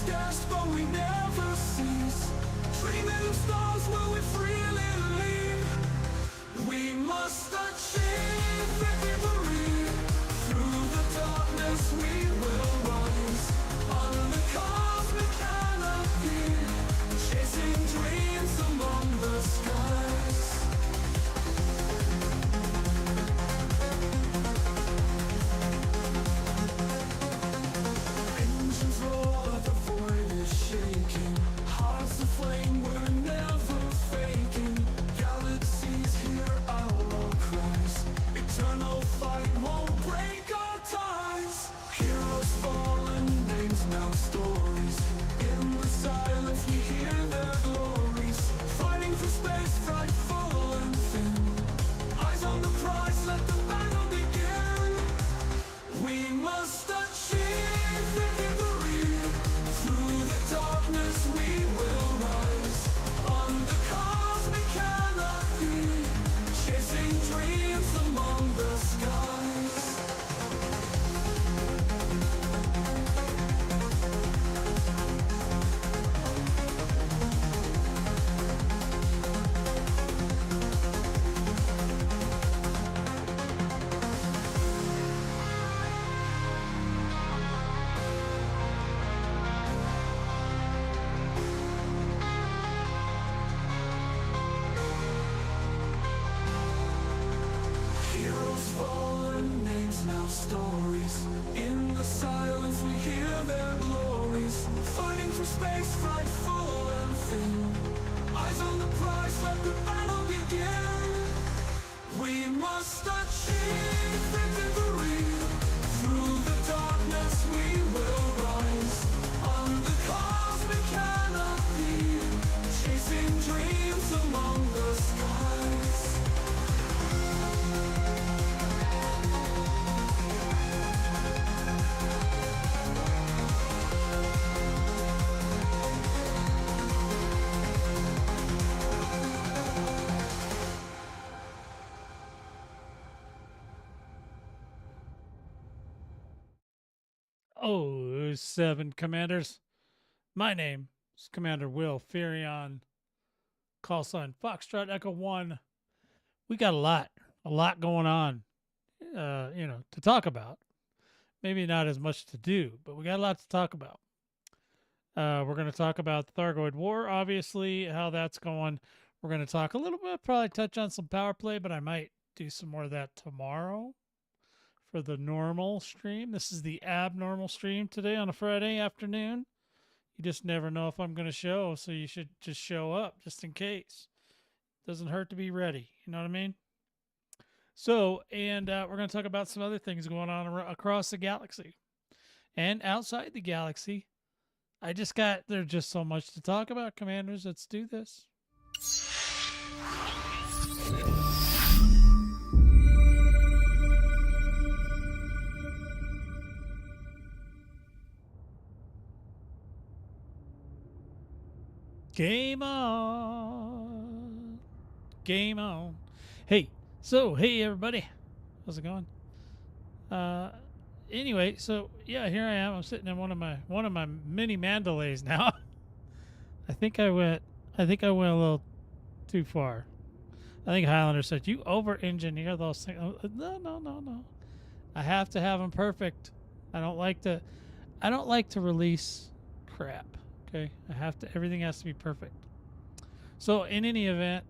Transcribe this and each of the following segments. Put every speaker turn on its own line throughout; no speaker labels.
scarce, but we never cease. Dreaming of stars where we freely leave. We must achieve victory. Through the darkness we will rise. On the cosmic canopy, chasing dreams among the skies. Engines roar, the void is shaking. Hearts aflame, we're never faking. Galaxies hear our cries. Eternal fight won't break our ties. Heroes fallen, names now stories. In the silence we hear their glories. Fighting for space, frightful and thin. Eyes on the prize, let the battle begin. We must achieve victory. Through the darkness we will rise. On the cosmic canopy, chasing dreams among the skies. Heroes fallen, names now stories. In the silence we hear their glories. Fighting for space, frightful and thin. Eyes on the prize, let the battle begin. We must achieve victory. Through the darkness we will rise. On the cosmic canopy, chasing dreams among the skies.
Oh, 7 commanders. My name is Commander Will Fearion. Call sign Foxtrot Echo 1. We got a lot going on, to talk about. Maybe not as much to do, but we got a lot to talk about. We're going to talk about the Thargoid War, obviously, how that's going. We're going to talk a little bit, probably touch on some Powerplay, but I might do some more of that tomorrow for the normal stream. This is the abnormal stream today on a Friday afternoon. You just never know if I'm going to show, so you should just show up just in case. Doesn't hurt to be ready. You know what I mean? So, and we're going to talk about some other things going on across the galaxy and outside the galaxy. There's just so much to talk about, commanders. Let's do this. Game on. Game on. Hey, everybody. How's it going? Anyway, so yeah, here I am. I'm sitting in one of my mini Mandalays now. I think I went a little too far. I think Highlander said, "You over-engineer those things." No. I have to have them perfect. I don't like to release crap. Okay, everything has to be perfect. So in any event,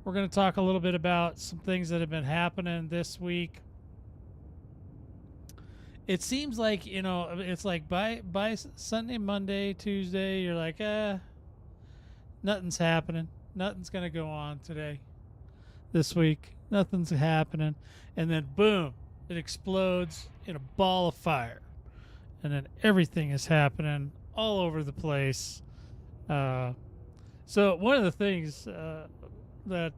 we're going to talk a little bit about some things that have been happening this week. It seems like, it's like by Sunday, Monday, Tuesday, you're like, nothing's happening. Nothing's going to go on today, this week. Nothing's happening. And then boom, it explodes in a ball of fire. And then everything is happening all over the place. So one of the things that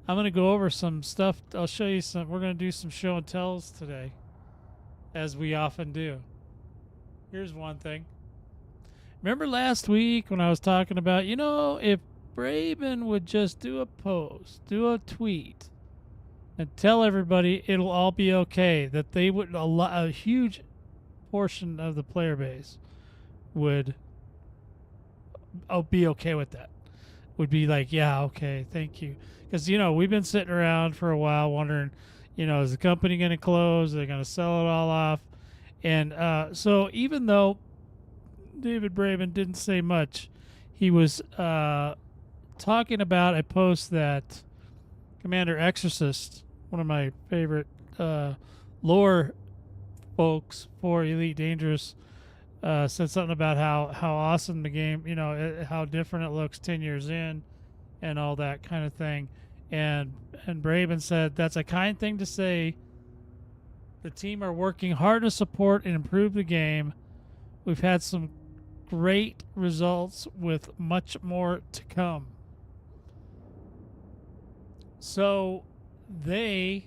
I'm going to go over some stuff. I'll show you some. We're going to do some show and tells today, as we often do. Here's one thing. Remember last week when I was talking about, if Braben would just do a post, do a tweet, and tell everybody it'll all be okay, that they would, a huge portion of the player base would be okay with that. Would be like, yeah, okay, thank you. Because, we've been sitting around for a while wondering, is the company going to close? Are they going to sell it all off? And so even though David Braben didn't say much, he was talking about a post that Commander Exorcist, one of my favorite lore folks for Elite Dangerous, said something about how awesome the game, how different it looks 10 years in and all that kind of thing. And Braben said, that's a kind thing to say. The team are working hard to support and improve the game. We've had some great results with much more to come. So there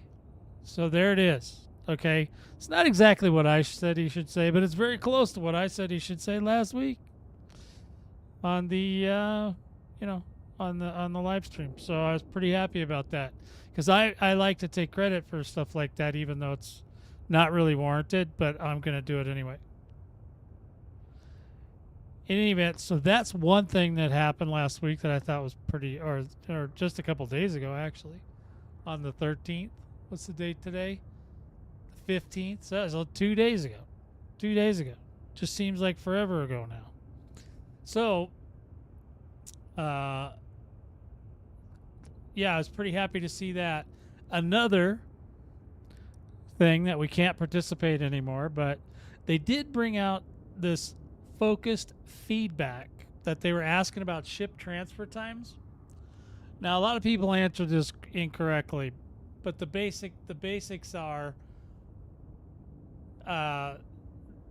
it is. Okay. It's not exactly what I said he should say, but it's very close to what I said he should say last week on the on the live stream. So I was pretty happy about that, because I like to take credit for stuff like that, even though it's not really warranted, but I'm going to do it anyway. In any event, so that's one thing that happened last week that I thought was pretty, or just a couple days ago, actually, on the 13th. What's the date today? The 15th. So that was 2 days ago. 2 days ago. Just seems like forever ago now. So, yeah, I was pretty happy to see that. Another thing that we can't participate anymore, but they did bring out this focused feedback that they were asking about ship transfer times. Now, a lot of people answered this incorrectly, but the basics are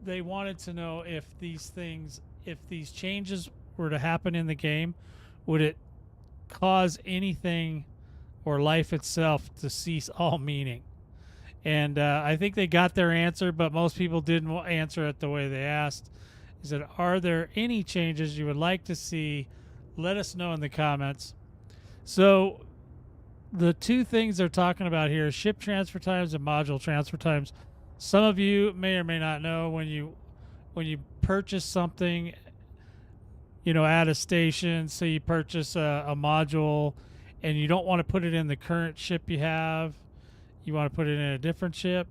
they wanted to know if these changes were to happen in the game, would it cause anything or life itself to cease all meaning? And I think they got their answer, but most people didn't answer it the way they asked. Is that, are there any changes you would like to see? Let us know in the comments. So the two things they're talking about here, ship transfer times and module transfer times. Some of you may or may not know, when you purchase something, at a station, so you purchase a module and you don't want to put it in the current ship you have, you want to put it in a different ship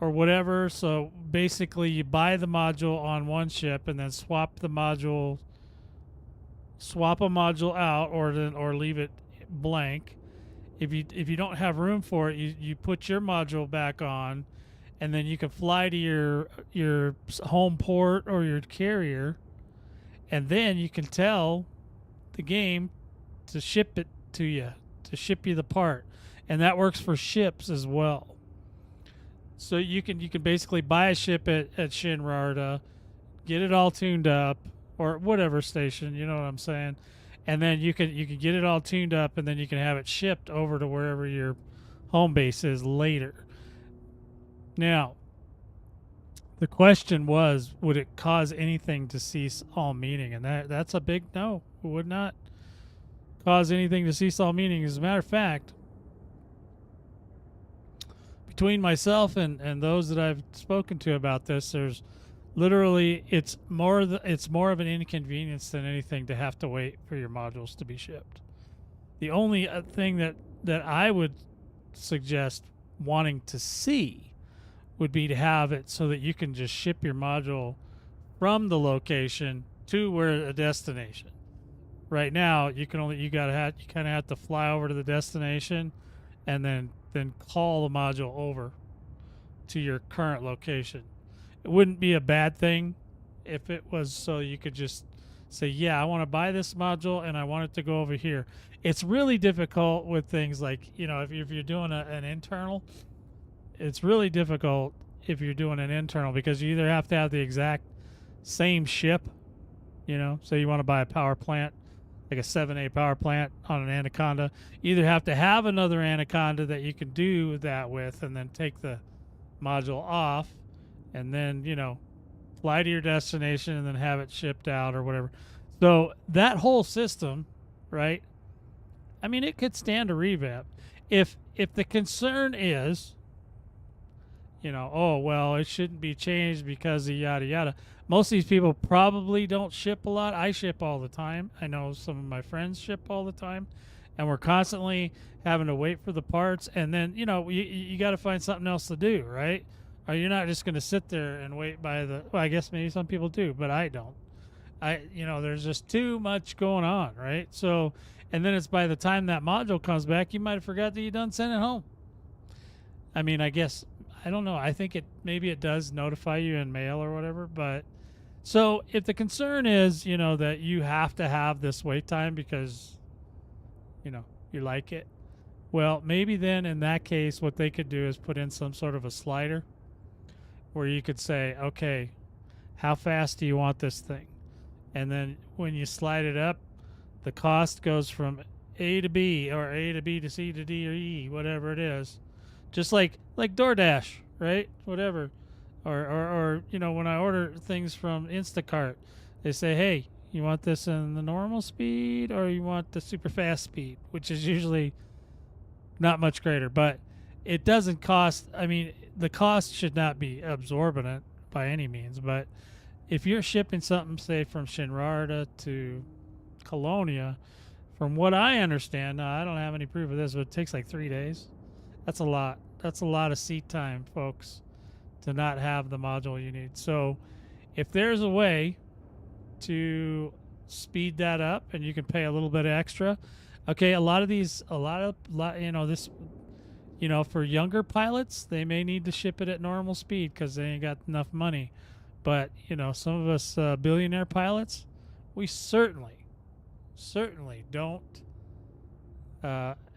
or whatever. So basically you buy the module on one ship and then swap a module out, or leave it blank. If you don't have room for it, you put your module back on, and then you can fly to your home port or your carrier, and then you can tell the game to ship it to you, to ship you the part. And that works for ships as well. So you can basically buy a ship at Shinrarta, get it all tuned up, or whatever station, you know what I'm saying? And then you can get it all tuned up, and then you can have it shipped over to wherever your home base is later. Now, the question was, would it cause anything to cease all meaning? And that's a big no. It would not cause anything to cease all meaning. As a matter of fact, between myself and those that I've spoken to about this, there's literally, it's more of an inconvenience than anything to have to wait for your modules to be shipped. The only thing that I would suggest wanting to see would be to have it so that you can just ship your module from the location to a destination. Right now, you kind of have to fly over to the destination and then call the module over to your current location. It wouldn't be a bad thing if it was so you could just say, yeah, I want to buy this module and I want it to go over here. It's really difficult with things like, if you're doing an internal, it's really difficult if you're doing an internal, because you either have to have the exact same ship, say you want to buy a power plant, like a 7A power plant on an Anaconda. You either have to have another Anaconda that you can do that with and then take the module off and then, fly to your destination and then have it shipped out or whatever. So that whole system, right? I mean, it could stand a revamp. If the concern is, oh, well, it shouldn't be changed because of yada yada. Most of these people probably don't ship a lot. I ship all the time. I know some of my friends ship all the time, and we're constantly having to wait for the parts. And then, you got to find something else to do, right? Or you're not just going to sit there and wait by the, well, I guess maybe some people do, but I don't. There's just too much going on, right? So, and then it's by the time that module comes back, you might have forgot that you done sent it home. I mean, I guess, I don't know. I think maybe it does notify you in mail or whatever. But so if the concern is, that you have to have this wait time because, you like it, well, maybe then in that case, what they could do is put in some sort of a slider where you could say, okay, how fast do you want this thing? And then when you slide it up, the cost goes from A to B, or A to B to C to D or E, whatever it is. Just like DoorDash, right? Whatever. Or when I order things from Instacart, they say, hey, you want this in the normal speed or you want the super fast speed, which is usually not much greater. But it doesn't cost, the cost should not be exorbitant by any means. But if you're shipping something, say, from Shinrarta to Colonia, from what I understand, now I don't have any proof of this, but it takes like 3 days. That's a lot. That's a lot of seat time, folks, to not have the module you need. So if there's a way to speed that up and you can pay a little bit extra, okay, for younger pilots, they may need to ship it at normal speed because they ain't got enough money. But, some of us billionaire pilots, we certainly don't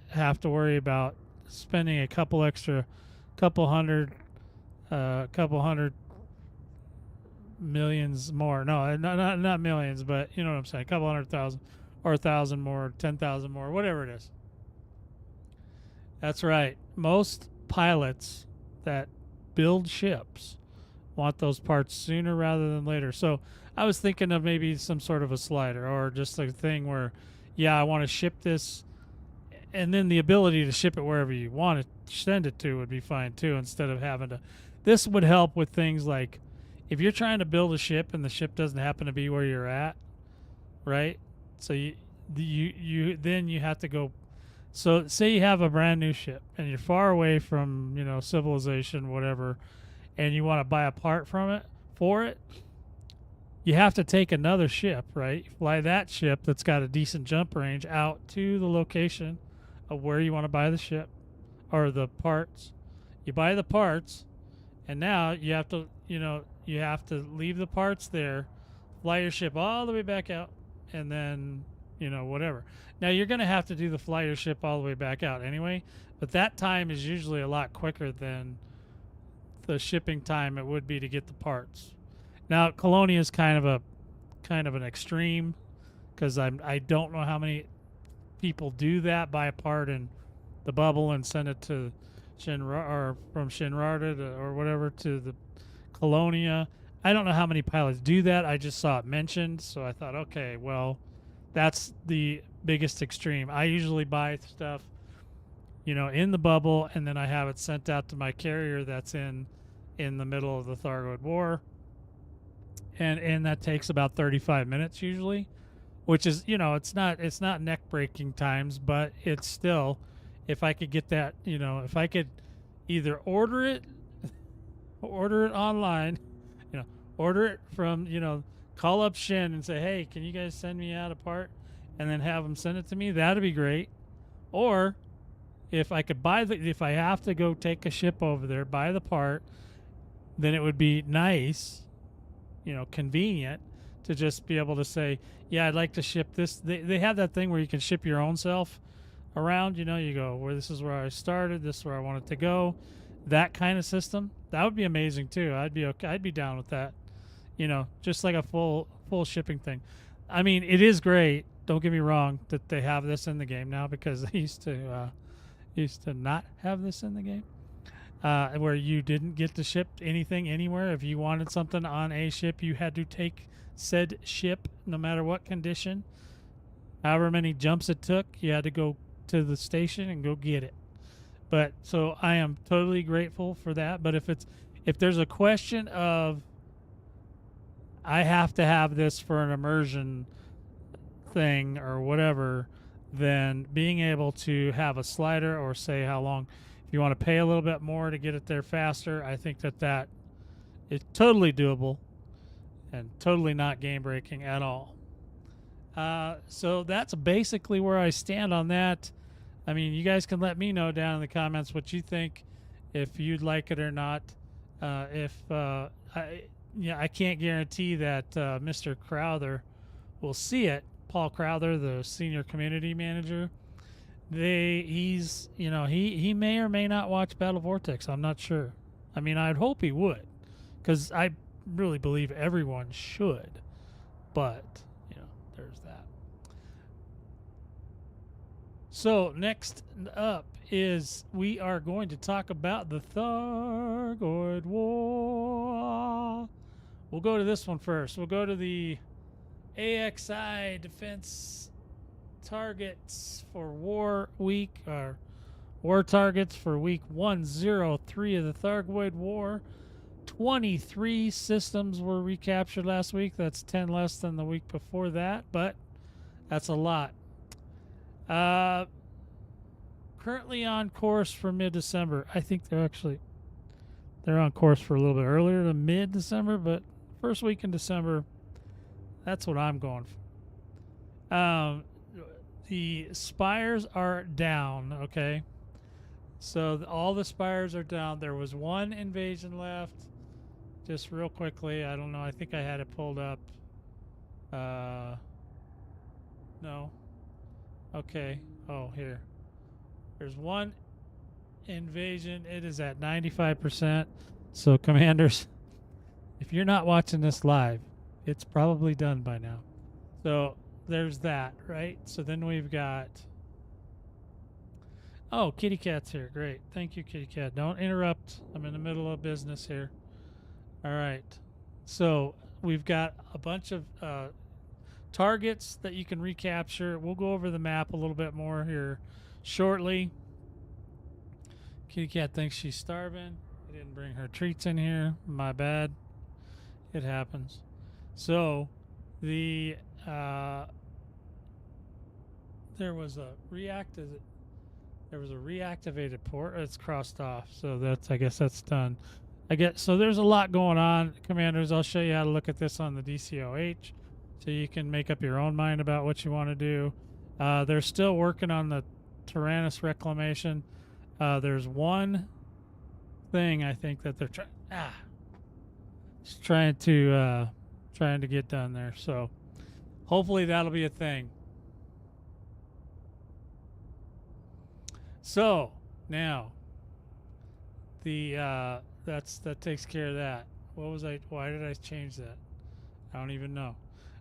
have to worry about spending a couple hundred millions more. No, not millions, but you know what I'm saying. A couple 100,000 or 1,000 more, 10,000 more, whatever it is. That's right. Most pilots that build ships want those parts sooner rather than later. So I was thinking of maybe some sort of a slider or just a thing where, yeah, I want to ship this, and then the ability to ship it wherever you want to send it to would be fine too, instead of having to. This would help with things like if you're trying to build a ship and the ship doesn't happen to be where you're at, right? So you have to go. So say you have a brand new ship and you're far away from, civilization, whatever, and you want to buy a part for it, you have to take another ship, right? Fly that ship that's got a decent jump range out to the location of where you want to buy the ship or the parts. You buy the parts, and now you have to, leave the parts there, fly your ship all the way back out, and then, whatever. Now you're going to have to do the fly your ship all the way back out anyway, but that time is usually a lot quicker than the shipping time it would be to get the parts. Now Colonia is kind of an extreme, because I don't know how many people do that, buy a part in the bubble and send it to from Shinrarta or whatever to the Colonia. I don't know how many pilots do that. I just saw it mentioned, so I thought, okay, well, that's the biggest extreme. I usually buy stuff, in the bubble, and then I have it sent out to my carrier that's in the middle of the Thargoid War, and that takes about 35 minutes usually, which is, it's not neck breaking times, but it's still, if I could get that, if I could either order it online, order it from, call up Shin and say, hey, can you guys send me out a part, and then have them send it to me, that'd be great. Or if I could if I have to go take a ship over there, buy the part, then it would be nice, convenient to just be able to say, yeah, I'd like to ship this. They have that thing where you can ship your own self around, you go, well, this is where I started, this is where I want it to go. That kind of system, that would be amazing too. I'd be down with that. Just like a full shipping thing. I mean, it is great, don't get me wrong, that they have this in the game now, because they used to not have this in the game. Where you didn't get to ship anything anywhere. If you wanted something on a ship, you had to take said ship, no matter what condition. However many jumps it took, you had to go to the station and go get it. But so I am totally grateful for that. But if there's a question of I have to have this for an immersion thing or whatever, then being able to have a slider or say how long, if you want to pay a little bit more to get it there faster, I think that is totally doable and totally not game breaking at all. So that's basically where I stand on that. I mean, you guys can let me know down in the comments what you think, if you'd like it or not. I can't guarantee that Mr. Crowther will see it. Paul Crowther, the senior community manager, he may or may not watch Battle Vortex. I'm not sure. I mean, I'd hope he would, because I really believe everyone should. But there's that. So next up is we are going to talk about the Thargoid War. We'll go to this one first. We'll go to the AXI defense targets for war week, or war targets for week 103 of the Thargoid War. 23 systems were recaptured last week. That's 10 less than the week before that, but that's a lot. Currently on course for mid-December. I think they're on course for a little bit earlier to mid-December, but first week in December, that's what I'm going for. The spires are down, okay? So all the spires are down. There was one invasion left. Just real quickly, I don't know. I think I had it pulled up. No. Okay. Oh, here. There's one invasion. It is at 95%. So, commanders, if you're not watching this live, it's probably done by now. So, there's that, right? So then we've got... Oh, Kitty Cat's here. Great. Thank you, Kitty Cat. Don't interrupt. I'm in the middle of business here. All right. So we've got a bunch of targets that you can recapture. We'll go over the map a little bit more here shortly. Kitty Cat thinks she's starving. I didn't bring her treats in here. My bad. It happens. So the there was a reactivated port. It's crossed off, so I guess that's done. So there's a lot going on, commanders. I'll show you how to look at this on the DCOH, so you can make up your own mind about what you want to do. They're still working on the Tyrannus reclamation. There's one thing I think that they're trying to get done there. So hopefully that'll be a thing. So now that takes care of that. Why did I change that? I don't even know.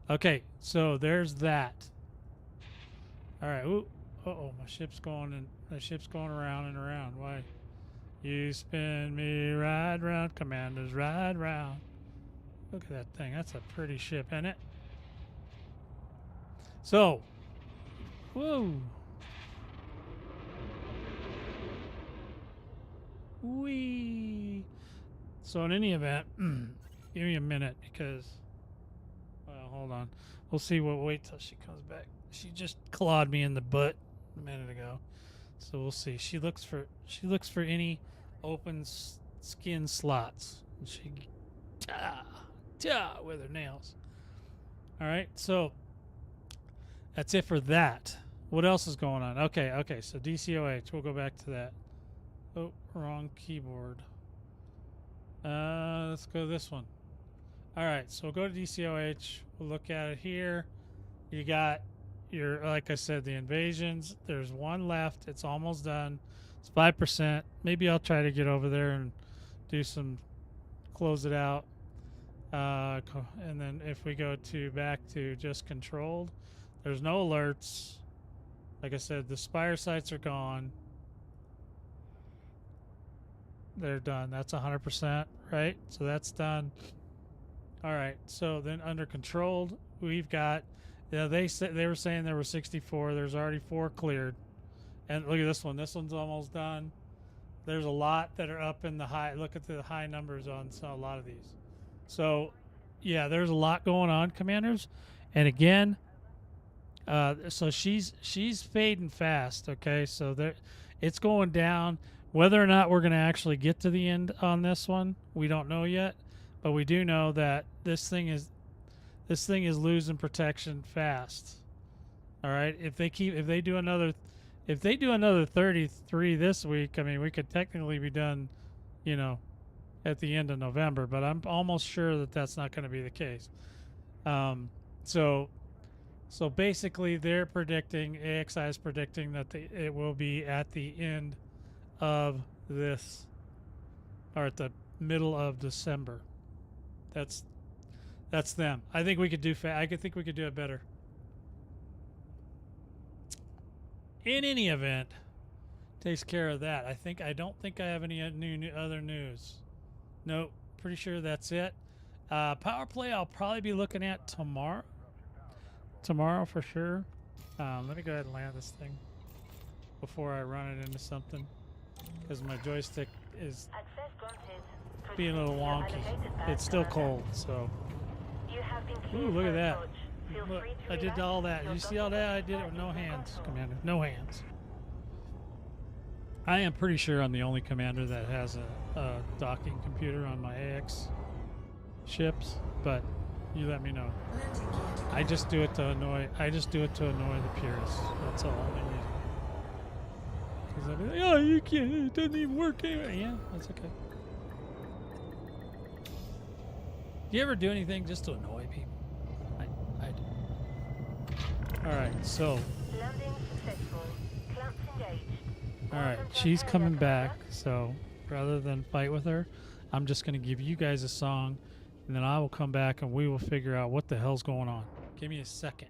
Okay, so there's that. All right. Ooh. Uh-oh, my ship's going around and around. Why? You spin me right round, commanders, right round. Look at that thing. That's a pretty ship, isn't it? So, whoa. Whee. So in any event, give me a minute because, well, hold on. We'll see. We'll wait till she comes back. She just clawed me in the butt a minute ago, so we'll see. She looks for any open skin slots, and she with her nails. All right, so that's it for that. What else is going on? Okay. So DCOH. We'll go back to that. Oh, wrong keyboard. Let's go to this one. All right, so we'll go to DCOH. We'll look at it here. You got like I said, the invasions. There's one left. It's almost done. It's 5%. Maybe I'll try to get over there and close it out. And then if we go back to just controlled, there's no alerts. Like I said, the spire sites are gone. They're done. That's 100%, right? So that's done. All right. So then under controlled, we've got, they were saying there were 64. There's already 4 cleared. And look at this one. This one's almost done. There's a lot that are up in the high. Look at the high numbers on a lot of these. So, yeah, there's a lot going on, commanders. And again, so she's fading fast. Okay, so there, it's going down. Whether or not we're going to actually get to the end on this one, we don't know yet. But we do know that this thing is losing protection fast. All right, if they do another 33 this week, I mean, we could technically be done, you know, at the end of November, but I'm almost sure that that's not going to be the case. So basically, they're predicting, AXI is predicting that it will be at the end of this, or at the middle of December. That's them. I think we could do think we could do it better. In any event, takes care of that. I don't think I have any other news. Nope, pretty sure that's it. Powerplay I'll probably be looking at tomorrow. Tomorrow for sure. Let me go ahead and land this thing before I run it into something, because my joystick is being a little wonky. It's still cold, so. Ooh, look at that. Look, I did all that. You see all that? I did it with no hands, Commander. No hands. I am pretty sure I'm the only commander that has a docking computer on my AX ships, but you let me know. I just do it to annoy. The purists. That's all. Because I'll be like, oh, you can't. It doesn't even work anyway. Yeah, that's okay. Do you ever do anything just to annoy people? I do. All right, so.
Landing successful. Clamps engaged.
All right, she's coming back. So rather than fight with her, I'm just going to give you guys a song, and then I will come back and we will figure out what the hell's going on. Give me a second.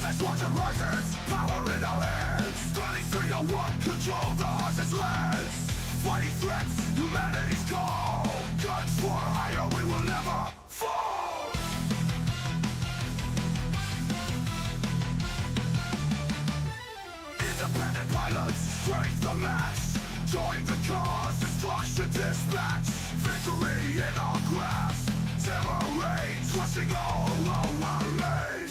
Destruction rises, power in our hands. 2301, control the horse's lands. Fighting threats, humanity's call. Guns for hire, we will never fall. Independent pilots, strength the match. Join the cause, destruction dispatch. Victory in our grasp. Terror reigns, crushing all our lanes.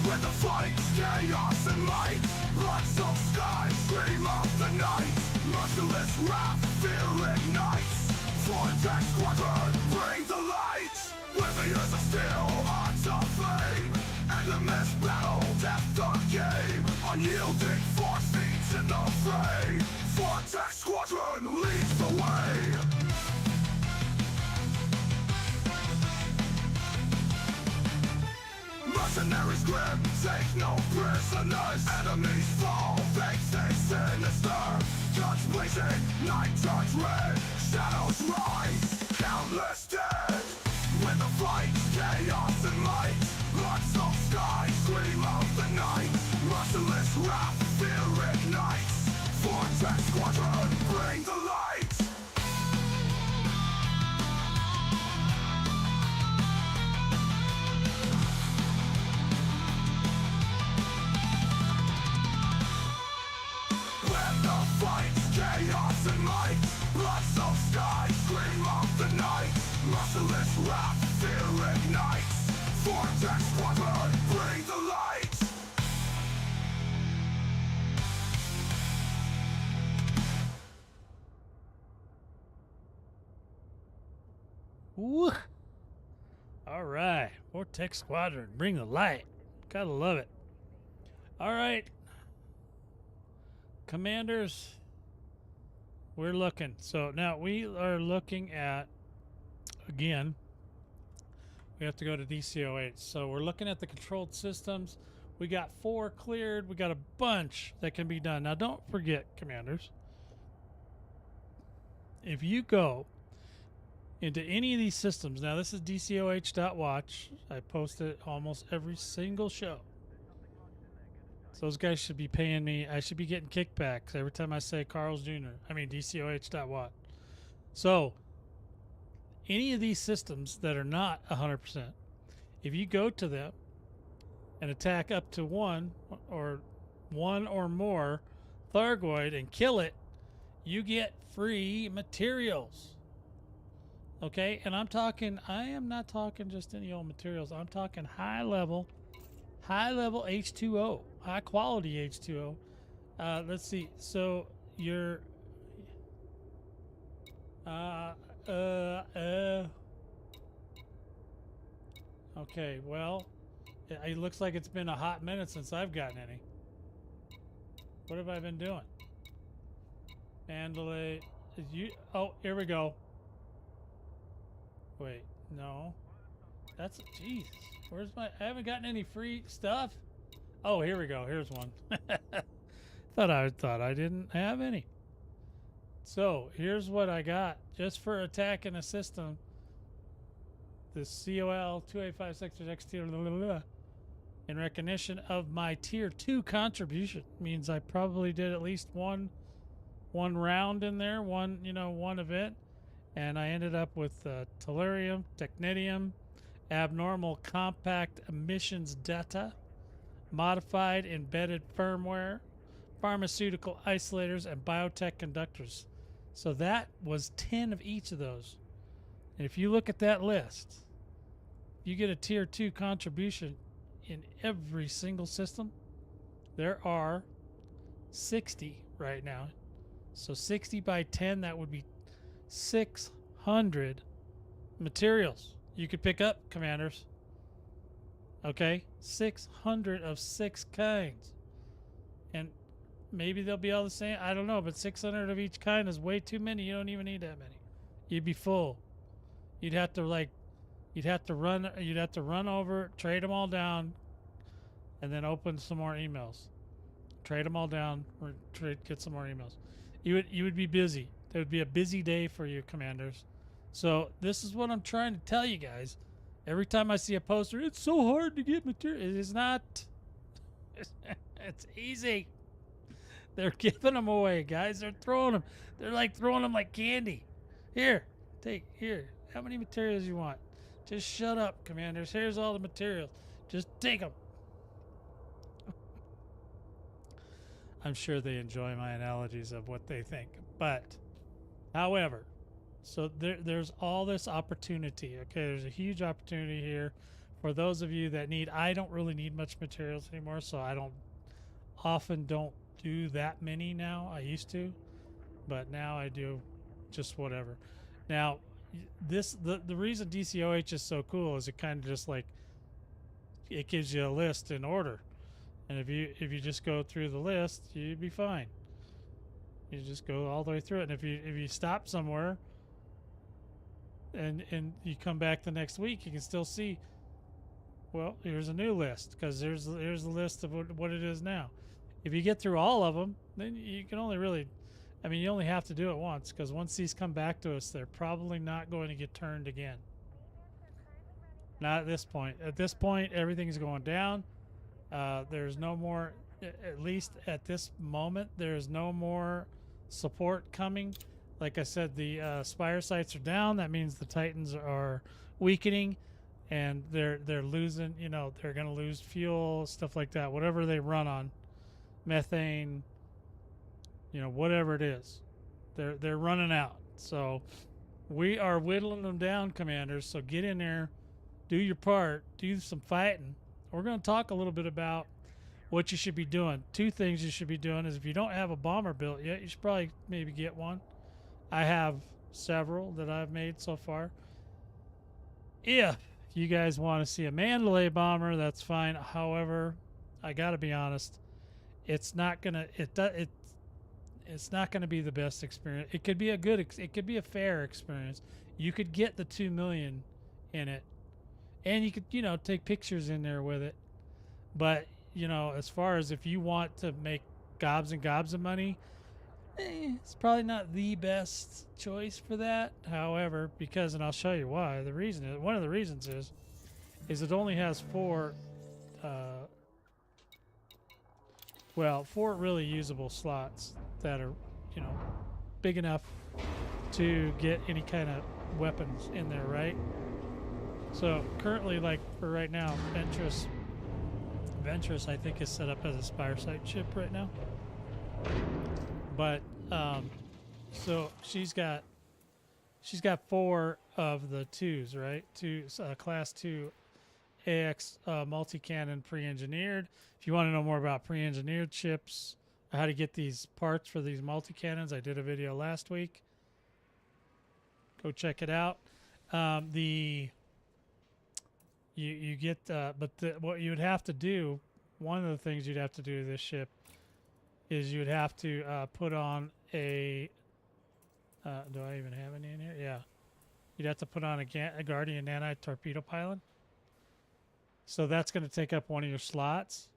When the fight, chaos and light. Bloods of sky, scream of the night. Merciless wrath, fear ignites. Vortex squadron, bring the light. With the years of steel, odds of fame. Endless battle, death the game. Unyielding force feeds in the fray. Vortex squadron leads the way. Mercenaries grim, take no prisoners. Enemies fall, fate stay sinister. Guns blazing, night turns red. Shadows rise, countless dead. When the fight, chaos and light. Bloods of sky, scream of the night. Merciless wrath, fear ignites. Vortex squadron, bring the light. Chaos and might, bloods of sky, scream of the night. Merciless wrath, fear ignites. Vortex squadron, bring the light.
Woo! All right, Vortex Squadron, bring the light. Gotta love it. All right, commanders. We're looking. So now we are looking at, again, we have to go to DCOH. So we're looking at the controlled systems. We got 4 cleared. We got a bunch that can be done. Now don't forget, commanders, if you go into any of these systems, now this is DCOH.watch. I post it almost every single show. So those guys should be paying me. I should be getting kickbacks every time I say Carl's Jr. I mean DCOH.watch. So, any of these systems that are not 100%, if you go to them and attack up to one or more Thargoid and kill it, you get free materials. Okay, and I am not talking just any old materials. I'm talking high level H2O, high quality H2O. Let's see. So you're, okay, well, it looks like it's been a hot minute since I've gotten any. What have I been doing? Mandalay, oh, here we go. Wait, no. That's, Jesus. I haven't gotten any free stuff. Oh, here we go. Here's one. thought I didn't have any. So, here's what I got just for attacking a system. The COL 2856XT in recognition of my tier 2 contribution. Means I probably did at least one round in there, one event, and I ended up with tellurium, technetium, abnormal compact emissions data, modified embedded firmware, pharmaceutical isolators, and biotech conductors. So that was 10 of each of those. And if you look at that list, you get a tier 2 contribution in every single system. There are 60 right now. So 60 by 10, that would be 600 materials you could pick up, commanders. Okay? 600 of 6 kinds. And maybe they'll be all the same. I don't know, but 600 of each kind is way too many. You don't even need that many. You'd be full. You'd have to run over, trade them all down, and then open some more emails. Trade them all down, or get some more emails. You would be busy. It would be a busy day for you, commanders. So this is what I'm trying to tell you guys. Every time I see a poster, it's so hard to get material. It is not. It's easy. They're giving them away, guys. They're throwing them. They're like throwing them like candy. Here, here. How many materials you want? Just shut up, commanders. Here's all the materials. Just take them. I'm sure they enjoy my analogies of what they think. But, however, so there's all this opportunity. Okay, there's a huge opportunity here for those of you that need. I don't really need much materials anymore, so I often don't do that many now. I used to, but now I do just whatever. Now, the reason DCOH is so cool is it kind of just like it gives you a list in order, and if you just go through the list, you'd be fine. You just go all the way through it, and if you stop somewhere and you come back the next week, you can still see, well, here's a new list, because here's the list of what it is now. If you get through all of them, then you can only really, you only have to do it once, because once these come back to us, they're probably not going to get turned again. Not at this point. At this point, everything's going down. There's no more, at least at this moment, there's no more support coming. Like I said, the Spire sites are down. That means the Titans are weakening, and they're losing, they're going to lose fuel, stuff like that, whatever they run on. Methane, whatever it is, they're running out. So we are whittling them down, commanders. So get in there, do your part, do some fighting. We're going to talk a little bit about what you should be doing. 2 things you should be doing is, if you don't have a bomber built yet, you should probably maybe get one. I have several that I've made so far. If you guys want to see a Mandalay bomber, that's fine. However, I got to be honest, it's not gonna it's not gonna be the best experience. It could be it could be a fair experience. You could get the 2 million in it, and you could take pictures in there with it. But as far as if you want to make gobs and gobs of money, it's probably not the best choice for that. However, because, and I'll show you why. One of the reasons is it only has 4 really usable slots that are, big enough to get any kind of weapons in there, right? So currently, like for right now, Ventress I think is set up as a spire site ship right now. But so she's got 4 of the 2s, right? Class 2 AX multi-cannon pre-engineered. If you want to know more about pre-engineered ships, how to get these parts for these multi-cannons, I did a video last week. Go check it out. You get what you would have to do, one of the things you'd have to do to this ship is you'd have to put on a do I even have any in here? Yeah. You'd have to put on a Guardian nanite torpedo pylon. So that's going to take up one of your slots.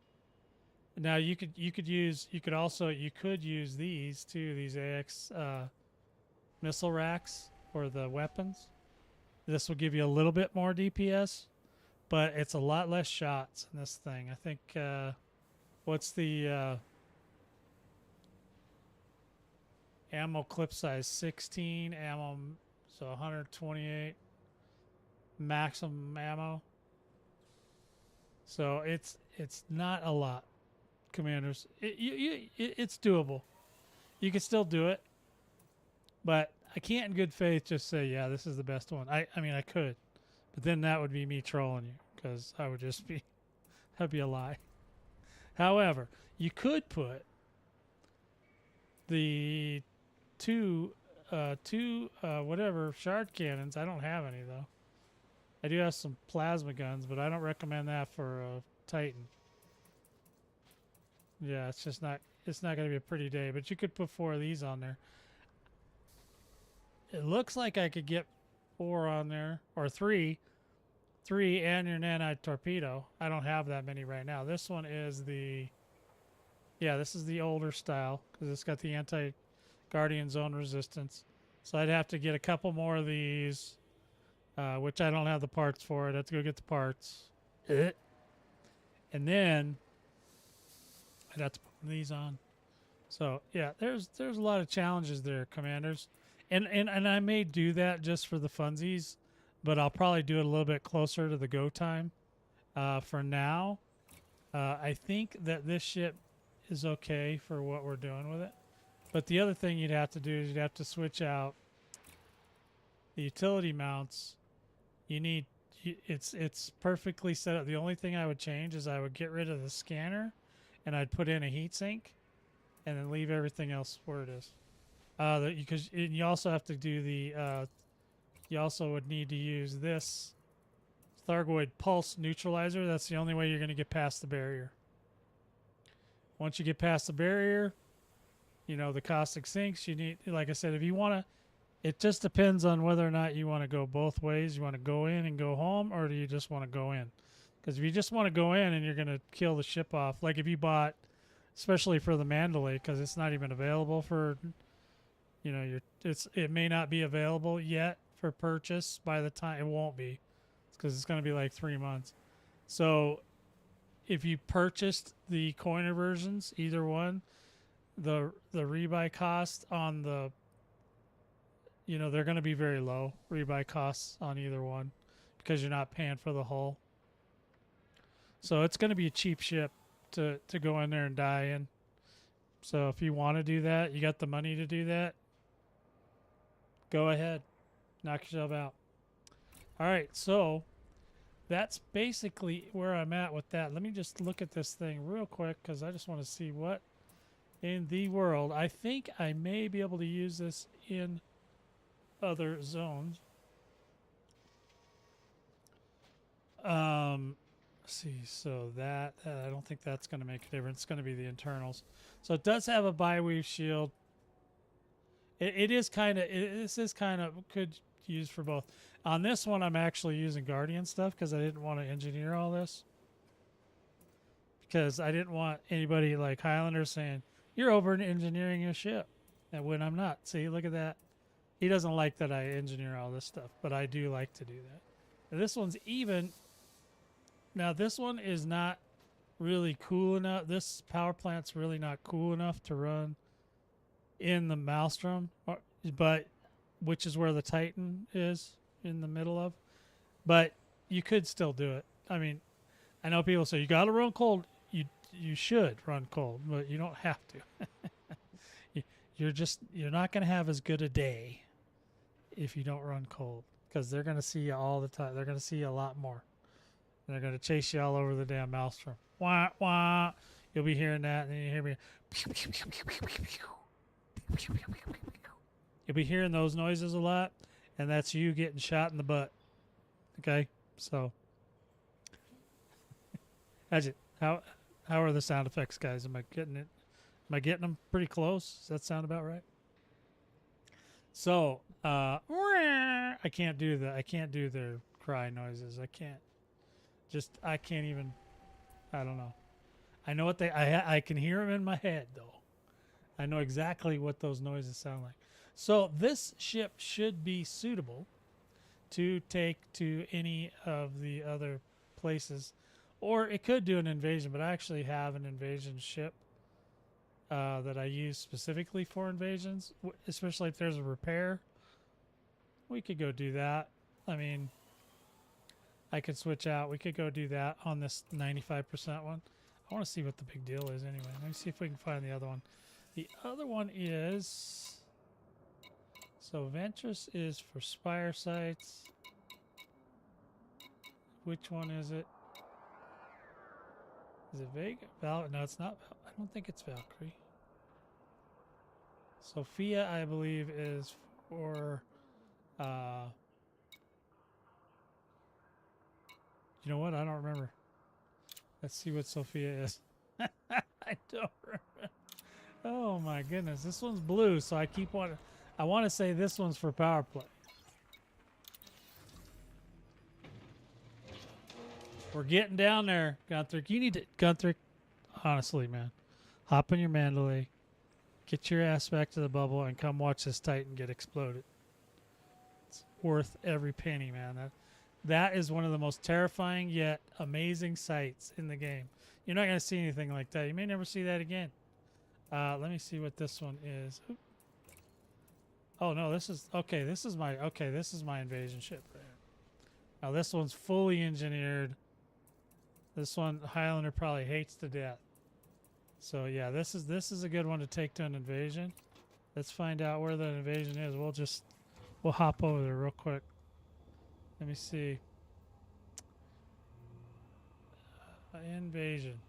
Now you could use these too, these AX missile racks for the weapons. This will give you a little bit more DPS, but it's a lot less shots in this thing. I think what's the ammo clip size? 16 ammo, so 128 maximum ammo. So it's not a lot, commanders. It's doable. You can still do it, but I can't in good faith just say, yeah, this is the best one. I mean, I could, but then that would be me trolling you, because I would just be, that'd be a lie. However, you could put the two whatever shard cannons. I don't have any though. I do have some plasma guns, but I don't recommend that for a Titan. Yeah, it's not going to be a pretty day, but you could put 4 of these on there. It looks like I could get 4 on there, or 3 and your nanite torpedo. I don't have that many right now. This one is this is the older style, because it's got the anti-guardian zone resistance. So I'd have to get a couple more of these, which I don't have the parts for. I'd have to go get the parts. And then I'd have to put these on. So yeah, there's a lot of challenges there, commanders. And I may do that just for the funsies, but I'll probably do it a little bit closer to the go time. For now, I think that this ship is okay for what we're doing with it. But the other thing you'd have to do is you'd have to switch out the utility mounts. It's perfectly set up. The only thing I would change is I would get rid of the scanner, and I'd put in a heatsink, and then leave everything else where it is. Because you also have to do the. You also would need to use this Thargoid pulse neutralizer. That's the only way you're going to get past the barrier. Once you get past the barrier, the caustic sinks. You need, like I said, if you want to. It just depends on whether or not you want to go both ways. You want to go in and go home, or do you just want to go in? Because if you just want to go in and you're going to kill the ship off, like if you bought, especially for the Mandalay, because it's not even available for, it may not be available yet for purchase by the time, it won't be, because it's going to be like 3 months. So if you purchased the coiner versions, either one, the rebuy cost on the, they're going to be very low, rebuy costs on either one, because you're not paying for the hull. So it's going to be a cheap ship to go in there and die in. So if you want to do that, you got the money to do that, go ahead. Knock yourself out. All right, so that's basically where I'm at with that. Let me just look at this thing real quick, because I just want to see what in the world. I think I may be able to use this in other zones. Let's see, so that I don't think that's going to make a difference. It's going to be the internals. So it does have a bi-weave shield. This is kind of could use for both. On this one, I'm actually using Guardian stuff because I didn't want to engineer all this, because I didn't want anybody like Highlander saying you're over engineering your ship, and when I'm not. See, look at that. He doesn't like that I engineer all this stuff, but I do like to do that. Now, this one's even. Now, this one is not really cool enough. This power plant's really not cool enough to run in the Maelstrom. Or but which is where the Titan is in the middle of. But you could still do it. I mean, I know people say you got to run cold. You should run cold, but you don't have to. You're not going to have as good a day if you don't run cold, because they're going to see you all the time. They're going to see you a lot more. They're going to chase you all over the damn maelstrom. Wah, wah. You'll be hearing that, and then you hear me. You'll be hearing those noises a lot, and that's you getting shot in the butt. Okay? So, that's it. How are the sound effects, guys? Am I getting it? Am I getting them pretty close? Does that sound about right? So, I can't do that. I can't do their cry noises. I can't even, I don't know. I know what I can hear them in my head, though. I know exactly what those noises sound like. So this ship should be suitable to take to any of the other places. Or it could do an invasion, but I actually have an invasion ship that I use specifically for invasions, especially if there's a repair. We could go do that. I mean, I could switch out. We could go do that on this 95% one. I want to see what the big deal is anyway. Let me see if we can find the other one. The other one is... So Ventress is for Spire sites. Which one is it? Is it Vega? No, it's not. I don't think it's Valkyrie. Sophia, I believe, is for... you know what? I don't remember. Let's see what Sophia is. I don't remember. Oh my goodness. This one's blue, so I keep wanting... I want to say this one's for Powerplay. We're getting down there, Gunther. You need to... Gunther, honestly, man. Hop on your Mandalay. Get your ass back to the bubble and come watch this Titan get exploded. It's worth every penny, man. That is one of the most terrifying yet amazing sights in the game. You're not going to see anything like that. You may never see that again. Let me see what this one is. Oop. Oh no, this is okay. This is my invasion ship right here. Now this one's fully engineered. This one Highlander probably hates to death. So yeah, this is a good one to take to an invasion. Let's find out where the invasion is. We'll hop over there real quick. Let me see. Invasion.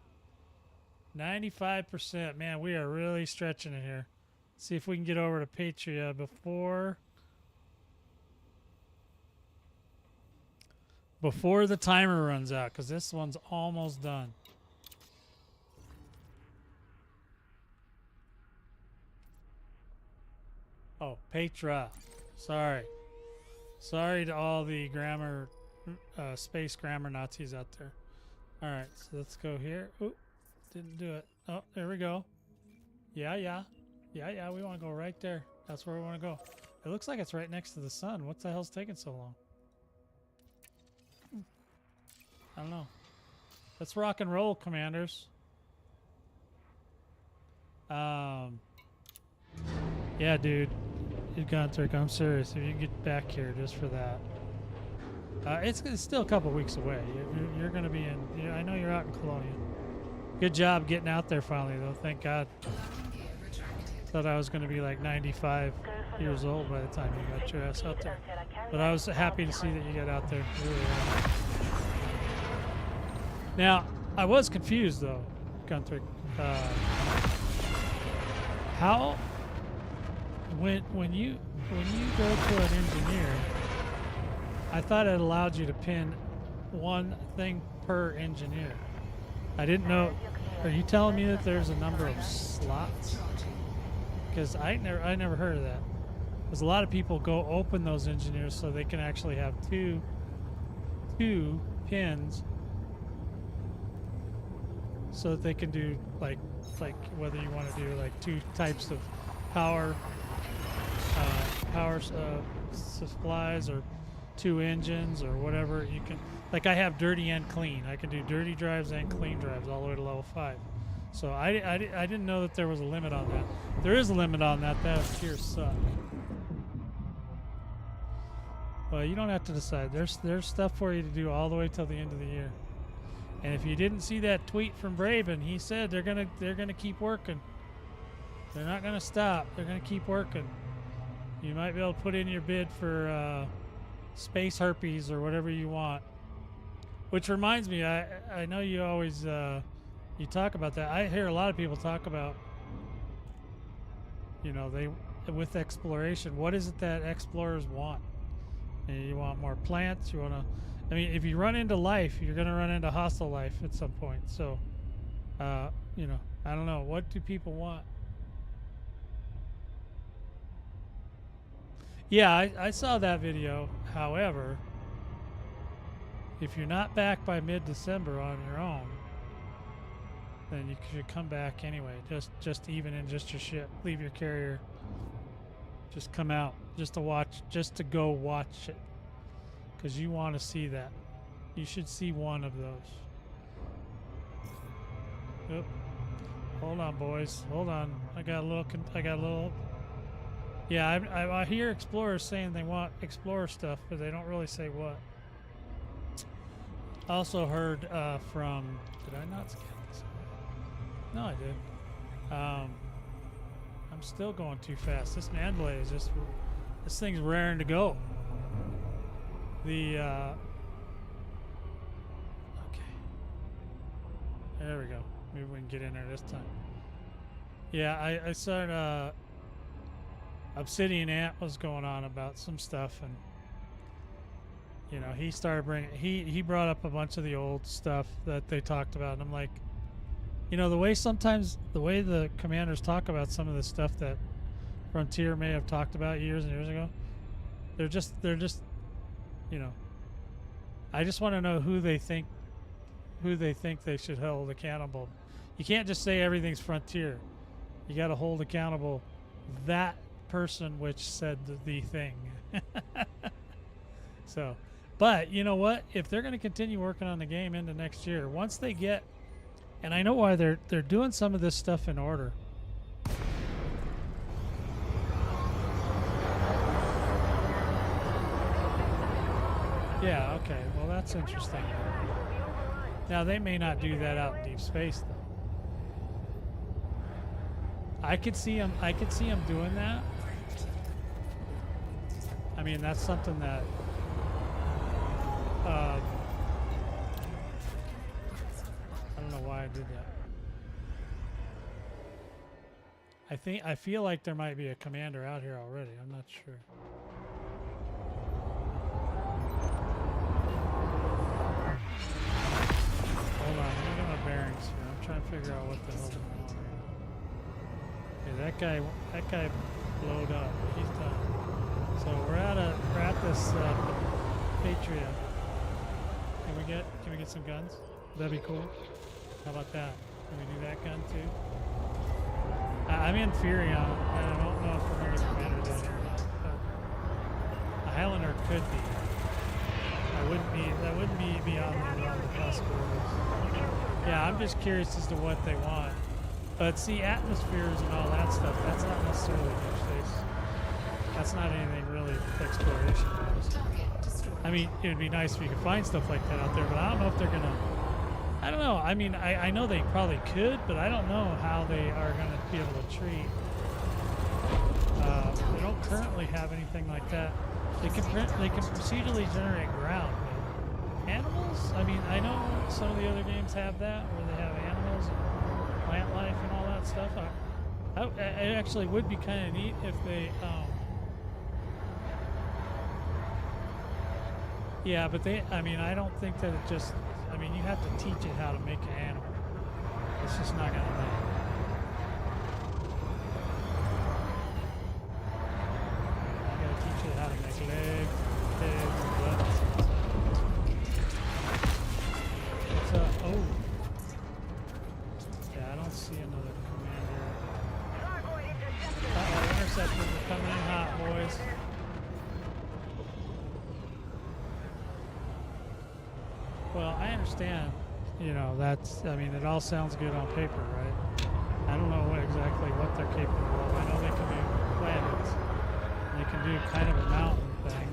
95%. Man, we are really stretching it here. See if we can get over to Patria before the timer runs out, because this one's almost done. Oh, Petra. Sorry to all the grammar, space grammar Nazis out there. All right, so let's go here. Oop, didn't do it. Oh, there we go. Yeah, we want to go right there. That's where we want to go. It looks like it's right next to the sun. What the hell's taking so long? I don't know. Let's rock and roll, commanders. Yeah, dude. Guntrick, I'm serious. If you can get back here just for that. It's still a couple weeks away. You're going to be in... I know you're out in Colonia. Good job getting out there finally, though. Thank God. Thought I was going to be like 95 years old by the time you got your ass out there. But I was happy to see that you got out there. Really. Now, I was confused, though, Guntrick. How... When you go to an engineer, I thought it allowed you to pin one thing per engineer. I didn't know. Are you telling me that there's a number of slots? Because I never heard of that. Because a lot of people go open those engineers so they can actually have two pins, so that they can do like whether you want to do like two types of power supplies or two engines or whatever. You can, like, I have dirty and clean. I can do dirty drives and clean drives all the way to level 5. So I didn't know that there was a limit on that. There is a limit on that. That pure suck. Well, you don't have to decide. There's stuff for you to do all the way till the end of the year. And if you didn't see that tweet from Braben, he said they're gonna keep working. They're not gonna stop. They're gonna keep working. You might be able to put in your bid for space herpes or whatever you want. Which reminds me, I know you always you talk about that. I hear a lot of people talk about, you know, they with exploration. What is it that explorers want? You want more plants. You want to. I mean, if you run into life, you're going to run into hostile life at some point. So, you know, I don't know. What do people want? Yeah, I saw that video. However, if you're not back by mid-December on your own, then you should come back anyway. Just even in just your ship. Leave your carrier. Just come out. Just to watch. Just to go watch it. Because you want to see that. You should see one of those. Oop. Hold on, boys. Hold on. I got a little. Yeah, I hear explorers saying they want explorer stuff, but they don't really say what. I also heard from. Did I not scan this? No, I did. I'm still going too fast. This Mandalay is just. This thing's raring to go. The okay, there we go. Maybe we can get in there this time. Yeah, I saw Obsidian Ant was going on about some stuff, and you know he started bringing he brought up a bunch of the old stuff that they talked about, and I'm like, you know, the way the commanders talk about some of the stuff that Frontier may have talked about years and years ago, they're just you know, I just want to know who they think they should hold accountable. You can't just say everything's Frontier. You got to hold accountable that person which said the thing. So, but you know what? If they're going to continue working on the game into next year, once they get, and I know why they're doing some of this stuff in order. Yeah, okay. Well, that's interesting. Now, they may not do that out in deep space, though. I could see them doing that. I mean, that's something that I don't know why I did that. I feel like there might be a commander out here already. I'm not sure. Hold on, I'm looking at my bearings here. I'm trying to figure out what the hell's going on here. Okay, that guy blowed up. He's done. So we're at this Patriot. Can we get some guns? That'd be cool. How about that? Can we do that gun too? I'm in Fearion, and I don't know if we're going to commander down here or not. But a Highlander could be. That wouldn't be beyond the realm of possibilities. Yeah, I'm just curious as to what they want. But see, atmospheres and all that stuff, that's not necessarily deep space. That's not anything really exploration wise. I mean, it would be nice if you could find stuff like that out there, but I don't know if they're gonna. I don't know. I mean, I know they probably could, but I don't know how they are gonna be able to treat. They don't currently have anything like that. They can procedurally generate ground, but animals. I mean, I know some of the other games have that, where they have animals and plant life and all that stuff. It actually would be kind of neat if they. Yeah, but I mean, I don't think that it just. I mean, you have to teach it how to make an animal. It's just not gonna make. How to make legs, tails, and butts. What's up? Oh. Yeah, I don't see another commander. Uh-oh, interceptors are coming in hot, boys. Well, I understand, you know, I mean, it all sounds good on paper, right? I don't know exactly what they're capable of. I know they can do planets. They can do kind of a mountain thing.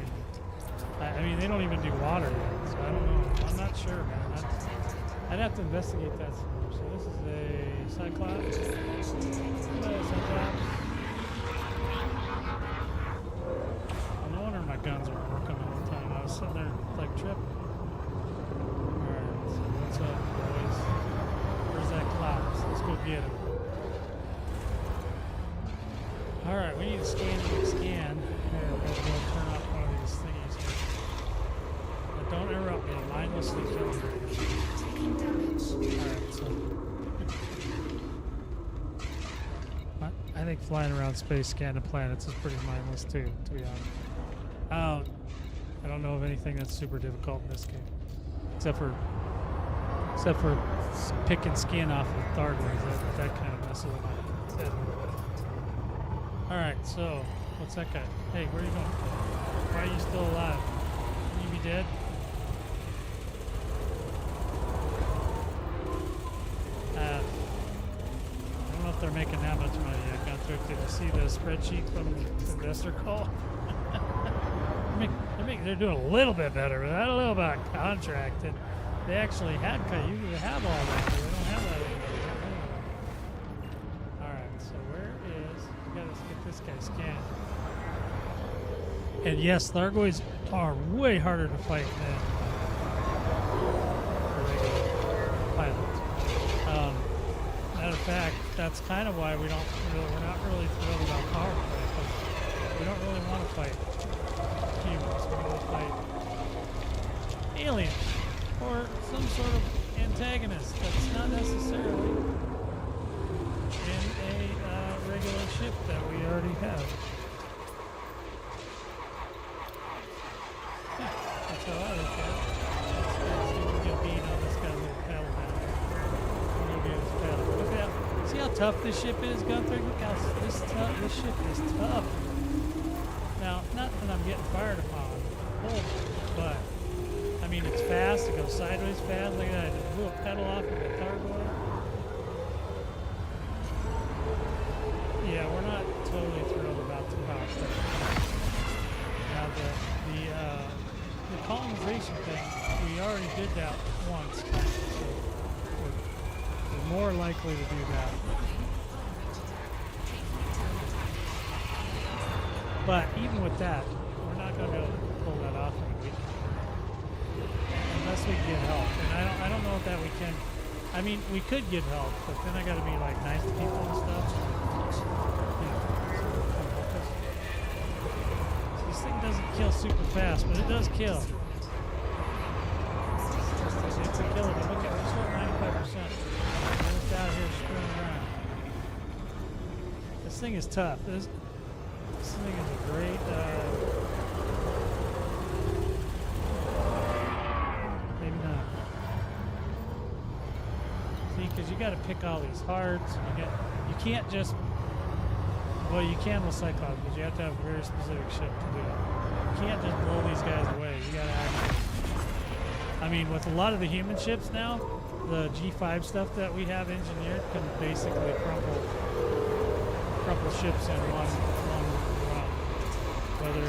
I mean, they don't even do water yet, so I don't know. I'm not sure, man. I'd have to investigate that some more. So this is a Cyclops. Cyclops. Well, no wonder my guns weren't working all the time. I was sitting there like tripping. Alright, so what's up, boys? Where's that Clops? Let's go get him. Alright, we need to scan. Here, we're going to go turn off one of these thingies here. Now, don't interrupt me. Mindlessly kill me. Alright, so. I think flying around space scanning planets is pretty mindless too, to be honest. I don't know of anything that's super difficult in this game. Except for picking skin off of Thargoids. That kind of messes with my head. Alright, so, what's that guy? Hey, where are you going? Why are you still alive? Can you be dead? I don't know if they're making that much money yet. Gunther, did you see the spreadsheet from the investor call? They're doing a little bit better, but I don't know about contract. And they actually had, you have all that, but they don't have that anymore. Alright, so where is, we gotta get this guy scanned. And yes, Thargoids are way harder to fight than regular pilots. Matter of fact, that's kind of why we're not really thrilled about Powerplay, because we don't really want to fight humans. We want to fight aliens or some sort of antagonist that's not necessarily in a regular ship that we already have. Yeah, that's how I look at it. Let's see if we can beat on this guy's little paddle down there. We're gonna get his paddle. Look at that. See how tough this ship is, Gunther? Look how this ship is tough. Now, not that I'm getting fired upon, but I mean it's fast. It goes sideways fast. Look at that. I just blew a pedal off of a Thargoid. Yeah, we're not totally thrilled about the Powerplay. Now the colonization thing, we already did that once, so we're more likely to do that. But even with that, we're not going to be able to pull that off in a week. Unless we get help. And I don't know if that we can. I mean, we could get help, but then I got to be like nice to people and stuff. You know, so this thing doesn't kill super fast, but it does kill. It's a killer. But look at it, still at 95%. It's out here screwing around. This thing is tough. This thing is a great, maybe not. See, because you got to pick all these hearts. You can't just, well, you can with Cyclops, but you have to have a very specific ship to do it. You can't just blow these guys away. You got to actually, I mean, with a lot of the human ships now, the G5 stuff that we have engineered can basically crumple ships in one run. Whether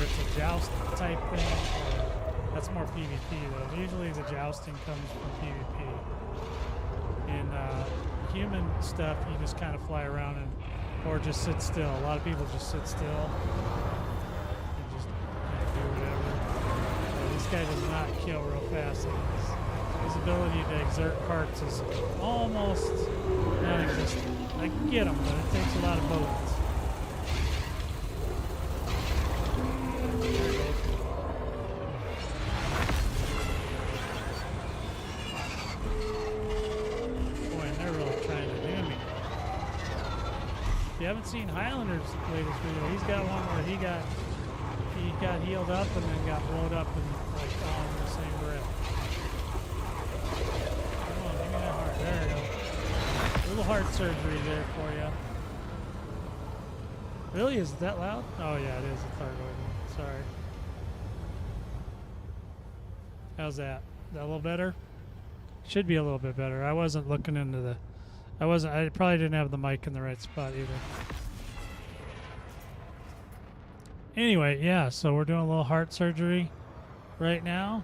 it's a joust type thing, or that's more PvP though. Usually the jousting comes from PvP. In human stuff, you just kind of fly around or just sit still. A lot of people just sit still and just do whatever. So this guy does not kill real fast. His ability to exert parts is almost non-existent. I can get them, but it takes a lot of bullets. Boy, and they're really trying to do me. If you haven't seen Highlander's latest video, he's got one where he got healed up and then got blown up and like all in the same breath. Come on, give me that heart. There we go. A little heart surgery there for you. Really? Is it that loud? Oh yeah, it is a Thargoid. Sorry. How's that? Is that a little better? Should be a little bit better. I wasn't looking into the... I probably didn't have the mic in the right spot either. Anyway, yeah, so we're doing a little heart surgery right now.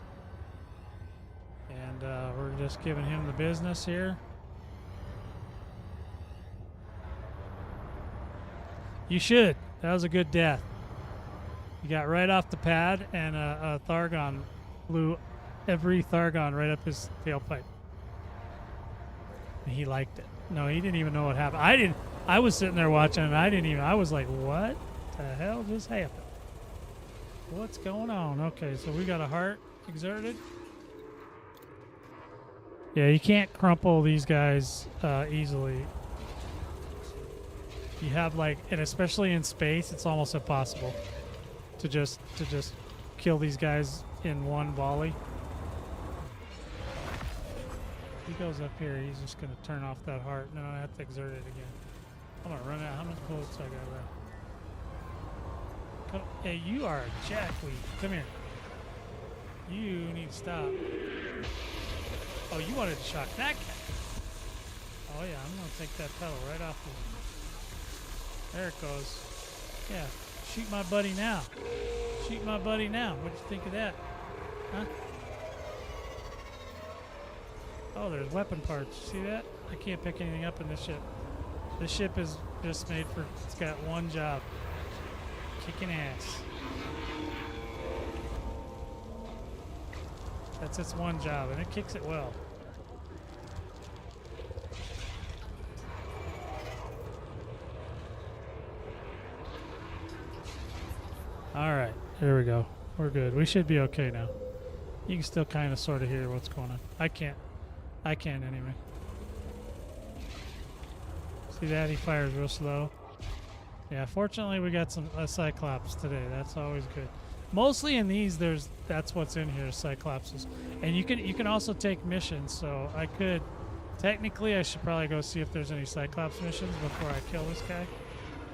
And we're just giving him the business here. You should. That was a good death. You got right off the pad, and a Thargon blew every Thargon right up his tailpipe. And he liked it. No, he didn't even know what happened. I didn't. I was sitting there watching, and I didn't even. I was like, "What the hell just happened? What's going on?" Okay, so we got a heart exerted. Yeah, you can't crumple these guys easily. You have like, and especially in space, it's almost impossible to just kill these guys in one volley. He goes up here, he's just gonna turn off that heart, and then I have to exert it again. I'm gonna run out. How much bullets I got left? Come, hey, you are a jackweed. Come here. You need to stop. Oh, you wanted to shock that guy. Oh yeah, I'm gonna take that pedal right off the. There it goes. Yeah, shoot my buddy now. Shoot my buddy now. What'd you think of that? Huh? Oh, there's weapon parts. See that? I can't pick anything up in this ship. This ship is just made for, it's got one job. Kicking ass. That's its one job, and it kicks it well. Alright, here we go. We're good. We should be okay now. You can still kind of sort of hear what's going on. I can't anyway. See that? He fires real slow. Yeah, fortunately we got some Cyclops today. That's always good. Mostly in these, that's what's in here, Cyclopses. And you can also take missions, so I could, technically I should probably go see if there's any Cyclops missions before I kill this guy.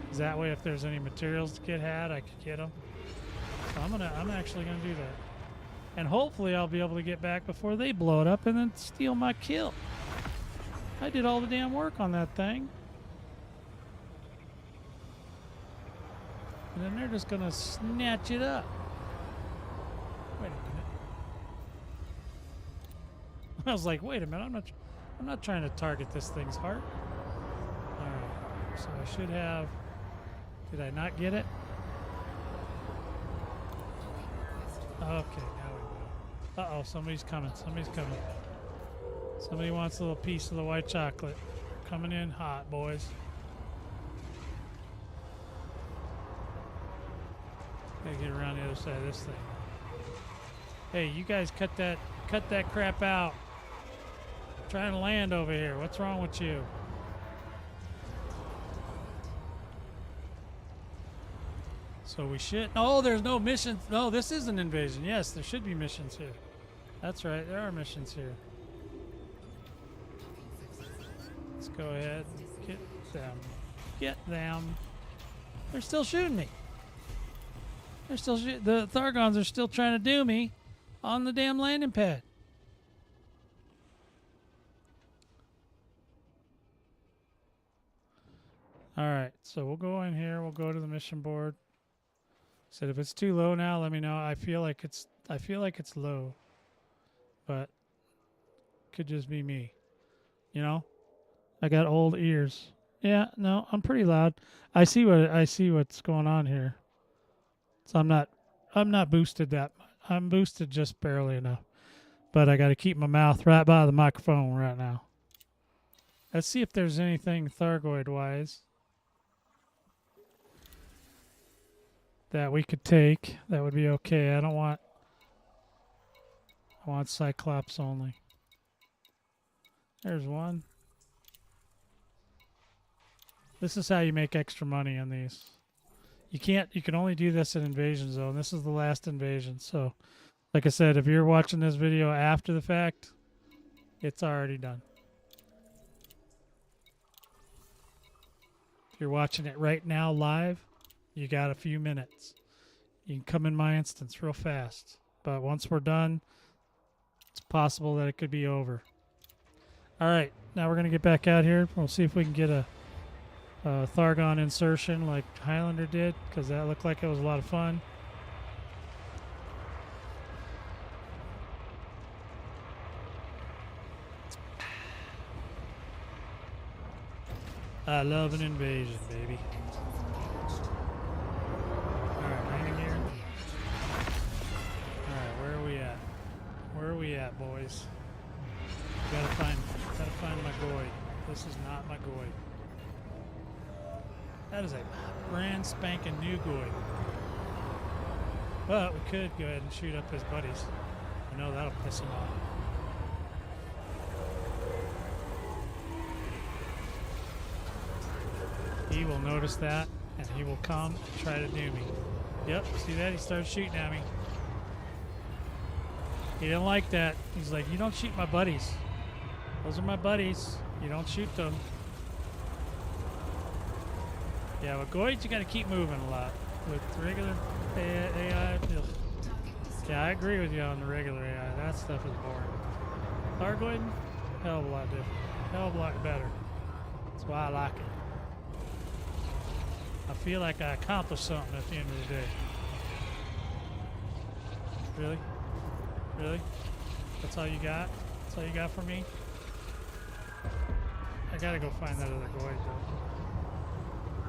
'Cause that way if there's any materials to get had, I could get them. So I'm actually gonna do that. And hopefully I'll be able to get back before they blow it up and then steal my kill. I did all the damn work on that thing. And then they're just gonna snatch it up. Wait a minute. I was like, wait a minute, I'm not trying to target this thing's heart. Alright, so I should have, did I not get it? Okay, now we go. Uh-oh, somebody's coming. Somebody's coming. Somebody wants a little piece of the white chocolate. Coming in hot, boys. Gotta get around the other side of this thing. Hey, you guys cut that crap out. I'm trying to land over here. What's wrong with you? So we should. Oh, there's no missions. No, this is an invasion. Yes, there should be missions here. That's right. There are missions here. Let's go ahead. Get them. Get them. They're still shooting me. They're still the Thargons are still trying to do me on the damn landing pad. All right. So we'll go in here. We'll go to the mission board. Said if it's too low now, let me know. I feel like it's low, but could just be me. You know, I got old ears. Yeah, no, I'm pretty loud. I see what's going on here. So I'm not boosted that much. I'm boosted just barely enough, but I got to keep my mouth right by the microphone right now. Let's see if there's anything Thargoid wise that we could take. That would be okay. I want Cyclops only. There's one. This is how you make extra money on these. You can only do this in Invasion Zone. This is the last invasion. So, like I said, if you're watching this video after the fact, it's already done. If you're watching it right now live, you got a few minutes. You can come in my instance real fast. But once we're done, it's possible that it could be over. All right, now we're going to get back out here. We'll see if we can get a Thargon insertion like Highlander did, because that looked like it was a lot of fun. I love an invasion, baby. Alright, landing gear. Alright, where are we at? Where are we at, boys? Gotta find my goy. This is not my goy. That is a brand spanking new goy. But we could go ahead and shoot up his buddies. I know that'll piss him off. He will notice that, and he will come and try to do me. Yep, see that? He started shooting at me. He didn't like that. He's like, you don't shoot my buddies. Those are my buddies. You don't shoot them. Yeah, with Goids, you gotta keep moving a lot. With regular AI, yeah, I agree with you on the regular AI. That stuff is boring. Thargoid, hell of a lot different. Hell of a lot better. That's why I like it. I feel like I accomplished something at the end of the day. Really? Really? That's all you got? That's all you got for me? I gotta go find that other Goid though.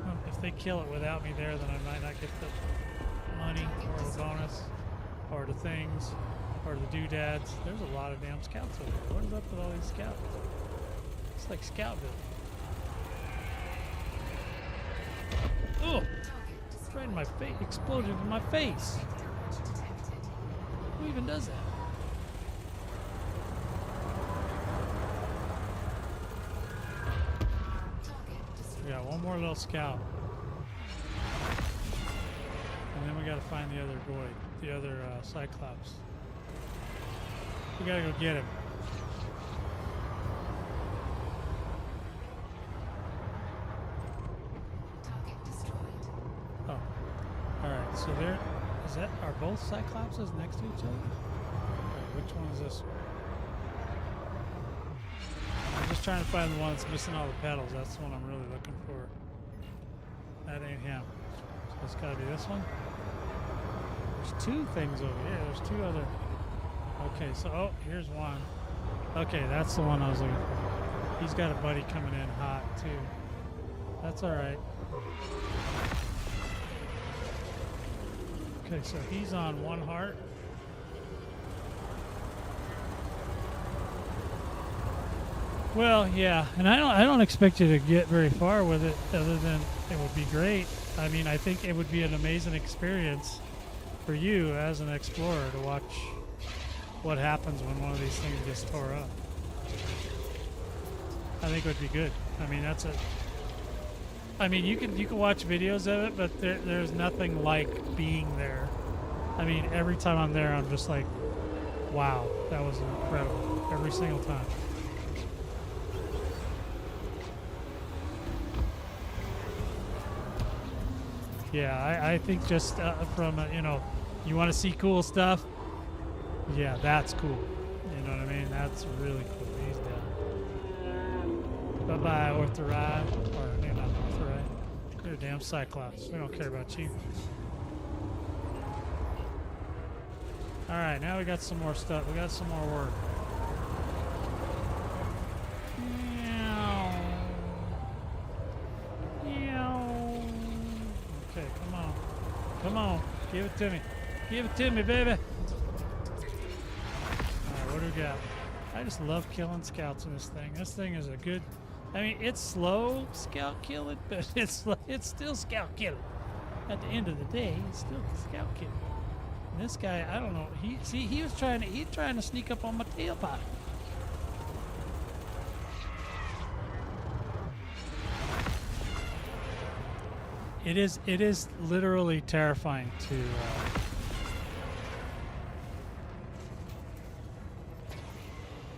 Well, if they kill it without me there, then I might not get the money or the bonus or the things or the doodads. There's a lot of damn scouts over here. What is up with all these scouts? It's like Scoutville. Oh! It's right in my face. Exploded in my face. Who even does that? We got one more little scout. And then we gotta find the other Goid, the other Cyclops. We gotta go get him. Oh. Alright, so there is that are both Cyclopses next to each other? Alright, which one is this one? I'm just trying to find the one that's missing all the pedals. That's the one I'm really looking for. That ain't him. So it's gotta be this one. There's two things over here. There's two other. Okay, so oh, here's one. Okay, that's the one I was looking for. He's got a buddy coming in hot too. That's alright. Okay, so he's on one heart. Well, yeah, and I don't expect you to get very far with it, other than it would be great. I mean, I think it would be an amazing experience for you as an explorer to watch what happens when one of these things gets tore up. I think it would be good. I mean, that's a. I mean, you can watch videos of it, but there's nothing like being there. I mean, every time I'm there, I'm just like, wow, that was incredible every single time. Yeah, I think just from, you know, you want to see cool stuff? Yeah, that's cool. You know what I mean? That's really cool. He's down. Bye-bye, Orthorai. Or, maybe not Orthorai. You're a damn Cyclops. We don't care about you. Alright, now we got some more stuff. We got some more work. Okay, come on. Come on. Give it to me. Give it to me, baby. Alright, what do we got? I just love killing scouts in this thing. This thing is a good... I mean, it's slow scout killing, but it's still scout killing. At the end of the day, it's still scout killing. And this guy, I don't know. He's trying to sneak up on my tailpipe. It is literally terrifying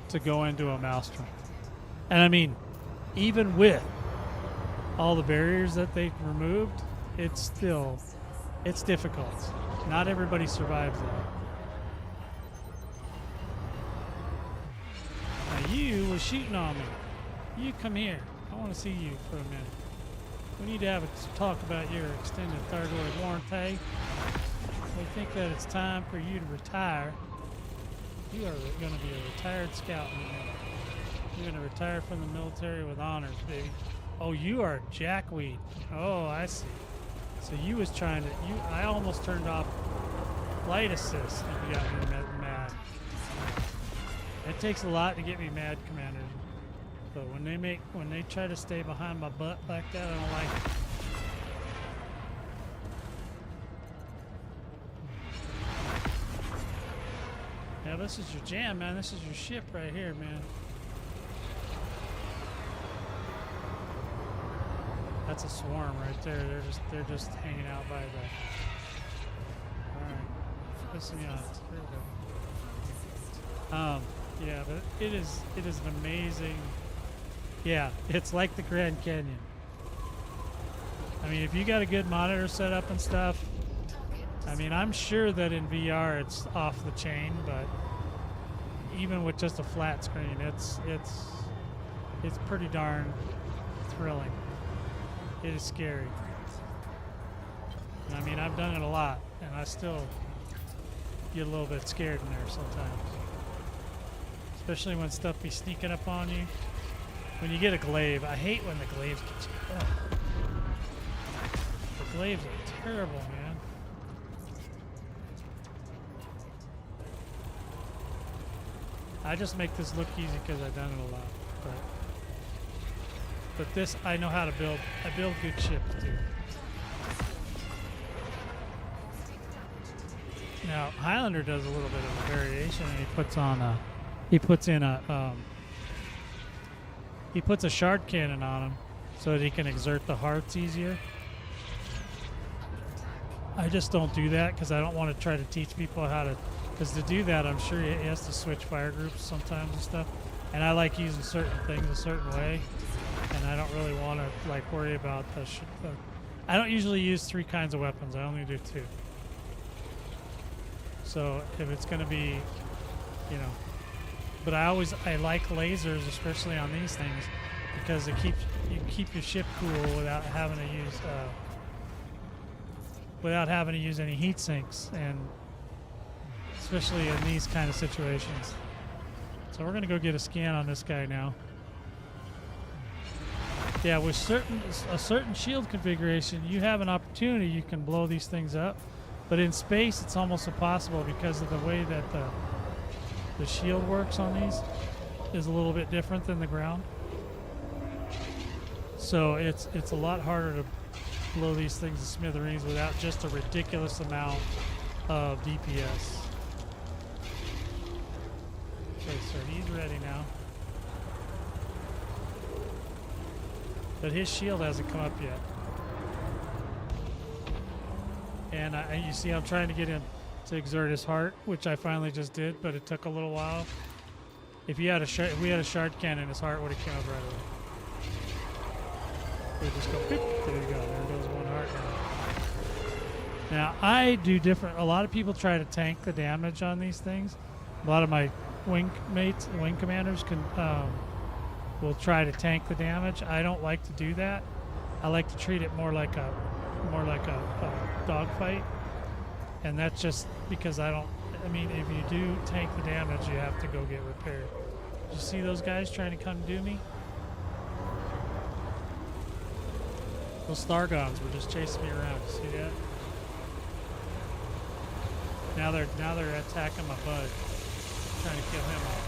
to go into a maelstrom. And I mean, even with all the barriers that they removed, it's difficult. Not everybody survives that. Now you was shooting on me. You come here. I want to see you for a minute. We need to have a talk about your extended Thargoid warranty. We think that it's time for you to retire. You are going to be a retired scout. You're going to retire from the military with honors, baby. Oh, you are a jackweed. Oh, I see. So you was trying to. I almost turned off flight assist if you got me mad. It takes a lot to get me mad, Commander. But when they try to stay behind my butt like that, I don't like it. Yeah, this is your jam, man. This is your ship right here, man. That's a swarm right there. They're just hanging out by the. All right, listen, yeah, here we go. Yeah, but it is an amazing. Yeah, it's like the Grand Canyon. I mean, if you got a good monitor set up and stuff, I mean, I'm sure that in VR it's off the chain, but even with just a flat screen, it's pretty darn thrilling. It is scary. I mean, I've done it a lot, and I still get a little bit scared in there sometimes. Especially when stuff be sneaking up on you. When you get a glaive, I hate when the glaives get you. Ugh. The glaives are terrible, man. I just make this look easy because I've done it a lot. But this, I know how to build. I build good ships too. Now Highlander does a little bit of a variation, and he puts a shard cannon on him so that he can exert the hearts easier. I just don't do that because I don't want to try to teach people how to. Because to do that, I'm sure he has to switch fire groups sometimes and stuff. And I like using certain things a certain way. And I don't really want to like worry about I don't usually use 3 kinds of weapons. I only do 2. So if it's going to be, you know, but I like lasers, especially on these things, because you keep your ship cool without having to use any heat sinks, and especially in these kind of situations. So we're going to go get a scan on this guy now. Yeah, with a certain shield configuration, you have an opportunity. You can blow these things up, but in space, it's almost impossible because of the way that the shield works on these is a little bit different than the ground. So it's a lot harder to blow these things to smithereens without just a ridiculous amount of DPS. Okay, so he's ready now. But his shield hasn't come up yet. And you see I'm trying to get him to exert his heart, which I finally just did, but it took a little while. If we had a shard cannon, his heart would have come up right away. We just go, beep, there you go, there goes one heart now. Now, I do different. A lot of people try to tank the damage on these things. A lot of my wing commanders will try to tank the damage. I don't like to do that. I like to treat it more like a dogfight, and that's just because I mean, if you do tank the damage, you have to go get repaired. Did you see those guys trying to come do me? Those Thargoids were just chasing me around. You see that? Now they're attacking my bud, trying to kill him off.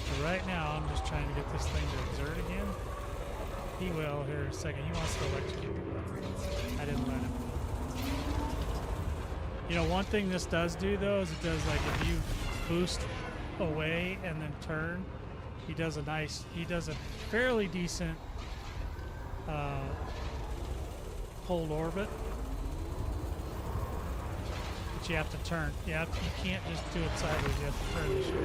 So right now, I'm just trying to get this thing to exert again. He will here in a second. He wants to electrocute me. I didn't let him. You know, one thing this does do though is it does, like, if you boost away and then turn, he does a fairly decent hold orbit. But you have to turn. You can't just do it sideways. You have to turn the ship.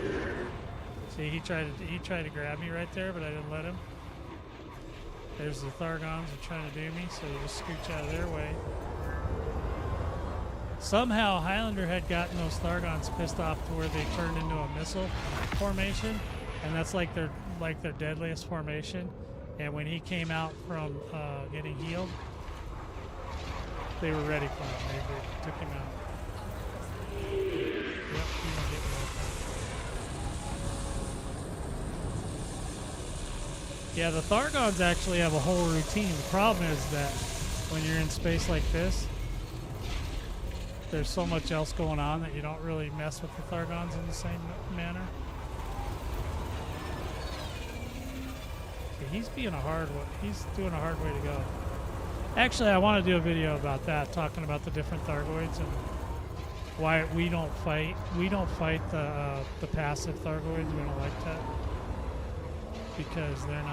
See, he tried to grab me right there, but I didn't let him. There's the Thargoids are trying to do me, so you just scooch out of their way. Somehow Highlander had gotten those Thargoids pissed off to where they turned into a missile formation, and that's like their deadliest formation. And when he came out from getting healed, they were ready for him. They took him out. Yep, he was getting more. Yeah, the Thargoids actually have a whole routine. The problem is that when you're in space like this, there's so much else going on that you don't really mess with the Thargoids in the same manner. Yeah, he's being a hard one. He's doing a hard way to go. Actually, I want to do a video about that, talking about the different Thargoids and why we don't fight. We don't fight the passive Thargoids. We don't like that because they're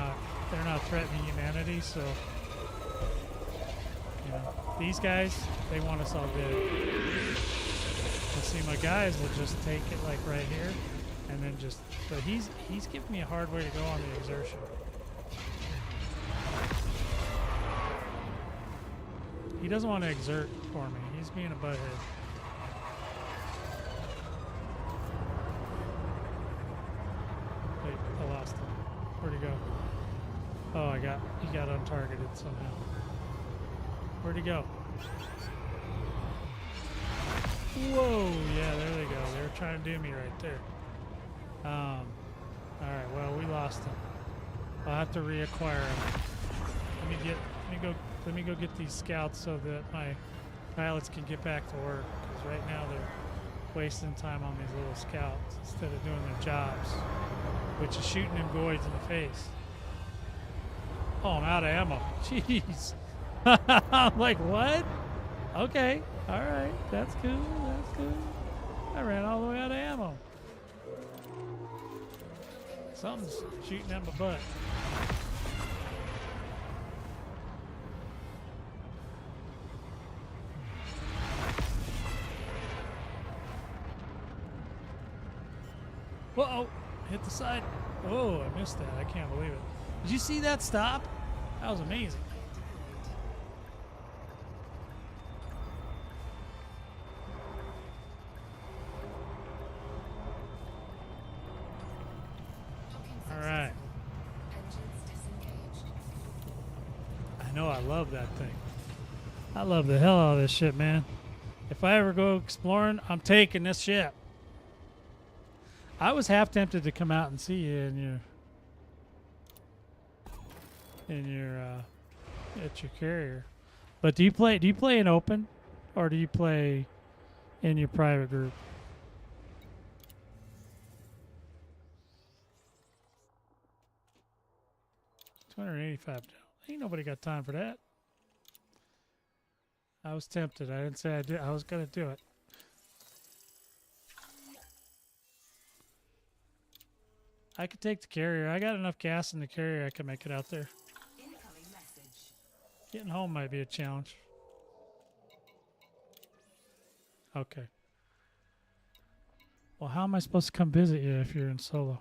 not threatening humanity. So you know, these guys, they want us all dead. You see, my guys will just take it like right here, and then just. But he's giving me a hard way to go on the exertion. He doesn't want to exert for me. He's being a butthead. Wait, I lost him. Where'd he go? Oh, he got untargeted somehow. Where'd he go? Whoa, yeah, there they go. They were trying to do me right there. Alright, well, we lost him. I'll have to reacquire him. Let me go get these scouts so that my pilots can get back to work. Because right now they're wasting time on these little scouts instead of doing their jobs, which is shooting them goids in the face. Oh, I'm out of ammo. Jeez. I'm like, what? Okay. All right. That's cool. That's cool. I ran all the way out of ammo. Something's shooting at my butt. Whoa, hit the side. Oh, I missed that. I can't believe it. Did you see that stop? That was amazing. All right. I know, I love that thing. I love the hell out of this shit, man. If I ever go exploring, I'm taking this ship. I was half tempted to come out and see you at your carrier. But do you play in open, or do you play in your private group? $285. Ain't nobody got time for that. I was tempted. I didn't say I did. I was gonna do it. I could take the carrier. I got enough gas in the carrier. I can make it out there.
Incoming message.
Getting home might be a challenge. Okay. Well, how am I supposed to come visit you if you're in solo?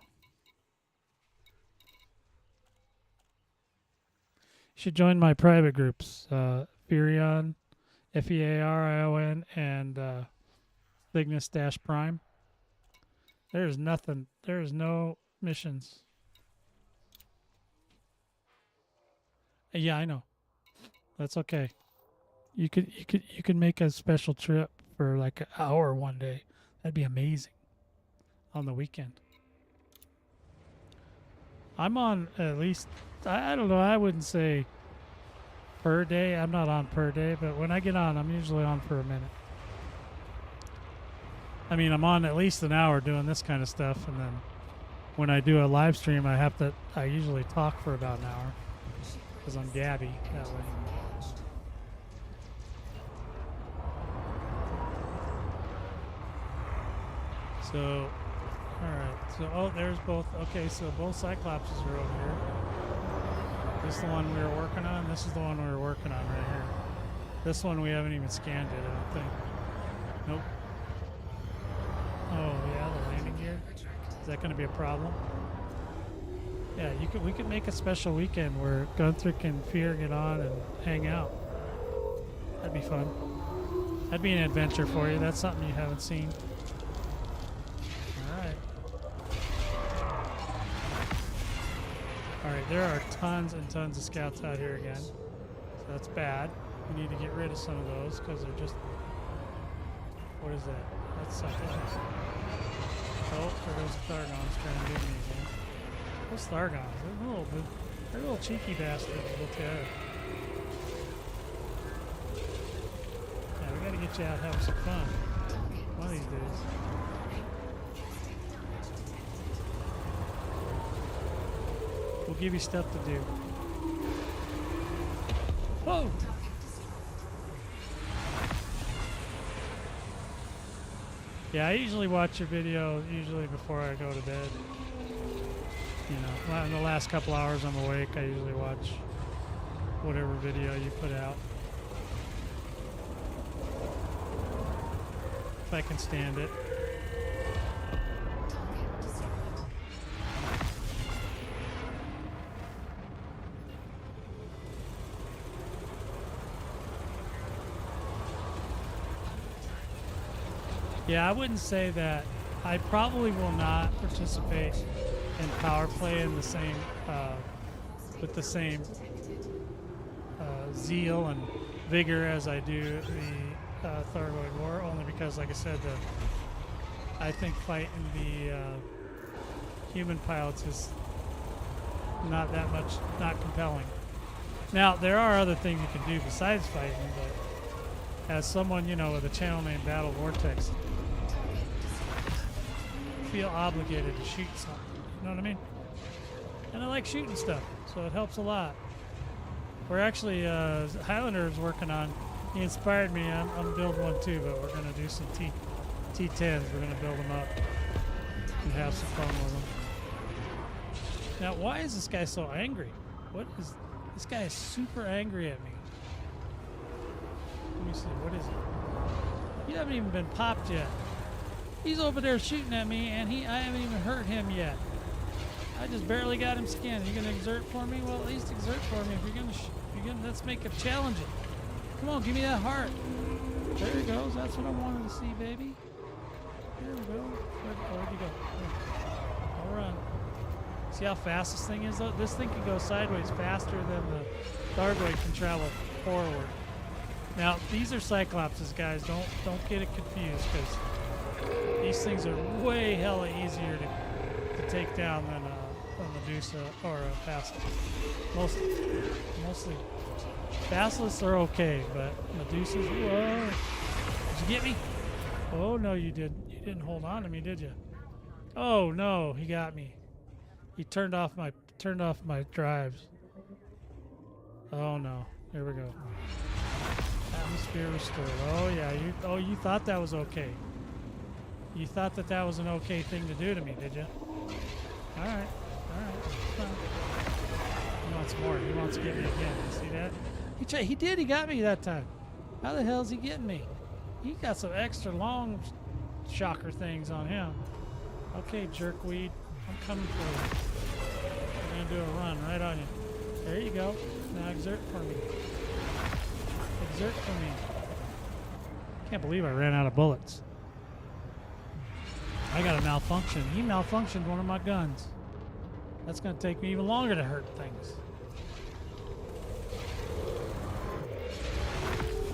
You should join my private groups. Fearion, Fearion, and Cygnus-Prime. There's nothing. There's no missions. Yeah, I know. That's okay. You could make a special trip for like an hour one day. That'd be amazing. On the weekend. I'm on at least, I don't know, I wouldn't say per day. I'm not on per day, but when I get on, I'm usually on for a minute. I mean, I'm on at least an hour doing this kind of stuff, and then when I do a live stream, I usually talk for about an hour because I'm Gabby that way. So, alright, so, oh, there's both, okay, so both Cyclopses are over here. This is the one we were working on, this is the one we were working on right here. This one we haven't even scanned yet, I don't think. Nope. Oh, yeah, the landing gear. Is that going to be a problem? Yeah, we could make a special weekend where Gunther can Fear get on and hang out. That'd be fun. That'd be an adventure for you. That's something you haven't seen. Alright. Alright, there are tons and tons of scouts out here again. So that's bad. We need to get rid of some of those because they're just... What is that? That's something else. Oh, there goes the Thargoids trying to get me again. Those Thargoids, they're little cheeky bastards, we'll tell you. Yeah, we gotta get you out having some fun. One of these days. We'll give you stuff to do. Whoa! Yeah, I usually watch your video usually before I go to bed. You know, in the last couple hours I'm awake, I usually watch whatever video you put out. If I can stand it. Yeah, I wouldn't say that. I probably will not participate in Powerplay in the same, with the same zeal and vigor as I do the Thargoid War, only because, like I said, I think fighting the human pilots is not that much, not compelling. Now, there are other things you can do besides fighting, but as someone, you know, with a channel named Battle Vortex, I feel obligated to shoot something. You know what I mean? And I like shooting stuff, so it helps a lot. We're actually, Highlander is working on, he inspired me, I'm building one too, but we're going to do some T10s. We're going to build them up and have some fun with them. Now, why is this guy so angry? What is, this guy is super angry at me. Let me see, what is it? You haven't even been popped yet. He's over there shooting at me, and I haven't even hurt him yet. I just barely got him skinned. You gonna exert for me? Well, at least exert for me. If you're gonna, let's make it challenging. Come on, give me that heart. There he goes. That's what I wanted to see, baby. There we go. Where'd you go? I'll run. See how fast this thing is, though? This thing can go sideways faster than the Thargoid can travel forward. Now, these are Cyclopses, guys. Don't get it confused, because these things are way hella easier to take down than a Medusa or a Basilisk. Mostly. Basilisks are okay, but Medusas, whoa. Did you get me? Oh, no, you didn't. You didn't hold on to me, did you? Oh, no, he got me. He turned off my drives. Oh, no. Here we go. Atmosphere restored. Oh, yeah. You thought that was okay. You thought that was an okay thing to do to me, did you? All right. He wants more. He wants to get me again. You see that? He did. He got me that time. How the hell is he getting me? He got some extra long shocker things on him. Okay, jerkweed. I'm coming for you. I'm going to do a run right on you. There you go. Now exert for me. Exert for me. Can't believe I ran out of bullets. I got a malfunction. He malfunctioned one of my guns. That's going to take me even longer to hurt things.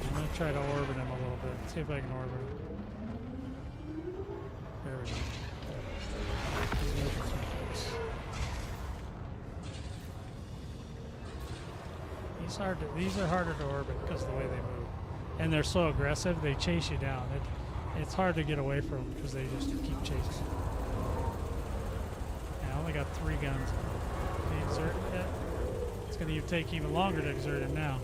I'm going to try to orbit him a little bit. See if I can orbit him. There we go. He's moving some close. These are harder to orbit because of the way they move. And they're so aggressive, they chase you down. It's hard to get away from them because they just keep chasing. Yeah, I only got 3 guns. Can you exert it? It's going to take even longer to exert him now.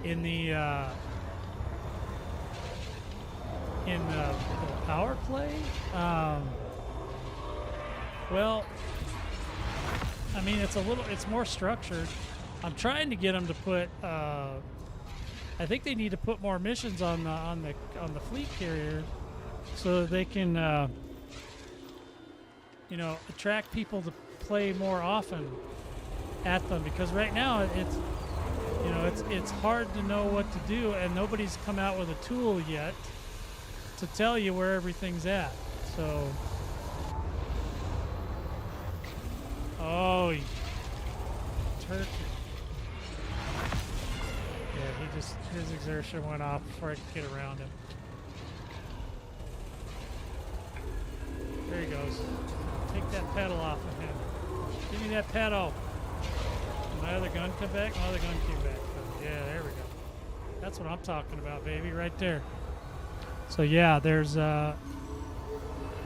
In the power play, well, I mean, it's more structured. I'm trying to get them to put. I think they need to put more missions on the fleet carrier, so that they can, attract people to play more often at them. Because right now it's hard to know what to do, and nobody's come out with a tool yet to tell you where everything's at. So Oh, he turkey. Yeah, he just, his exertion went off before I could get around him. There he goes. Take that pedal off of him. Give me that pedal. Did my other gun come back? My other gun came back. Yeah, there we go. That's what I'm talking about, baby, right there. So yeah, there's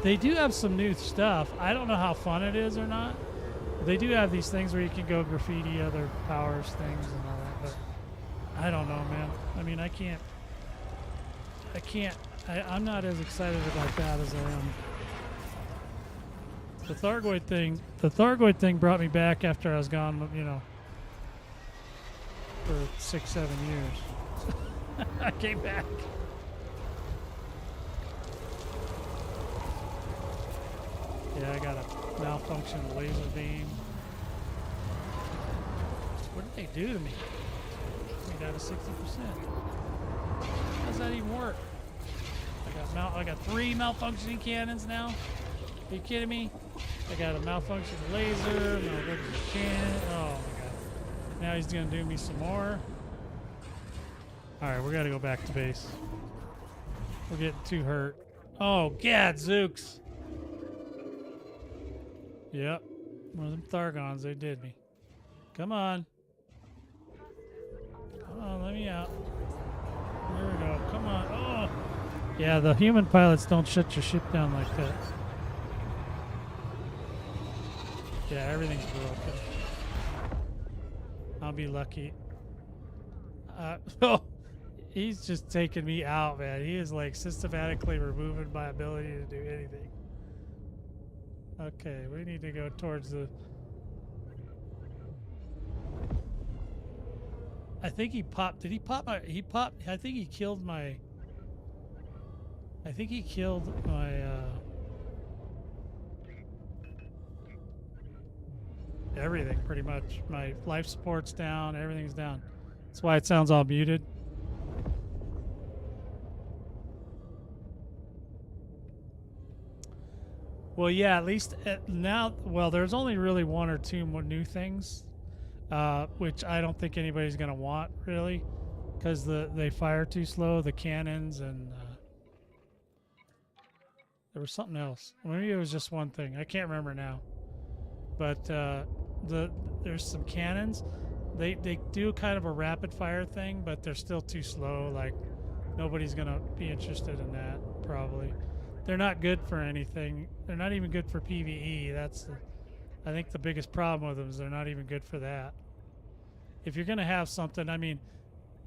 they do have some new stuff. I don't know how fun it is or not. They do have these things where you can go graffiti other powers things and all that, but I don't know, man. I mean, I'm not as excited about that as I am. The Thargoid thing brought me back after I was gone, you know, for 6-7 years. I came back. Yeah, I got a malfunction laser beam. What did they do to me? Took me down to 60%. How does that even work? I got 3 malfunctioning cannons now. Are you kidding me? I got a malfunctioning laser, malfunctioning cannon. Oh my god. Now he's gonna do me some more. Alright, we gotta go back to base. We're getting too hurt. Oh, gadzooks! Yep. One of them Thargons, they did me. Come on. Come on, let me out. There we go. Come on. Oh! Yeah, the human pilots don't shut your ship down like that. Yeah, everything's broken. I'll be lucky. Oh, he's just taking me out, man. He is like systematically removing my ability to do anything. Okay, we need to go towards the... I think he popped... Did he pop my... He popped... I think he killed my... I think he killed my... everything, pretty much. My life support's down. Everything's down. That's why it sounds all muted. Well, yeah, at least now, well, there's only really 1 or 2 more new things, which I don't think anybody's going to want, really, because they fire too slow, the cannons, and there was something else. Maybe it was just one thing. I can't remember now. But there's some cannons. They do kind of a rapid fire thing, but they're still too slow. Like, nobody's going to be interested in that, probably. They're not good for anything. They're not even good for PvE. I think the biggest problem with them is they're not even good for that. If you're going to have something, I mean,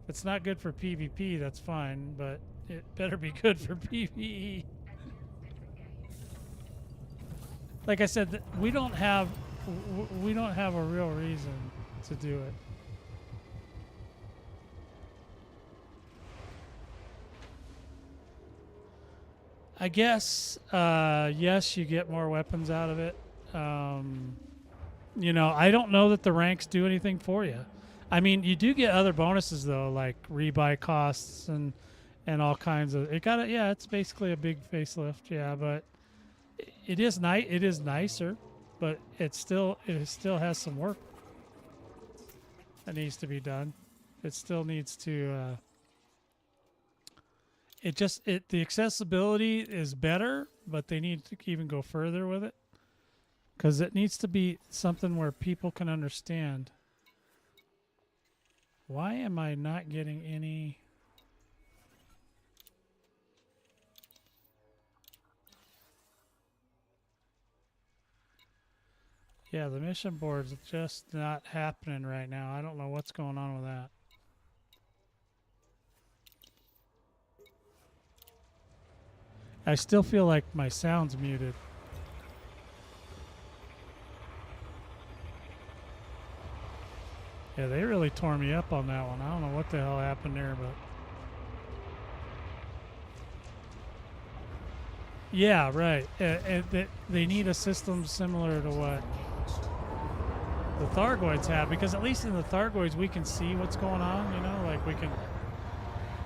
if it's not good for PvP, that's fine, but it better be good for PvE. Like I said, we don't have a real reason to do it. I guess, yes, you get more weapons out of it. You know, I don't know that the ranks do anything for you. I mean, you do get other bonuses though, like rebuy costs and all kinds of. Yeah, it's basically a big facelift. Yeah, but it is nice. It is nicer, but it still has some work that needs to be done. It still needs to. The accessibility is better, but they need to even go further with it, because it needs to be something where people can understand. Why am I not getting any? Yeah, the mission board's just not happening right now. I don't know what's going on with that. I still feel like my sound's muted. Yeah, they really tore me up on that one. I don't know what the hell happened there, but... Yeah, right. They need a system similar to what the Thargoids have, because at least in the Thargoids we can see what's going on, you know, like we can...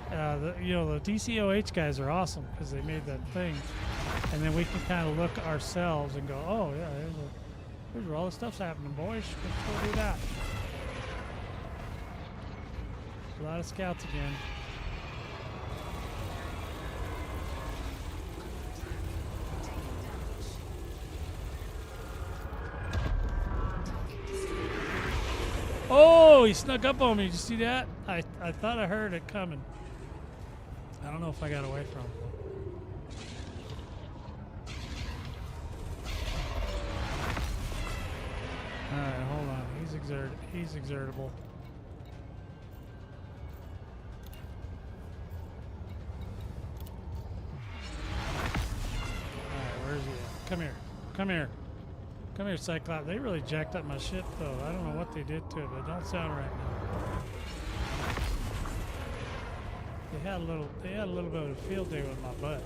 the DCOH guys are awesome because they made that thing, and then we can kind of look ourselves and go, oh yeah, Here's where all the stuff's happening, boys. Let's go do that. A lot of scouts again. Oh, he snuck up on me. Did you see that? I thought I heard it coming. I don't know if I got away from him. All right, hold on. He's exertable. All right, where's he at? Come here. Come here. Come here, Cyclops. They really jacked up my ship, though. I don't know what they did to it, but it don't sound right now. They had a little bit of a field day with my butt.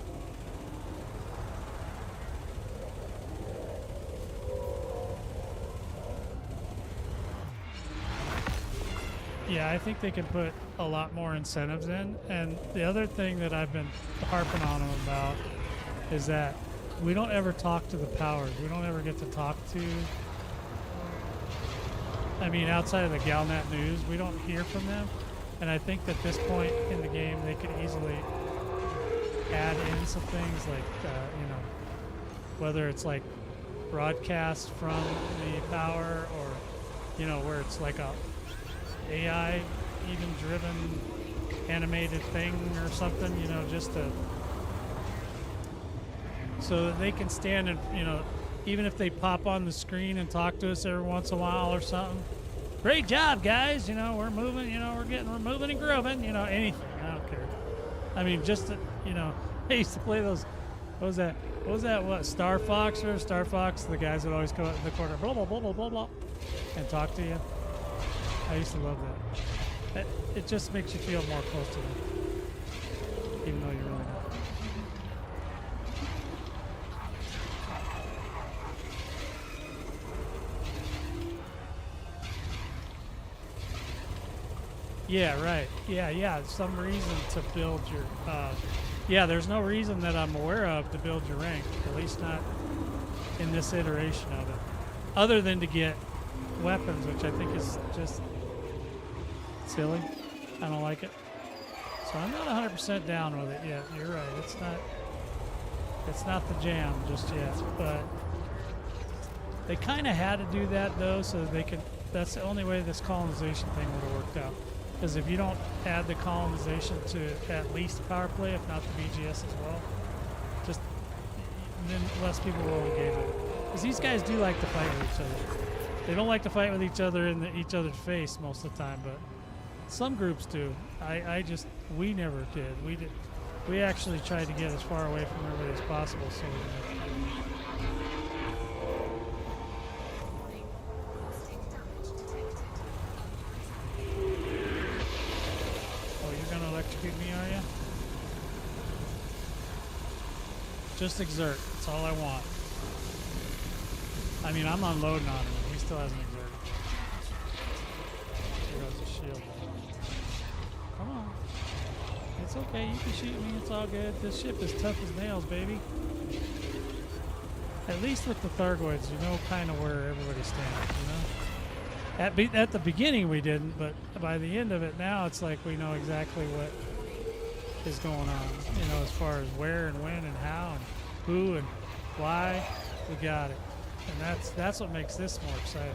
Yeah, I think they can put a lot more incentives in. And the other thing that I've been harping on them about is that we don't ever talk to the powers. We don't ever get to talk to, I mean, outside of the Galnet news, we don't hear from them. And I think that this point in the game, they could easily add in some things like, you know, whether it's like broadcast from the power or, you know, where it's like a AI even driven animated thing or something, you know, just to, so that they can stand and, you know, even if they pop on the screen and talk to us every once in a while or something. Great job, guys. You know, we're moving, you know, we're moving and grooving, you know, anything. I don't care. I mean, just to, you know, I used to play those, what was that, Star Fox or Star Fox? The guys that always come out in the corner, blah, blah, blah, blah, blah, blah, and talk to you. I used to love that. It just makes you feel more close to them, even though you're really not. Yeah, right. Yeah. Some reason to build your. Yeah, there's no reason that I'm aware of to build your rank, at least not in this iteration of it, other than to get weapons, which I think is just silly. I don't like it. So I'm not 100% down with it yet. You're right. It's not the jam just yet, but they kind of had to do that though, so that they could. That's the only way this colonization thing would have worked out. Because if you don't add the colonization to at least power play, if not the BGS as well, just then less people will engage with it. Because these guys do like to fight with each other. They don't like to fight with each other in each other's face most of the time, but some groups do. We never did. We actually tried to get as far away from everybody as possible. So. Electrocute me, are you? Just exert. That's all I want. I mean, I'm unloading on him. He still hasn't exerted. Here goes the shield. Come on. It's okay. You can shoot me. It's all good. This ship is tough as nails, baby. At least with the Thargoids, you know kind of where everybody stands, you know? At the beginning we didn't, but by the end of it now it's like we know exactly what is going on, you know, as far as where and when and how and who and why. We got it, and that's what makes this more exciting.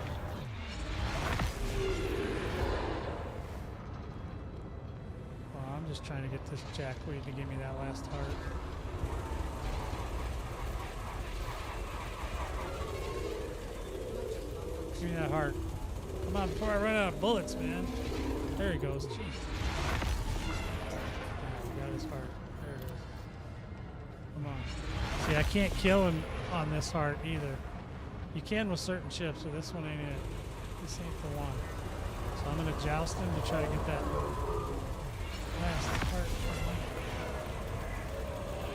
Well, I'm just trying to get this jackweed to give me that last heart. Give me that heart. Come on, before I run out of bullets, man. There he goes. Jeez. Got his heart. There it is. Come on. See, I can't kill him on this heart either. You can with certain ships, so this one ain't it. This ain't the one. So I'm gonna joust him to try to get that last heart.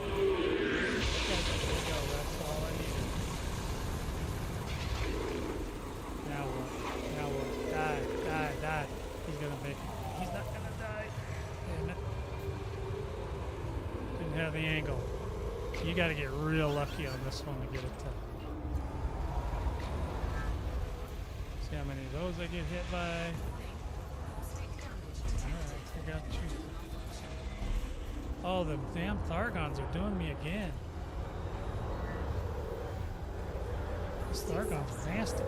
There we go. That's all I needed. Now what? Die. He's gonna make it. He's not gonna die. Damn it. Didn't have the angle. You gotta get real lucky on this one to get it to. many of those I get hit by. Alright, I got you. Oh, the damn Thargoids are doing me again. These Thargoids are nasty.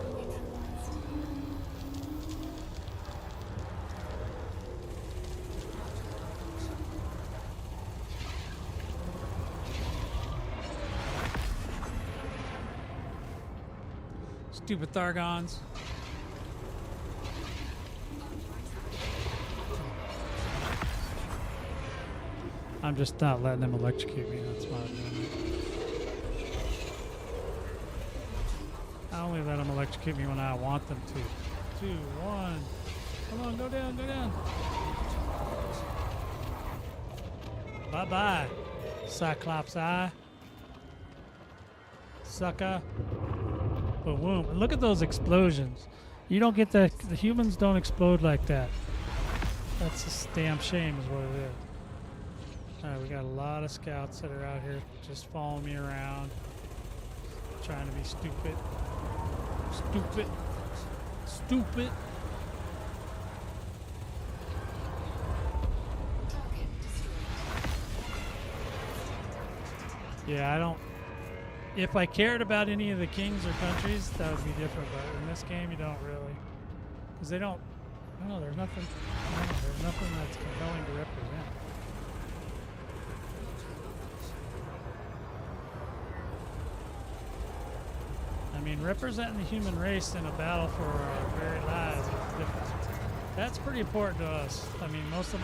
Stupid Thargoids. I'm just not letting them electrocute me. That's why I'm doing it. I only let them electrocute me when I want them to. 2, 1. Come on, go down, go down. Bye-bye, Cyclops Eye. Sucker. Boom. And look at those explosions. You don't get that. The humans don't explode like that. That's a damn shame is what it is. Alright, we got a lot of scouts that are out here just following me around. Trying to be stupid. Stupid. Yeah, I don't. If I cared about any of the kings or countries, that would be different. But in this game, you don't really, because they don't. I don't know. There's nothing. There's nothing that's compelling to represent. I mean, representing the human race in a battle for our very lives is different. That's pretty important to us. I mean, most of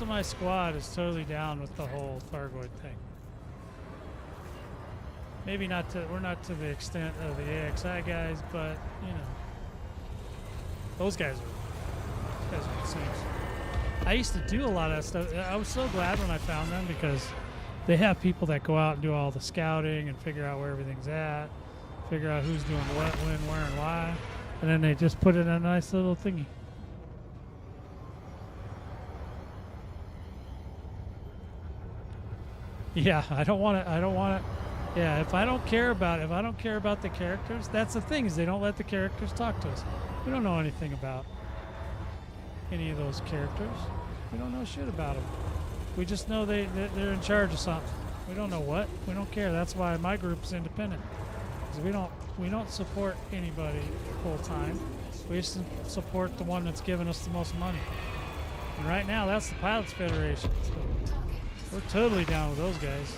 my squad is totally down with the whole Thargoid thing. Maybe not to, we're not to the extent of the AXI guys, but you know, those guys are insane. I used to do a lot of that stuff. I was so glad when I found them because they have people that go out and do all the scouting and figure out where everything's at, figure out who's doing what, when, where, and why, and then they just put it in a nice little thingy. Yeah, I don't want to. Yeah, if I don't care about the characters, that's the thing, is they don't let the characters talk to us. We don't know anything about any of those characters. We don't know shit about them. We just know they're in charge of something. We don't know what. We don't care. That's why my group's independent. Because we don't support anybody full time. We just support the one that's giving us the most money. And right now, that's the Pilots Federation. So we're totally down with those guys.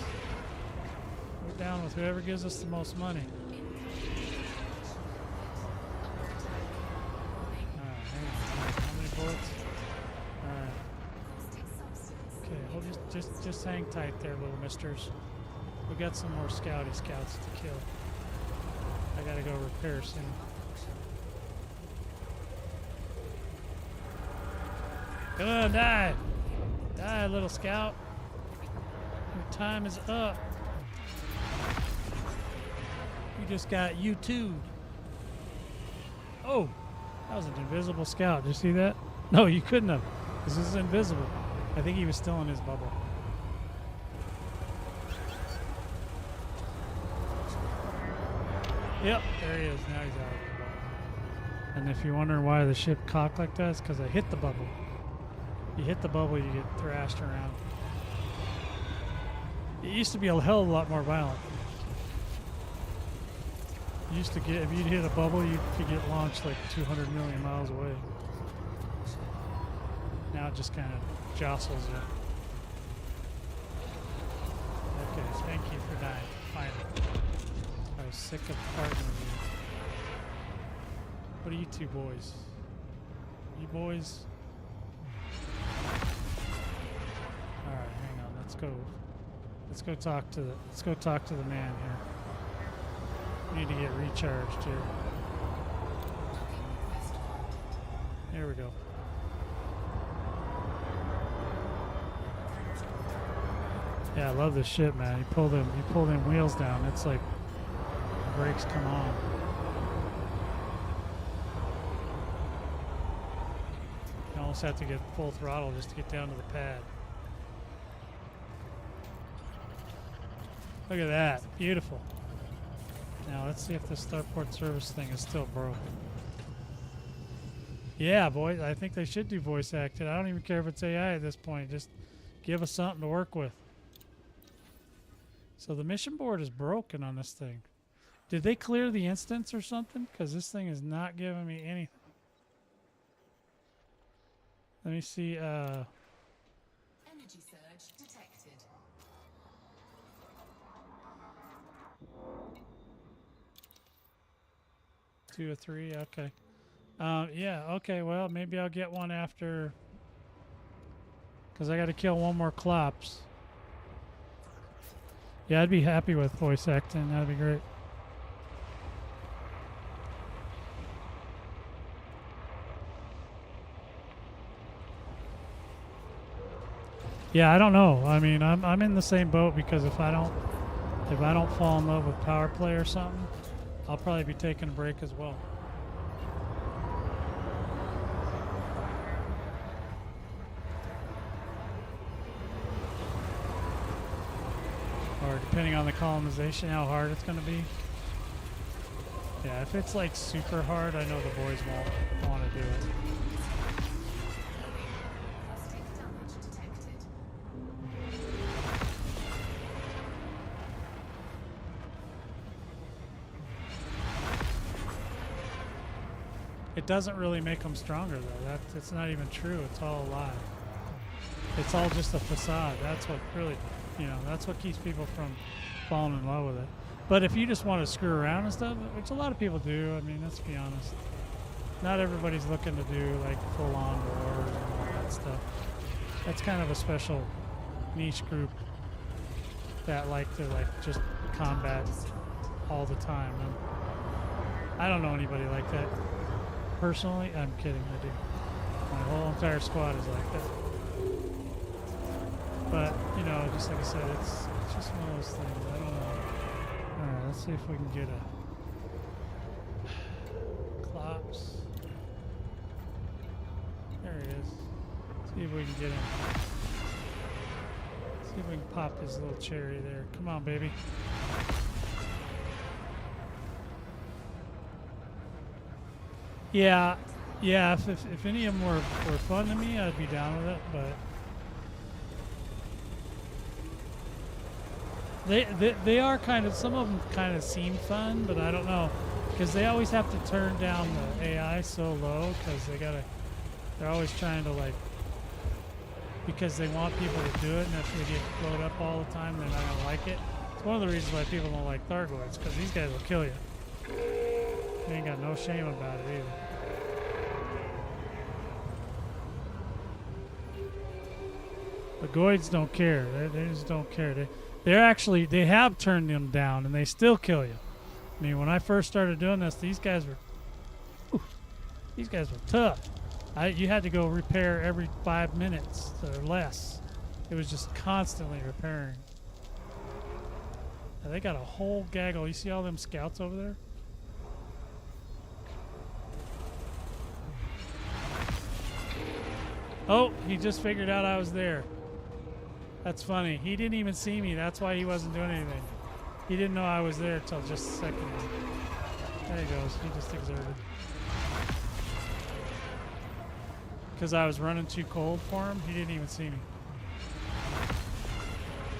We're down with whoever gives us the most money. Alright, hang on. How many bullets? Alright. Okay, we'll just hang tight there, little misters. We got some more scouts to kill. I gotta go repair soon. Come on, die! Die, little scout. Your time is up. You just got U2'd. Oh, that was an invisible scout. Did you see that? No, you couldn't have. This is invisible. I think he was still in his bubble. Yep, there he is. Now he's out of the bubble. And if you're wondering why the ship cocked like that, it's because I hit the bubble. You hit the bubble, you get thrashed around. It used to be a hell of a lot more violent. You used to get, if you'd hit a bubble, you could get launched like 200 million miles away. Now it just kind of jostles you. Okay, thank you for dying. Finally. I was sick of partnering with you. What are you two boys? You boys? Alright, hang on, let's go talk to the man here. We need to get recharged here. There we go. Yeah, I love this shit, man. You pull them wheels down, it's like the brakes come on. You almost have to get full throttle just to get down to the pad. Look at that. Beautiful. Now let's see if this starport service thing is still broke. Yeah, voice. I think they should do voice acted. I don't even care if it's AI at this point. Just give us something to work with. So the mission board is broken on this thing. Did they clear the instance or something? Because this thing is not giving me anything. Let me see.
Energy surge detected.
2 or 3. Okay. Yeah. Okay. Well, maybe I'll get one after. Because I got to kill one more Clops. Yeah, I'd be happy with voice acting. That'd be great. Yeah, I don't know. I mean, I'm in the same boat because if I don't fall in love with Powerplay or something, I'll probably be taking a break as well. Or depending on the colonization, how hard it's going to be. Yeah, if it's like super hard, I know the boys won't want to do it.
Plastic damage detected.
It doesn't really make them stronger though. It's not even true. It's all a lie. It's all just a facade. That's what really, that's what keeps people from falling in love with it. But if you just want to screw around and stuff, which a lot of people do, I mean, let's be honest. Not everybody's looking to do like full-on wars and all that stuff. That's kind of a special niche group that like to just combat all the time. And I don't know anybody like that. Personally, I'm kidding, I do. My whole entire squad is like that. But, just like I said, it's just one of those things. I don't know. Alright, let's see if we can get a Clops. There he is. See if we can get him. See if we can pop his little cherry there. Come on, baby. Yeah, if any of them were fun to me, I'd be down with it, but they are kind of, some of them kind of seem fun, but I don't know, because they always have to turn down the AI so low, because they're always trying to because they want people to do it, and if they get blowed up all the time, they're not going to like it. It's one of the reasons why people don't like Thargoids, because these guys will kill you. They ain't got no shame about it either. The Goids don't care. They just don't care. They have turned them down, and they still kill you. I mean, when I first started doing this, these guys were tough. You had to go repair every 5 minutes or less. It was just constantly repairing. Now, they got a whole gaggle. You see all them scouts over there? Oh, he just figured out I was there. That's funny. He didn't even see me. That's why he wasn't doing anything. He didn't know I was there till just a second ago. There he goes. He just exerted. Because I was running too cold for him, he didn't even see me.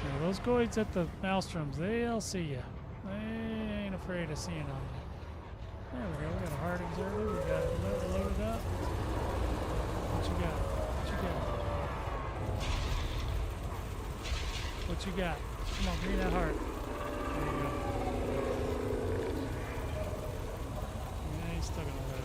Now, those Goids at the Maelstroms, they'll see you. They ain't afraid of seeing on you. There we go. We got a hard exerted. We got it loaded up. What you got? What you got? Come on, give me that heart. There you go. Yeah, he's still gonna live.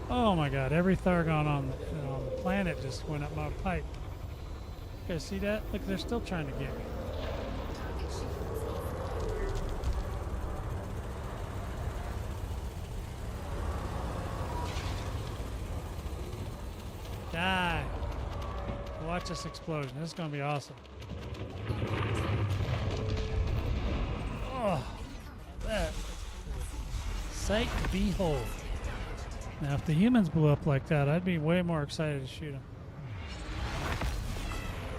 Oh my God! Every Thargon on the planet just went up my pipe. You guys see that? Look, they're still trying to get me. Die! Watch this explosion. This is gonna be awesome. Oh, that sight to behold. Now, if the humans blew up like that, I'd be way more excited to shoot them.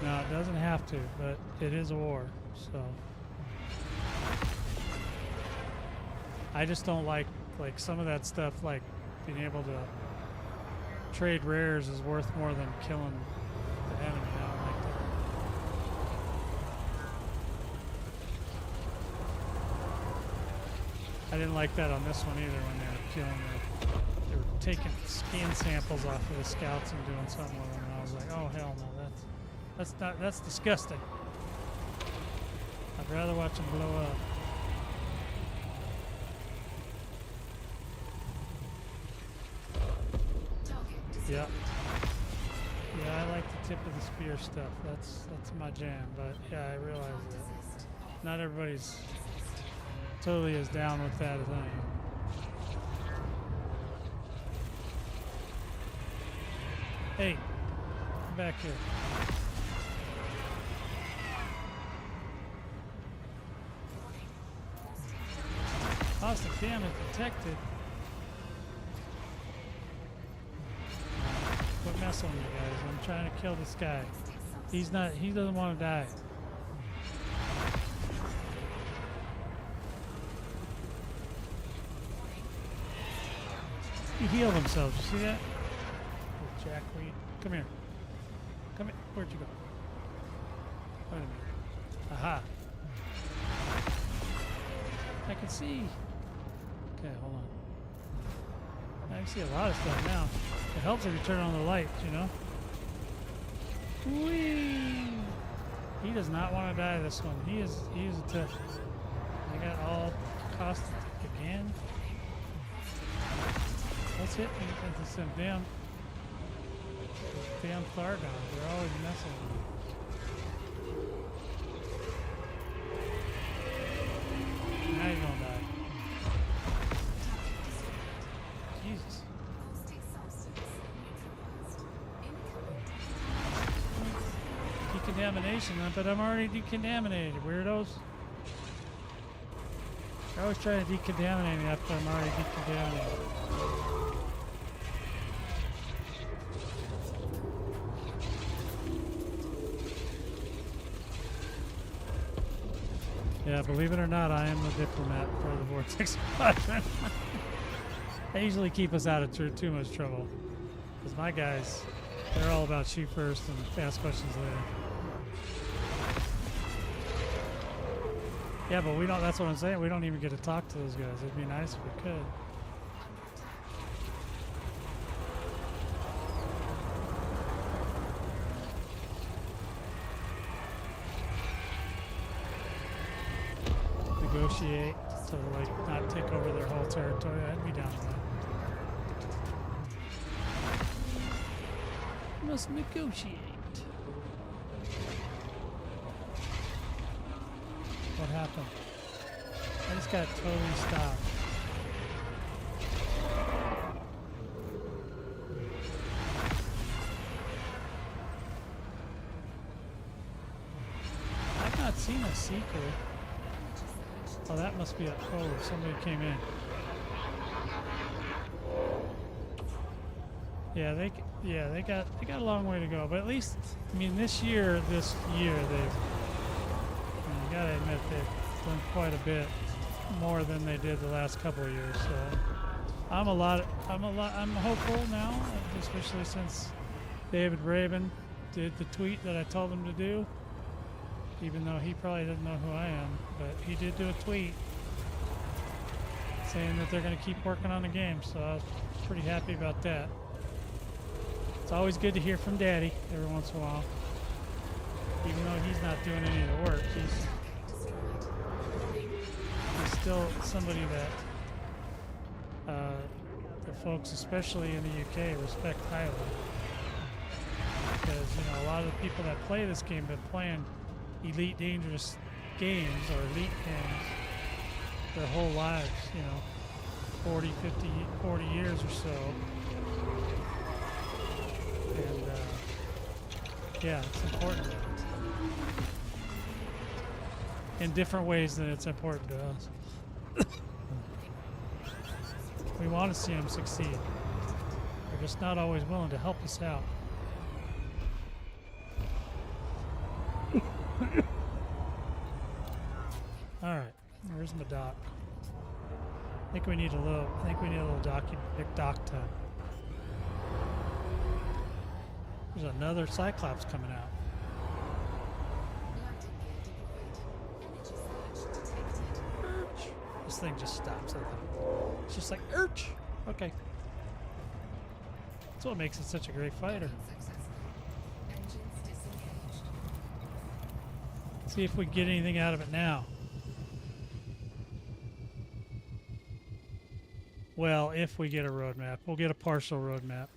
No, it doesn't have to, but it is a war, so. I just don't like some of that stuff, like being able to trade rares is worth more than killing the enemy. I don't like that. I didn't like that on this one either when they were killing they were taking skin samples off of the scouts and doing something with them, and I was like, oh hell no, that's disgusting. I'd rather watch them blow up. Yeah. Yeah, I like the tip of the spear stuff. That's my jam. But yeah, I realize that not everybody's totally as down with that as I am. Hey, come back here. Caustic damage detected. Quit messing with me, guys. I'm trying to kill this guy. He doesn't want to die. He healed himself. You see that? Oh, Jackweed. Come here. Come here. Where'd you go? Wait a minute. Aha. I can see. Okay, hold on. I can see a lot of stuff now. It helps if you turn on the lights, you know? Whee! He does not want to die this one. He is a tough. I got all caustic again. Let's hit me into some damn Thargoids. They're always messing with me. Now you're gonna die. Jesus. Decontamination, but I'm already decontaminated, weirdos. They're always trying to decontaminate me after I'm already decontaminated. Yeah, believe it or not, I am the diplomat for the Vortex Squadron. They usually keep us out of too much trouble. Because my guys, they're all about shoot first and ask questions later. Yeah, but we don't, that's what I'm saying, we don't even get to talk to those guys. It'd be nice if we could. Negotiate to like not take over their whole territory. I'd be down with that. Must negotiate. What happened? I just got totally stopped. I've not seen a seeker. Oh, that must be a somebody came in. Yeah, they got a long way to go, but at least I mean this year they've you gotta admit they've done quite a bit more than they did the last couple of years. So I'm hopeful now, especially since David Raven did the tweet that I told him to do. Even though he probably doesn't know who I am, but he did do a tweet saying that they're going to keep working on the game, so I was pretty happy about that. It's always good to hear from Daddy every once in a while. Even though he's not doing any of the work, he's still somebody that the folks, especially in the UK, respect highly. Because, you know, a lot of the people that play this game have been playing Elite Dangerous games or Elite games their whole lives, you know, 40, 50, 40 years or so. And yeah, it's important in different ways than it's important to us. We want to see them succeed. They're just not always willing to help us out. All right, where's my dock? I think we need a little dock time. There's another Cyclops coming out. This thing just stops. I think it's just like urch. Okay, that's what makes it such a great fighter. See if we can get anything out of it now. Well, if we get a roadmap, we'll get a partial roadmap.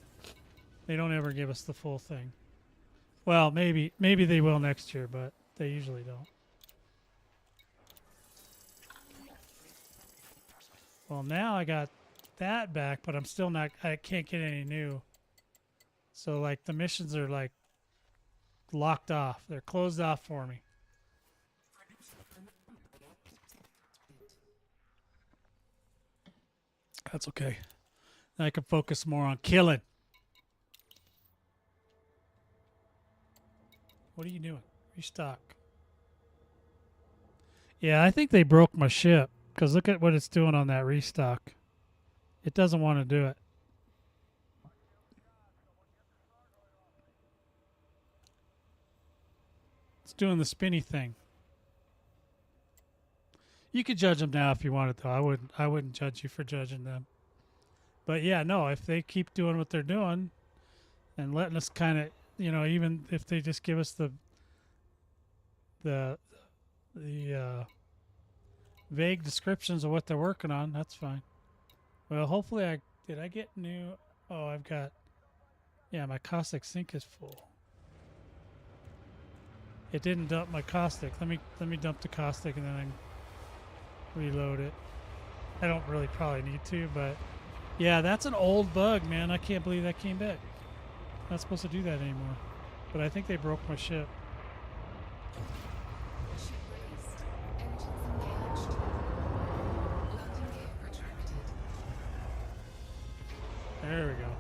They don't ever give us the full thing. Well, maybe they will next year, but they usually don't. Well, now I got that back, but I'm still not, I can't get any new. So, like, the missions are, like, locked off. They're closed off for me. That's okay. Now I can focus more on killing. What are you doing? Restock. Yeah, I think they broke my ship. Because look at what it's doing on that restock. It doesn't want to do it. It's doing the spinny thing. You could judge them now if you wanted, though. I wouldn't judge you for judging them. But yeah, no, if they keep doing what they're doing and letting us kind of, you know, even if they just give us the vague descriptions of what they're working on, that's fine. Well, hopefully did I get new? Oh, I've got, yeah, my caustic sink is full. It didn't dump my caustic. Let me dump the caustic and then I can reload it. I don't really probably need to, but yeah, that's an old bug, man. I can't believe that came back. Not supposed to do that anymore. But I think they broke my ship.
Ship raised. Engines engaged. Landing gear retracted.
There we go.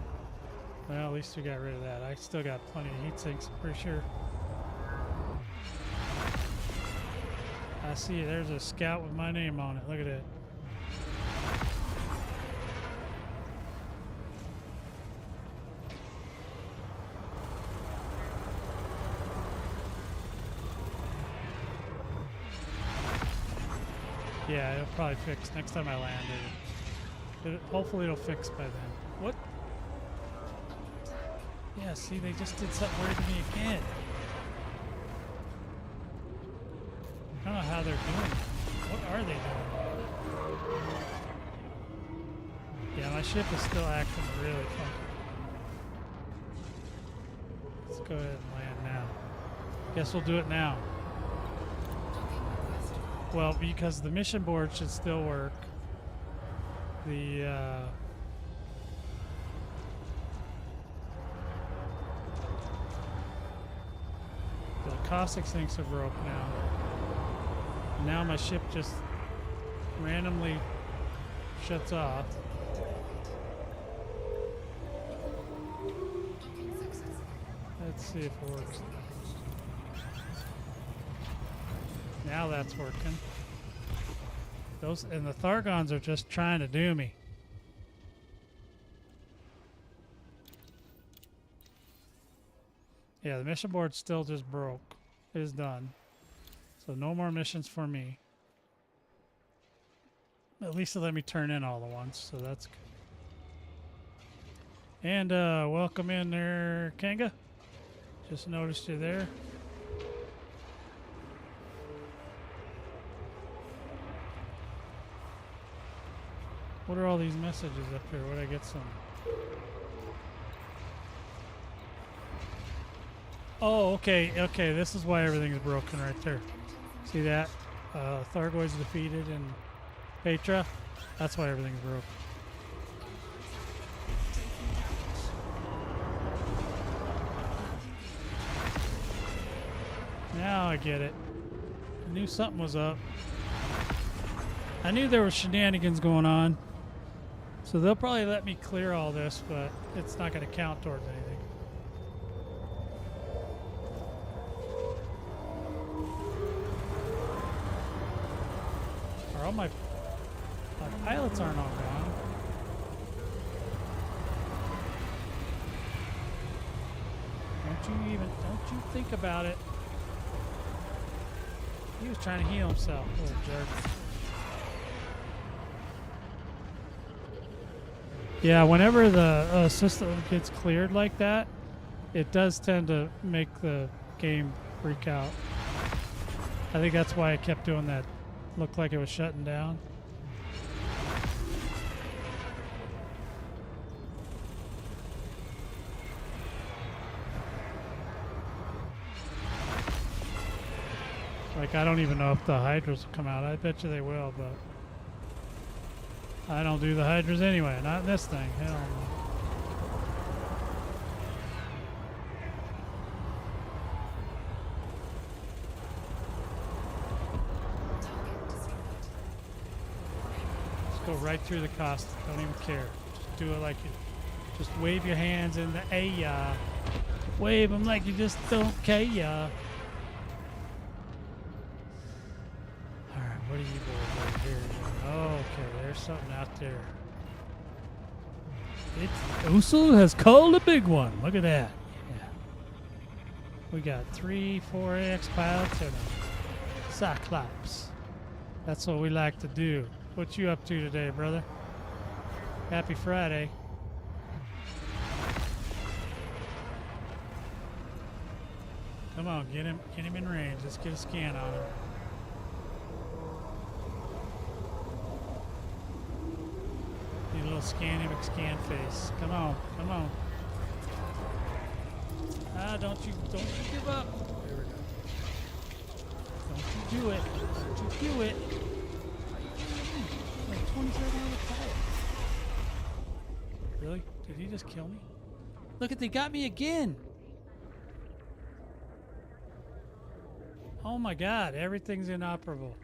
Well, at least we got rid of that. I still got plenty of heat sinks, I'm pretty sure. I see there's a scout with my name on it. Look at it. Yeah, it'll probably fix next time I land it. Hopefully it'll fix by then. What? Yeah, see, they just did something weird to me again. I don't know how they're doing it. What are they doing? Yeah, my ship is still acting really funky. Let's go ahead and land now. Guess we'll do it now. Well, because the mission board should still work. The caustic sinks are broke now. Now my ship just randomly shuts off. Let's see if it works. Now that's working. Those and the Thargoids are just trying to do me. Yeah, the mission board still just broke. It is done. So no more missions for me. At least it let me turn in all the ones, so that's good. And welcome in there, Kanga. Just noticed you there. What are all these messages up here? Would I get some? Oh, okay, okay. This is why everything's broken right there. See that? Thargoids defeated in Petra. That's why everything's broke. Now I get it. I knew something was up. I knew there was shenanigans going on. So they'll probably let me clear all this, but it's not going to count towards anything. Or all my pilots aren't all gone. Don't you think about it. He was trying to heal himself, little jerk. Yeah, whenever the system gets cleared like that, it does tend to make the game freak out. I think that's why I kept doing that. Looked like it was shutting down. Like, I don't even know if the hydras will come out. I bet you they will, but I don't do the hydras anyway. Not in this thing. Hell no.
Target destroyed.
Just go right through the cost. Don't even care. Just do it like you. Just wave your hands in the air. Wave them like you just don't care. Alright, what are you boys right here? Oh, okay, there's something out there. Usul has called a big one. Look at that. Yeah. We got 3, 4X pilots and a Cyclops. That's what we like to do. What you up to today, brother? Happy Friday. Come on, get him in range. Let's get a scan on him. Need a little scan him, scan face. Come on, come on. Ah, don't you give up. There we go. Don't you do it. Don't you do it. Like 27 on the pilot. Really? Did he just kill me? Look at, they got me again. Oh my God, everything's inoperable.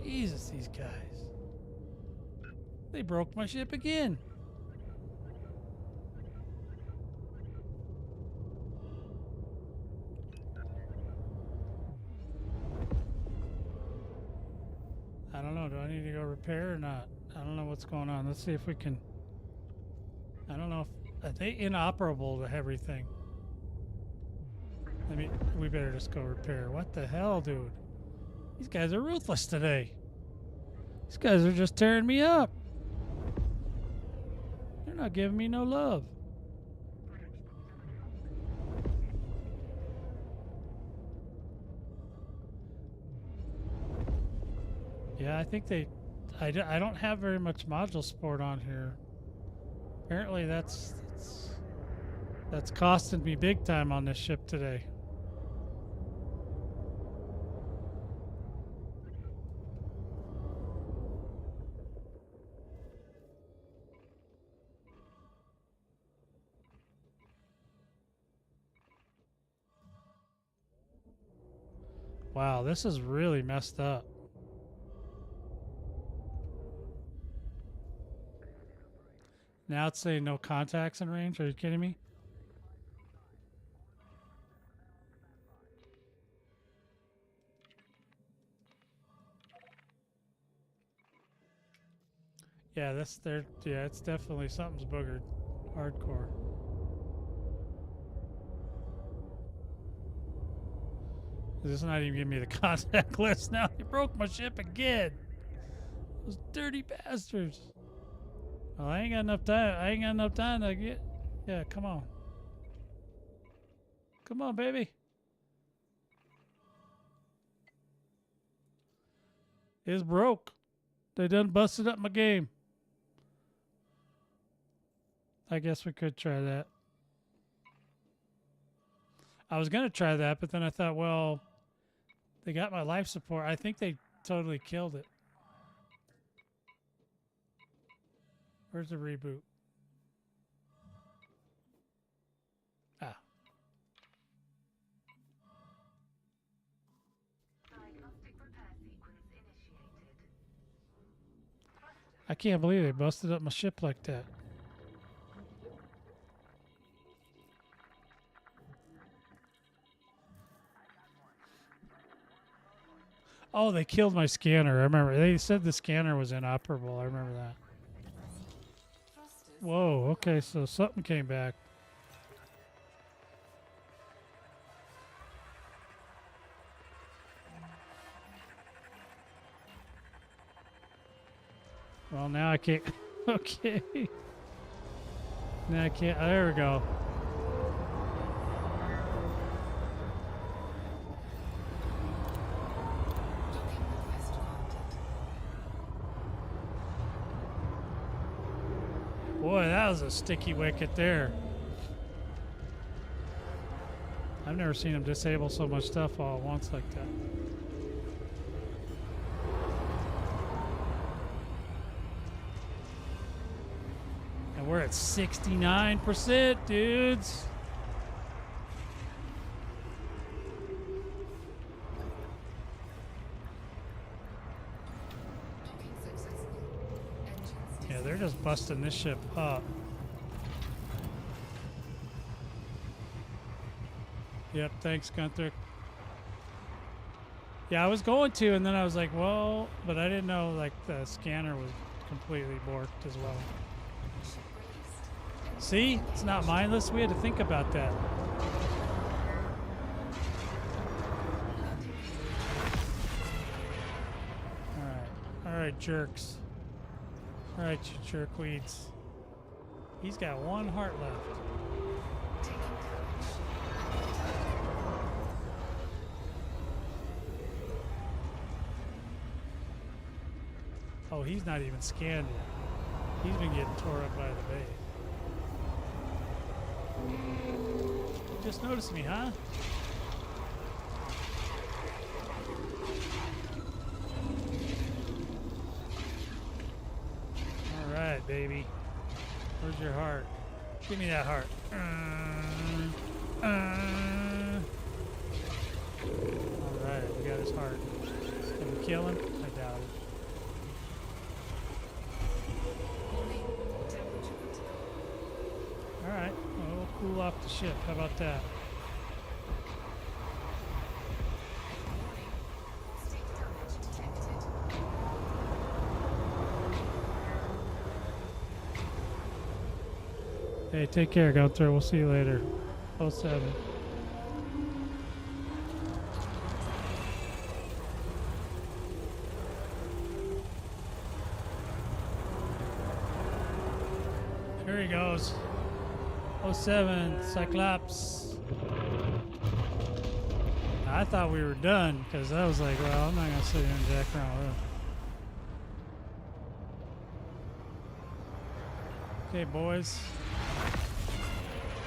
Jesus, these guys. They broke my ship again. I don't know. Do I need to go repair or not? I don't know what's going on. Let's see if we can. I don't know if are they inoperable to everything. We better just go repair. What the hell, dude? These guys are ruthless today. These guys are just tearing me up. They're not giving me no love. Yeah, I think I don't have very much module support on here. Apparently that's costing me big time on this ship today. Wow, this is really messed up. Now it's saying no contacts in range. Are you kidding me? Yeah, it's definitely something's boogered. Hardcore. This is not even giving me the contact list now. They broke my ship again. Those dirty bastards. Well, I ain't got enough time. I ain't got enough time to get. Yeah, come on. Come on, baby. It's broke. They done busted up my game. I guess we could try that. I was going to try that, but then I thought, well, they got my life support. I think they totally killed it. Where's the reboot? Ah.
Diagnostic repair sequence initiated.
I can't believe they busted up my ship like that. Oh, they killed my scanner. I remember. They said the scanner was inoperable. I remember that. Whoa, okay, so something came back. Well, now I can't. Okay. Now I can't. There we go. Boy, that was a sticky wicket there. I've never seen him disable so much stuff all at once like that. And we're at 69%, dudes. Yeah, they're just busting this ship up. Yep, thanks, Gunther. Yeah, I was going to, and then I was like, well, but I didn't know, like, the scanner was completely borked as well. See? It's not mindless. We had to think about that. All right, jerks. All right, you jerkweeds. He's got one heart left. Oh, he's not even scanned yet. He's been getting tore up by the bait. You just noticed me, huh? All right, baby. Where's your heart? Give me that heart. All right, we got his heart. Can we kill him? I doubt it. All right, well, we'll cool off the ship. How about that? Hey, take care, Gunther. We'll see you later. 07. Here he goes. 07, Cyclops. I thought we were done because I was like, well, I'm not going to sit here and jack around with him. Okay, boys.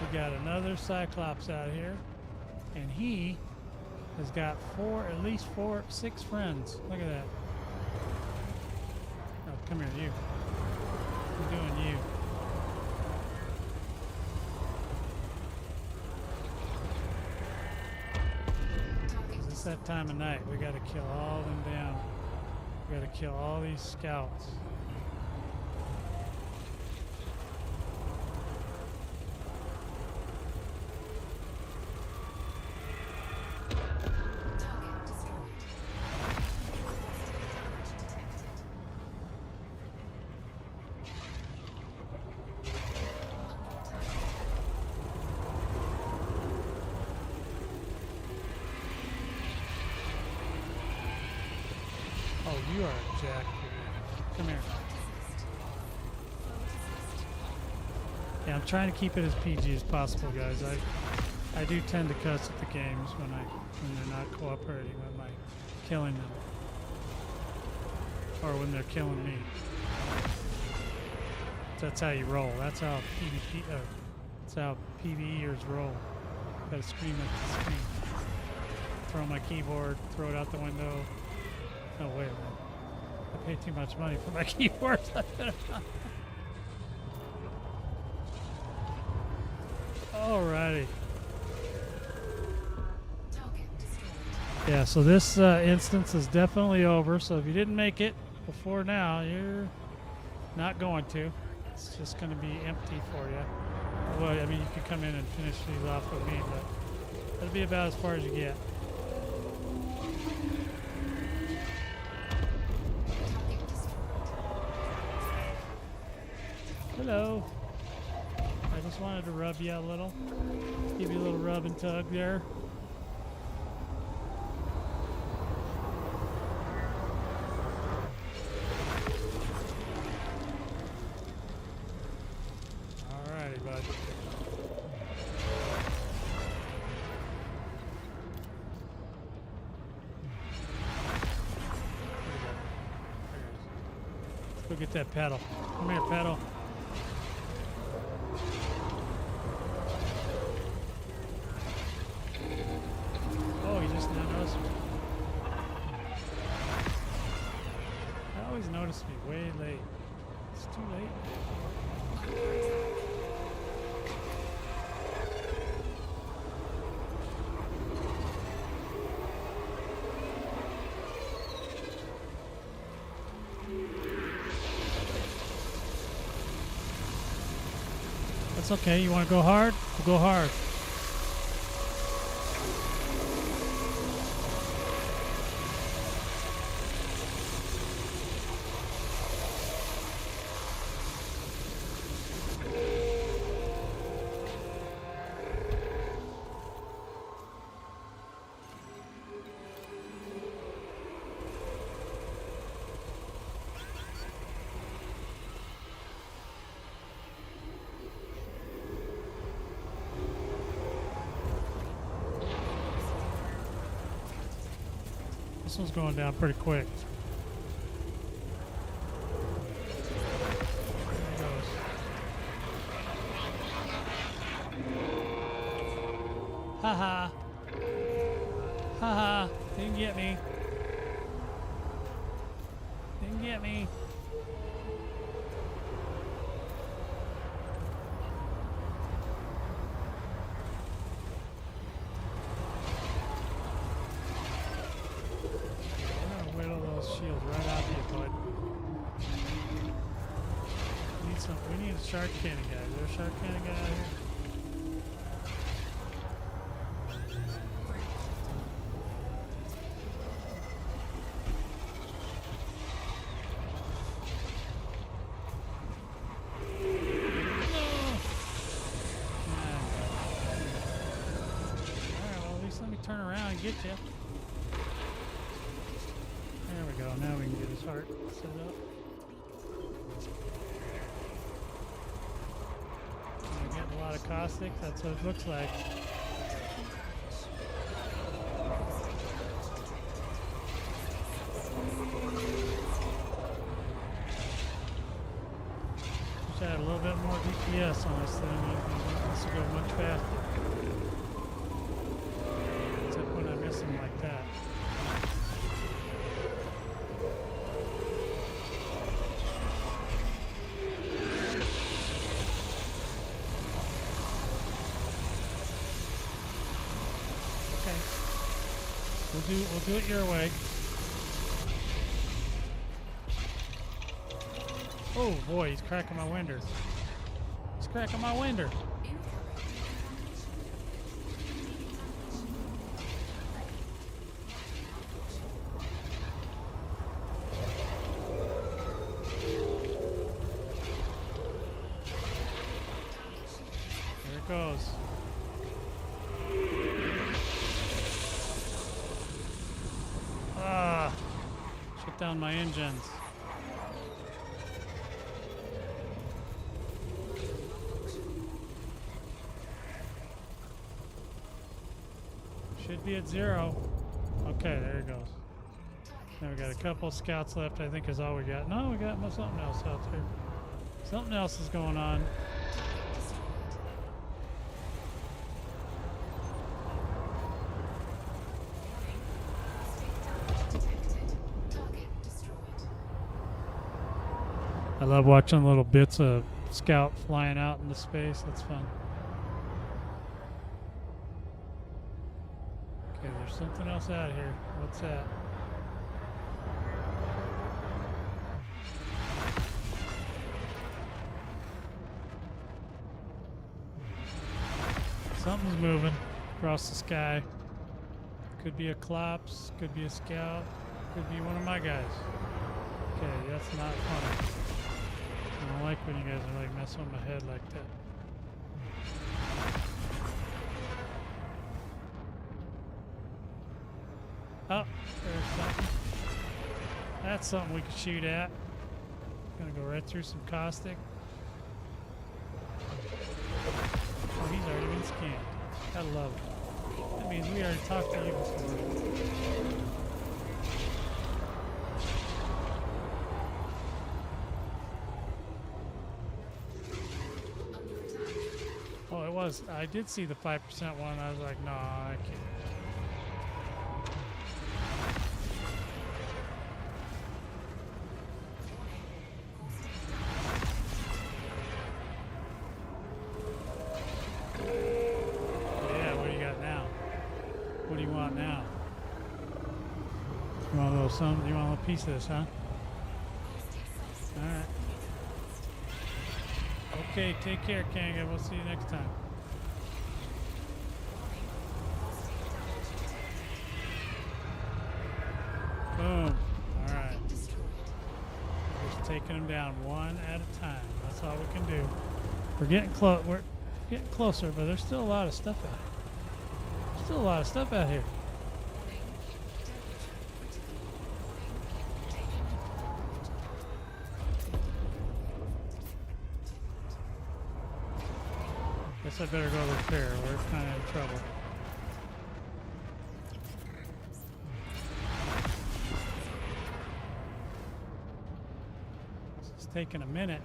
We got another Cyclops out here. And he has got at least 6 friends. Look at that. Oh, come here, you. I'm doing you. It's that time of night. We got to kill all of them down. We got to kill all these scouts. Oh, you are a jack. Come here. Yeah, I'm trying to keep it as PG as possible, guys. I do tend to cuss at the games when they're not cooperating with my killing them, or when they're killing me. That's how you roll. That's how PvP. That's how PvEers roll. Gotta scream at the screen. Throw my keyboard. Throw it out the window. Oh, wait a minute. I pay too much money for my keyboard. Alrighty. Yeah, so this instance is definitely over. So if you didn't make it before now, Not going to. It's just going to be empty for you. Well, I mean, you can come in and finish these off with me, but that'll be about as far as you get. Hello. I just wanted to rub you a little. Give you a little rub and tug there. Alrighty, bud. Let's go get that pedal. Come here, pedal. Oh, he just now noticed me. I always notice me way late. It's too late. That's okay. You want to go hard? We'll go hard. This one's going down pretty quick. There it goes. Haha. Haha. Didn't get me. Didn't get me. Shield right out of you, bud. We need a shark cannon guy. Is there a shark cannon guy out here? Alright, well at least let me turn around and get you. There we go. Now we can get his heart set up. I'm getting a lot of caustic. That's what it looks like. Wish I had a little bit more DPS on this thing. This will go much faster. Except when I miss him like that. We'll do it your way. Oh boy, he's cracking my winder. He's cracking my winder. There it goes. Shut down my engines. Should be at 0. Okay, there it goes. Now we got a couple scouts left, I think is all we got. No, we got something else out there. Something else is going on. I love watching little bits of scout flying out into space. That's fun. Okay, there's something else out here. What's that? moving across the sky. Could be a Klops, could be a scout, could be one of my guys. Okay, that's not funny. I don't like when you guys are like messing with my head like that. Oh, there's something. That's something we could shoot at. Gonna go right through some caustic. Oh, he's already been scanned. Gotta love it. That means we already talked to you before. Oh, it was. I did see the 5% one. I was like, no, I can't. Yeah, what do you got now? What do you want now? You want a little something? You want a little piece of this, huh? Alright. Okay, take care, Kanga. We'll see you next time. Boom. Alright. Just taking them down one at a time. That's all we can do. We're getting close. We're getting closer, but there's still a lot of stuff out here. There's still a lot of stuff out here. Guess I better go repair. We're kind of in trouble. It's taking a minute.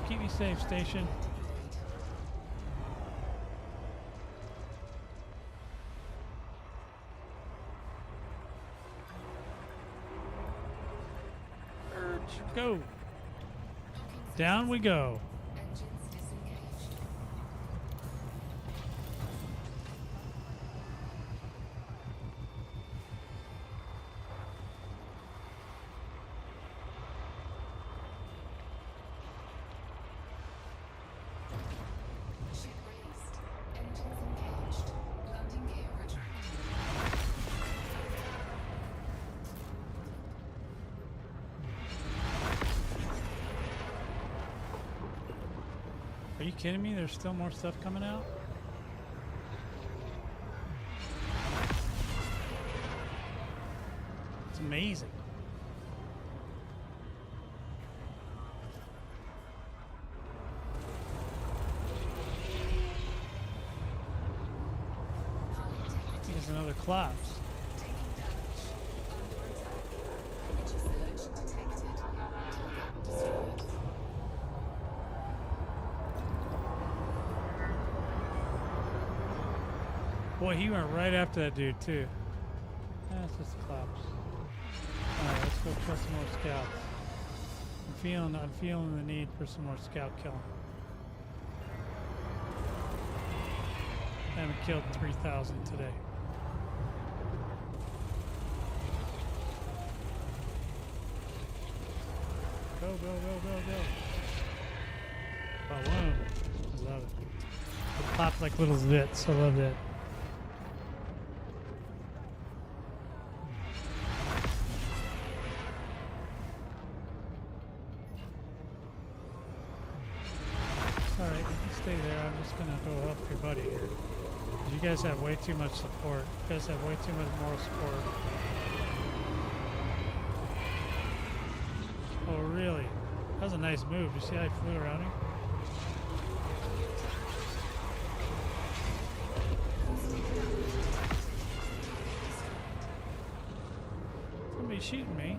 Keep me safe, station. Urge, go. Down we go.
Engines disengaged. Ship released. Engines engaged. Landing gear retracted.
Are you kidding me? There's still more stuff coming out? It's amazing. There's another collapse.
Taking damage. Under attack. Energy surge detected. Target destroyed.
Boy, he went right after that dude too. That's just a collapse. Alright, let's go kill some more scouts. I'm feeling the need for some more scout killing. I haven't killed 3,000 today. Go, go, go, go, go. Oh, boom. I love it. It popped like little zits. I love that. Alright, you can stay there. I'm just gonna go help your buddy here. You guys have way too much support. You guys have way too much moral support. Oh, really? That was a nice move. You see how he flew around him? Somebody's shooting me.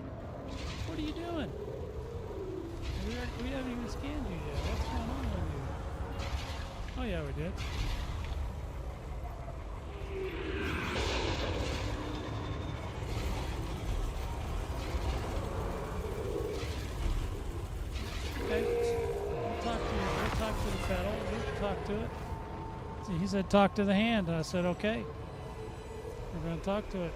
What are you doing? We haven't even scanned you yet. What's going on with you? Oh yeah, we did. pedal. We can talk to it. See, he said talk to the hand. I said okay. We're going to talk to it.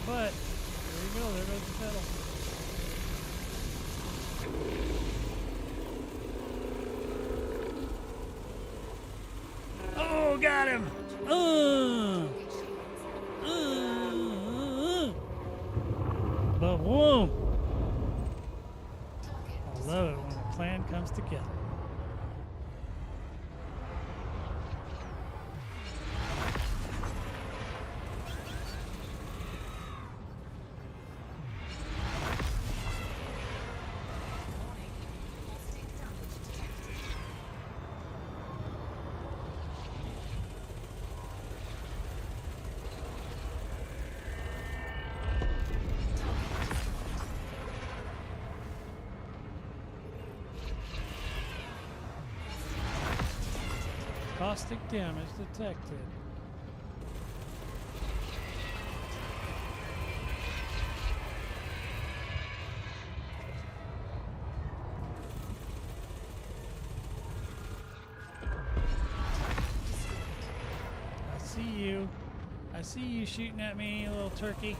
But there you go, there goes the pedal. Oh, got him! But boom! I love it when a plan comes together. Caustic damage detected. I see you. I see you shooting at me, you little turkey.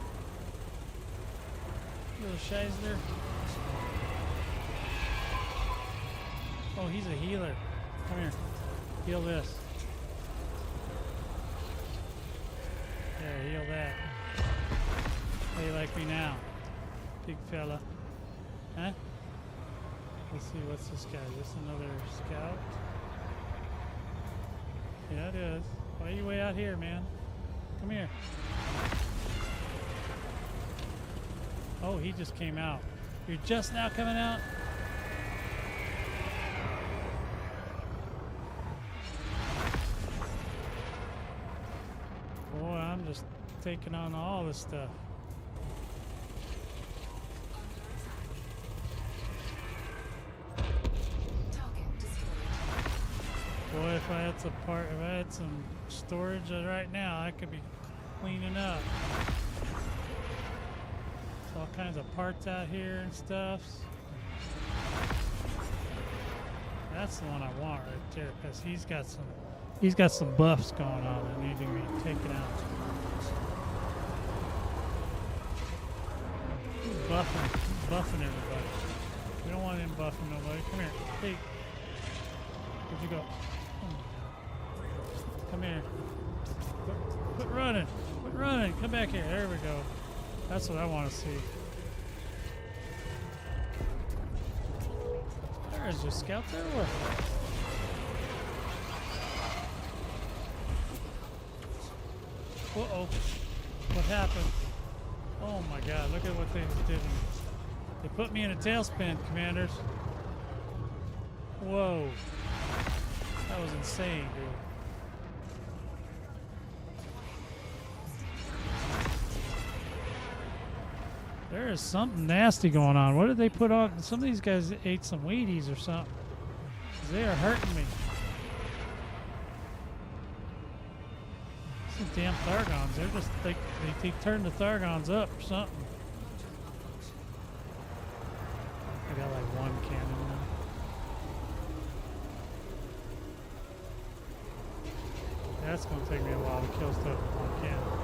You little scheisler. Oh, he's a healer. Come here. Heal this. Yeah, heal that. How you like me now, big fella? Huh? Let's see, what's this guy? Is this another scout? Yeah, it is. Why are you way out here, man? Come here. Oh, he just came out. You're just now coming out? Boy, I'm just taking on all this stuff. Boy, if I had some storage right now, I could be cleaning up. There's all kinds of parts out here and stuff. That's the one I want right there, because he's got some buffs going on that need to be taken out. He's buffing everybody. We don't want him buffing nobody. Come here. Hey. Where'd you go? Come here. Quit running. Quit running. Come back here. There we go. That's what I want to see. There's your scout there. What? Uh-oh. What happened? Oh my god, look at what they did. They put me in a tailspin, commanders. Whoa. That was insane, dude. There is something nasty going on. What did they put on? Some of these guys ate some Wheaties or something. 'Cause they are hurting me. Some damn Thargoids. They're just they turn the Thargoids up or something. I got like one cannon now. That's gonna take me a while to kill stuff with one cannon.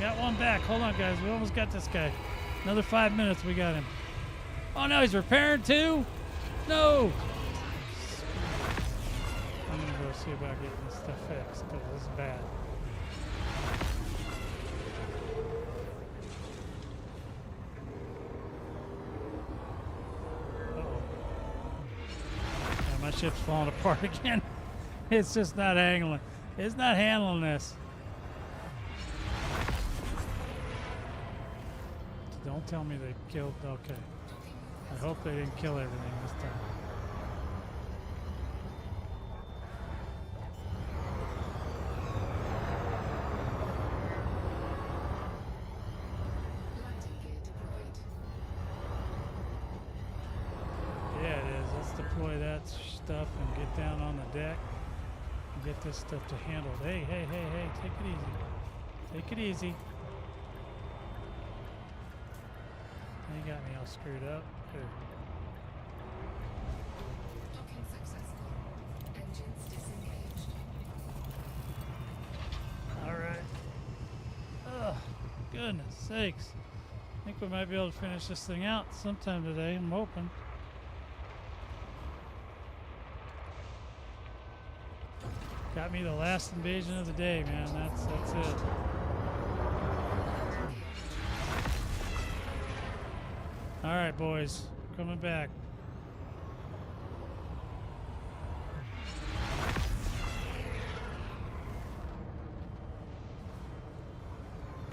Got one back. Hold on, guys. We almost got this guy. Another 5 minutes. We got him. Oh, no. He's repairing, too? No. I'm going to go see about getting this stuff fixed, because this is bad. Uh-oh. Yeah, my ship's falling apart again. It's just not handling. It's not handling this. Don't tell me they killed. Okay. I hope they didn't kill everything this time.
Landing gear deployed.
Yeah, it is. Let's deploy that stuff and get down on the deck and get this stuff to handle. Hey, hey, hey, hey, take it easy. Take it easy. You got me all screwed up. Here.
Docking successful. Engines disengaged.
All right. Oh, goodness sakes. I think we might be able to finish this thing out sometime today. I'm hoping. Got me the last invasion of the day, man. That's it. All right, boys. Coming back.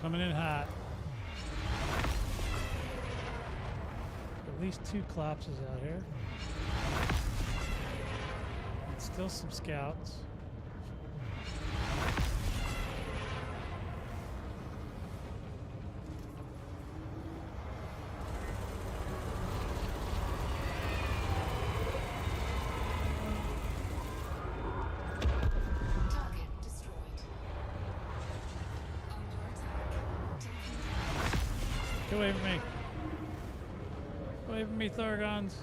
Coming in hot. At least 2 Clopses out here. And still some scouts.
Target destroyed. Under attack. Taking damage.
Get away from me. Get away from me, Thargoids.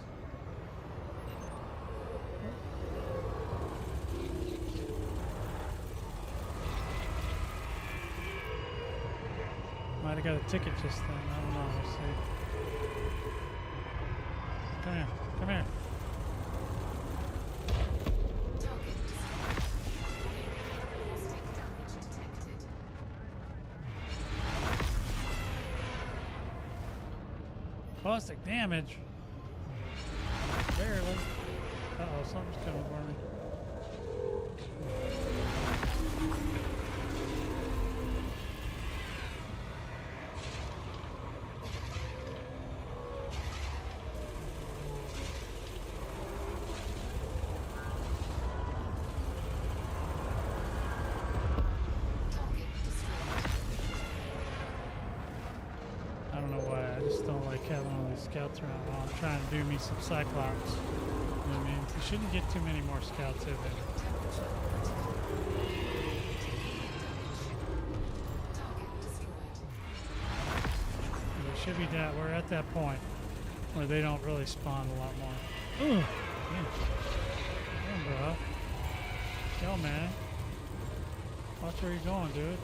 Might have got a ticket just then. I don't know. We'll see. Come here. Come here.
Target destroyed. Caustic damage detected.
Caustic damage. Barely. Uh-oh, something's coming for me.
Target destroyed.
I don't know why. I just don't like having all these scouts around while I'm trying to do me some Cyclops. You know what I mean? You shouldn't get too many more scouts in there.
Temperature critical. Taking damage. Target destroyed.
It should be that we're at that point where they don't really spawn a lot more. Ooh, damn, bro. Yo, man. Watch where you're going, dude.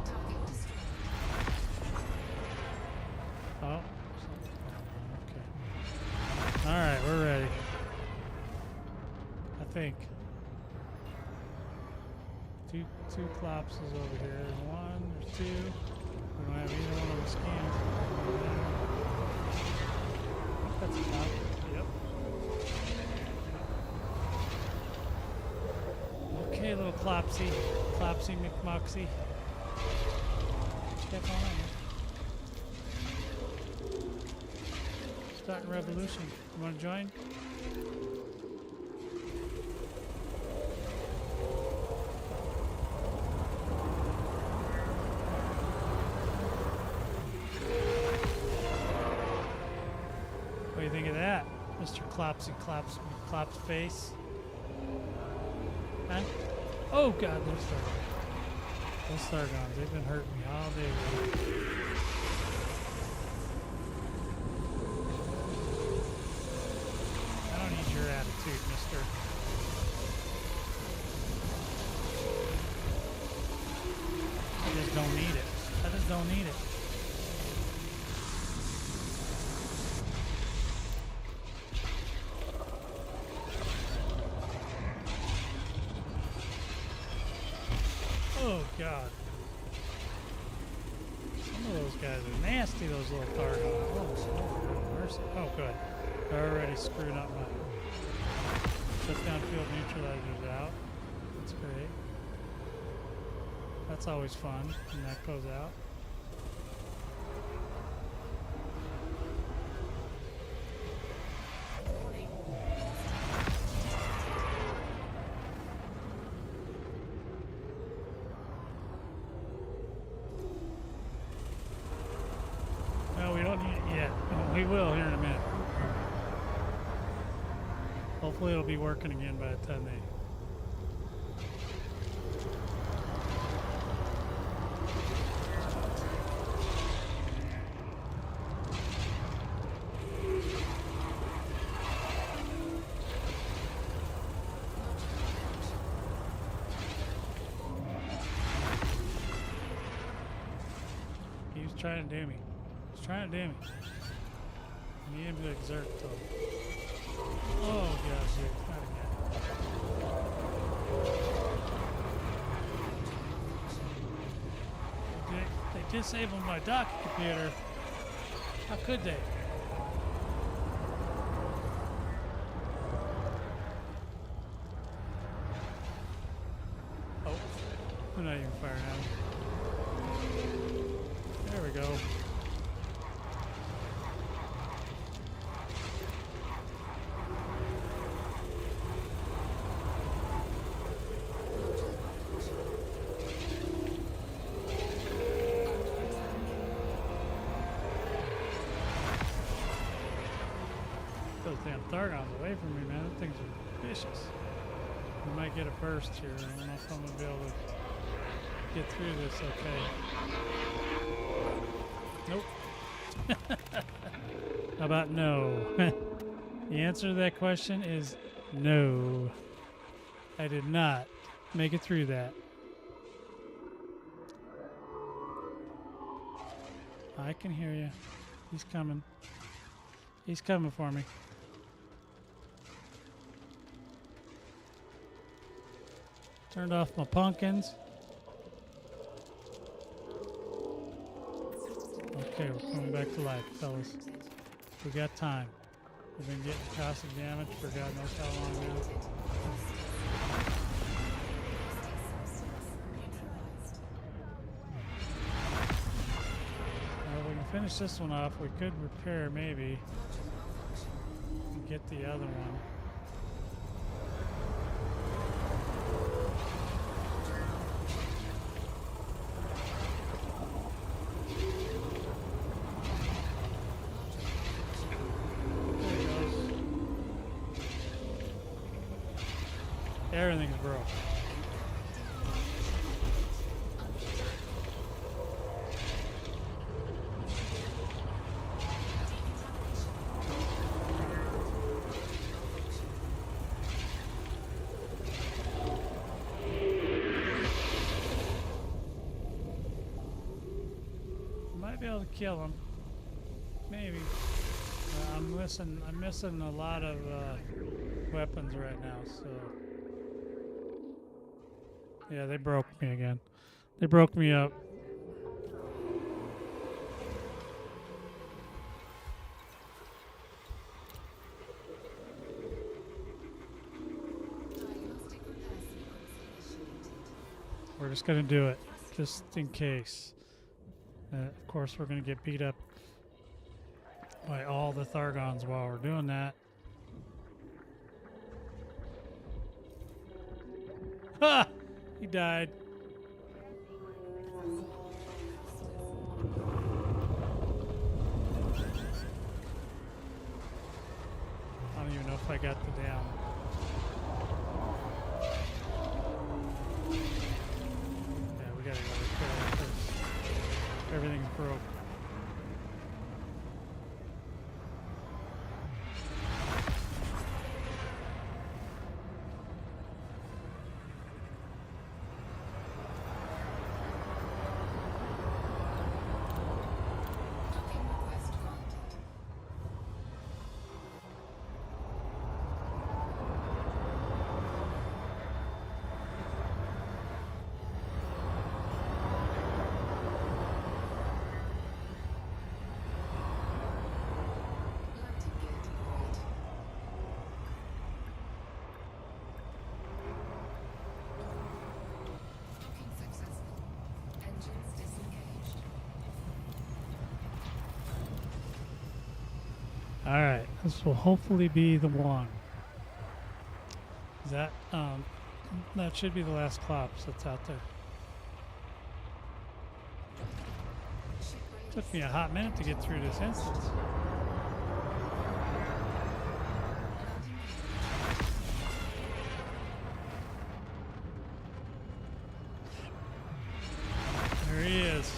Target destroyed.
Oh, okay. All right, we're ready. I think. Two Clopses over here. There's 1, there's 2. We don't have either one of them scanned. That's a Clop. Yep. Okay, little Clopsy. Clopsy McMoxy. Check on it. Starting revolution. You want to join? What do you think of that, Mr. Clopsy Clops face? Huh? Oh God, there's those Thargoids. They've been hurting me all day. I don't need your attitude, mister. I just don't need it. I just don't need it. Oh God. Some of those guys are nasty, those little Thargoids. Oh, mercy. Oh, good. They're already screwing up my shutdown field neutralizers out. That's great. That's always fun when that goes out. No, we don't need it yet. We will here in a minute. Hopefully it'll be working again by the time they... He was trying to do me. He was trying to do me. I need him to exert though. Oh gosh, dude, not again. They disabled my dock computer. How could they? Oh, I'm not even firing at him. There we go. Those damn Thargoids away from me, man. Those things are vicious. We might get a burst here. I don't know if I'm going to be able to get through this okay. Nope. How about no? The answer to that question is no. I did not make it through that. I can hear you. He's coming. He's coming for me. Turned off my pumpkins. Okay, we're coming back to life, fellas. We got time. We've been getting caustic damage for God knows how long now. Well, we can finish this one off. We could repair maybe. And get the other one. Everything's broke. Might be able to kill him. Maybe. I'm missing a lot of weapons right now, so. Yeah, they broke me again. They broke me up. We're just gonna do it, just in case. Of course, we're gonna get beat up by all the Thargoids while we're doing that. Ha! He died. I don't even know if I got the damn. Yeah, we gotta go repair it because everything's broke. Alright, this will hopefully be the one. That that should be the last Clops that's out there.
Ship ready.
Took me a hot minute to get through this instance. There he is.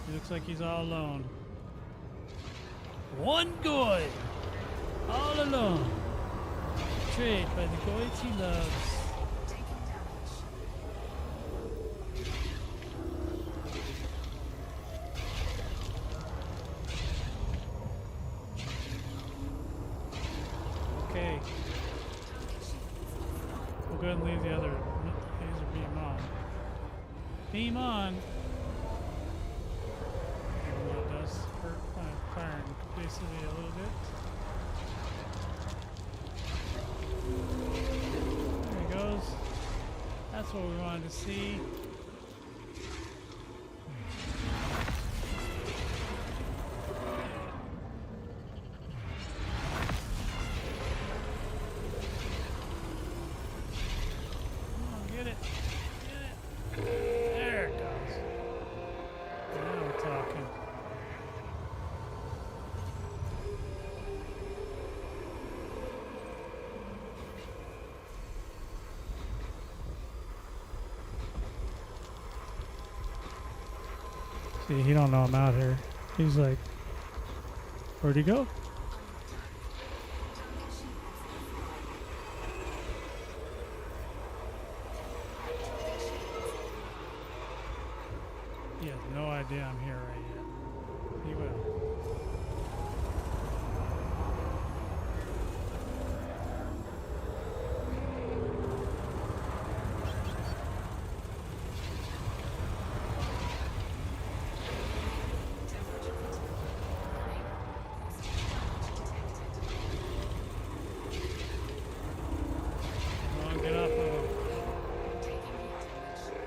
He looks like he's all alone. One Goid! All alone. Betrayed by the Goids he loves.
Taking damage.
Okay.
Target shields offline.
We'll go ahead and leave the other laser beam on. Beam on! Even though it does hurt my firing capacity a little bit. There he goes. That's what we wanted to see. Come on, get it. Get it. There it goes. Now we're talking. See, he don't know I'm out here. He's like, where'd he go?
Target shields offline.
He has no idea I'm here right yet. He will.
Temperature critical. Warning. Caustic damage detected.
Come on, get off of him.
Taking heat damage.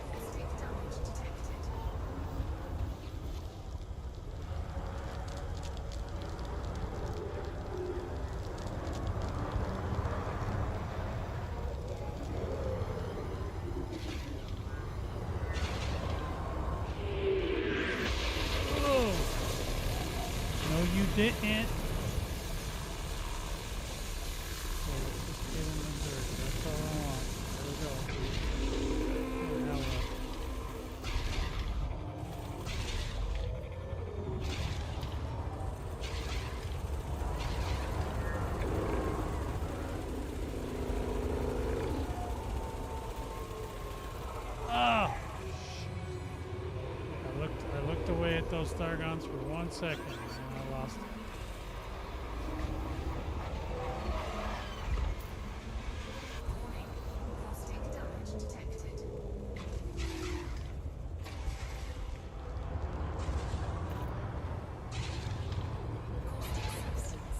Caustic damage detected.
Whoa! No, you didn't. Okay, let's just get in the dirt. That's all I want. There we go. Oh, now what? Ah! I looked away at those Thargoids for 1 second and I lost it.
Warning. Caustic damage detected. Caustic substance.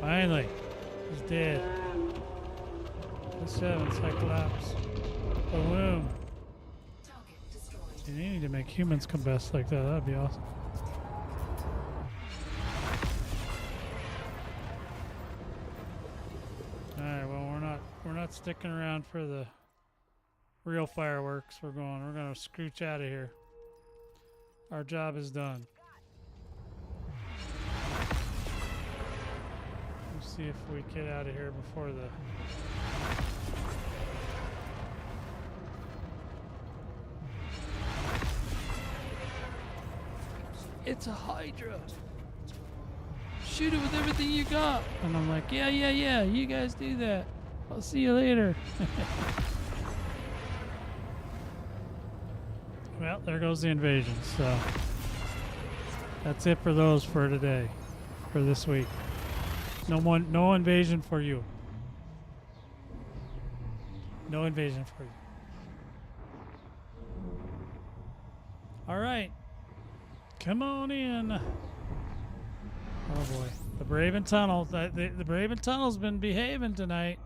Finally, he's dead. The 7 Cyclops. Boom.
Target destroyed.
They need to make humans combust like that. That'd be awesome. Alright, well we're not sticking around for the real fireworks. We're gonna scooch out of here. Our job is done. Let's see if we get out of here before the it's a Hydra. Shoot it with everything you got. And I'm like, yeah, you guys do that. I'll see you later. Well, there goes the invasion. So that's it for those for today, for this week. No invasion for you. No invasion for you. All right. Come on in. Oh boy. The Braven Tunnel. The Braven Tunnel's been behaving tonight.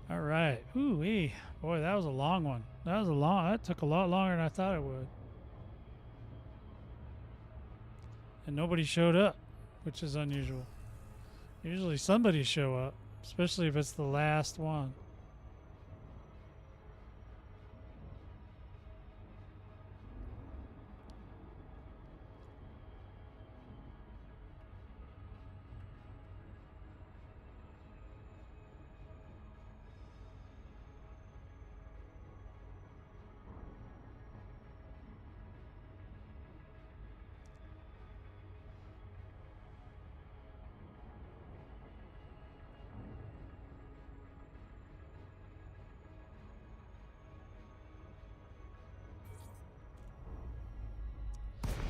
All right. Ooh-wee. Boy, that was a long one. That took a lot longer than I thought it would. And nobody showed up, which is unusual. Usually somebody show up, especially if it's the last one.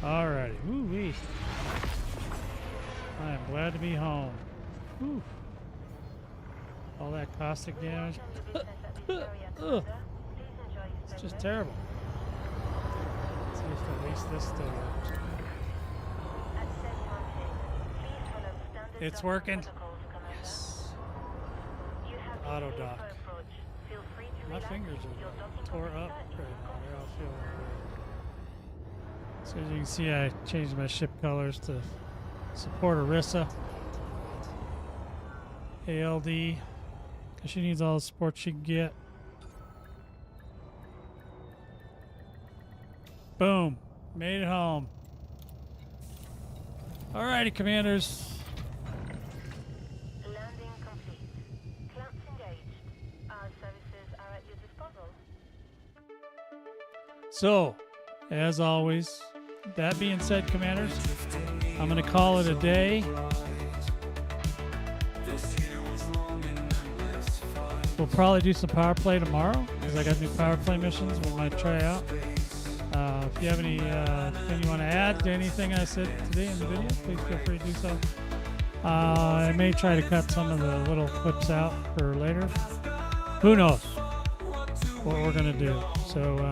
Alrighty. Woo-wee. I am glad to be home. Whew. All that caustic damage. Ugh. It's just terrible. Let's see if at least this still works. It's working. Yes. Auto dock. My fingers are tore up right now. They're all feeling weird. So as you can see, I changed my ship colors to support Arissa. ALD, because she needs all the support she can get. Boom. Made it home. Alrighty, commanders.
Landing complete. Clamps engaged. Our services are at your disposal.
So, as always, that being said, commanders, I'm going to call it a day. We'll probably do some power play tomorrow because I got new power play missions we might try out. If you have any thing you want to add to anything I said today in the video, please feel free to do so. I may try to cut some of the little clips out for later. Who knows what we're going to do. So,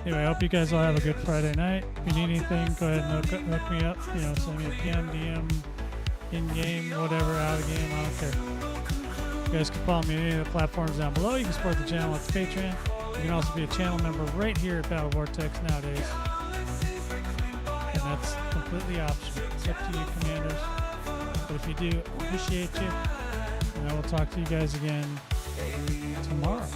anyway, I hope you guys all have a good Friday night. If you need anything, go ahead and hook me up. You know, send me a PM, DM, in-game, whatever, out-of-game, I don't care. You guys can follow me on any of the platforms down below. You can support the channel with Patreon. You can also be a channel member right here at Battle Vortex nowadays. And that's completely optional. It's up to you, commanders. But if you do, appreciate you. And I will talk to you guys again tomorrow.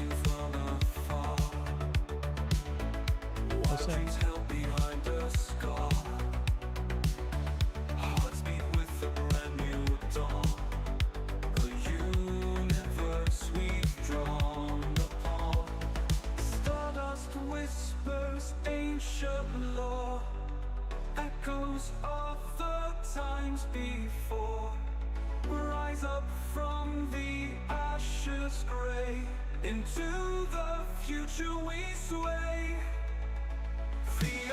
Echoes of the times before rise up from the ashes gray. Into the future we sway. The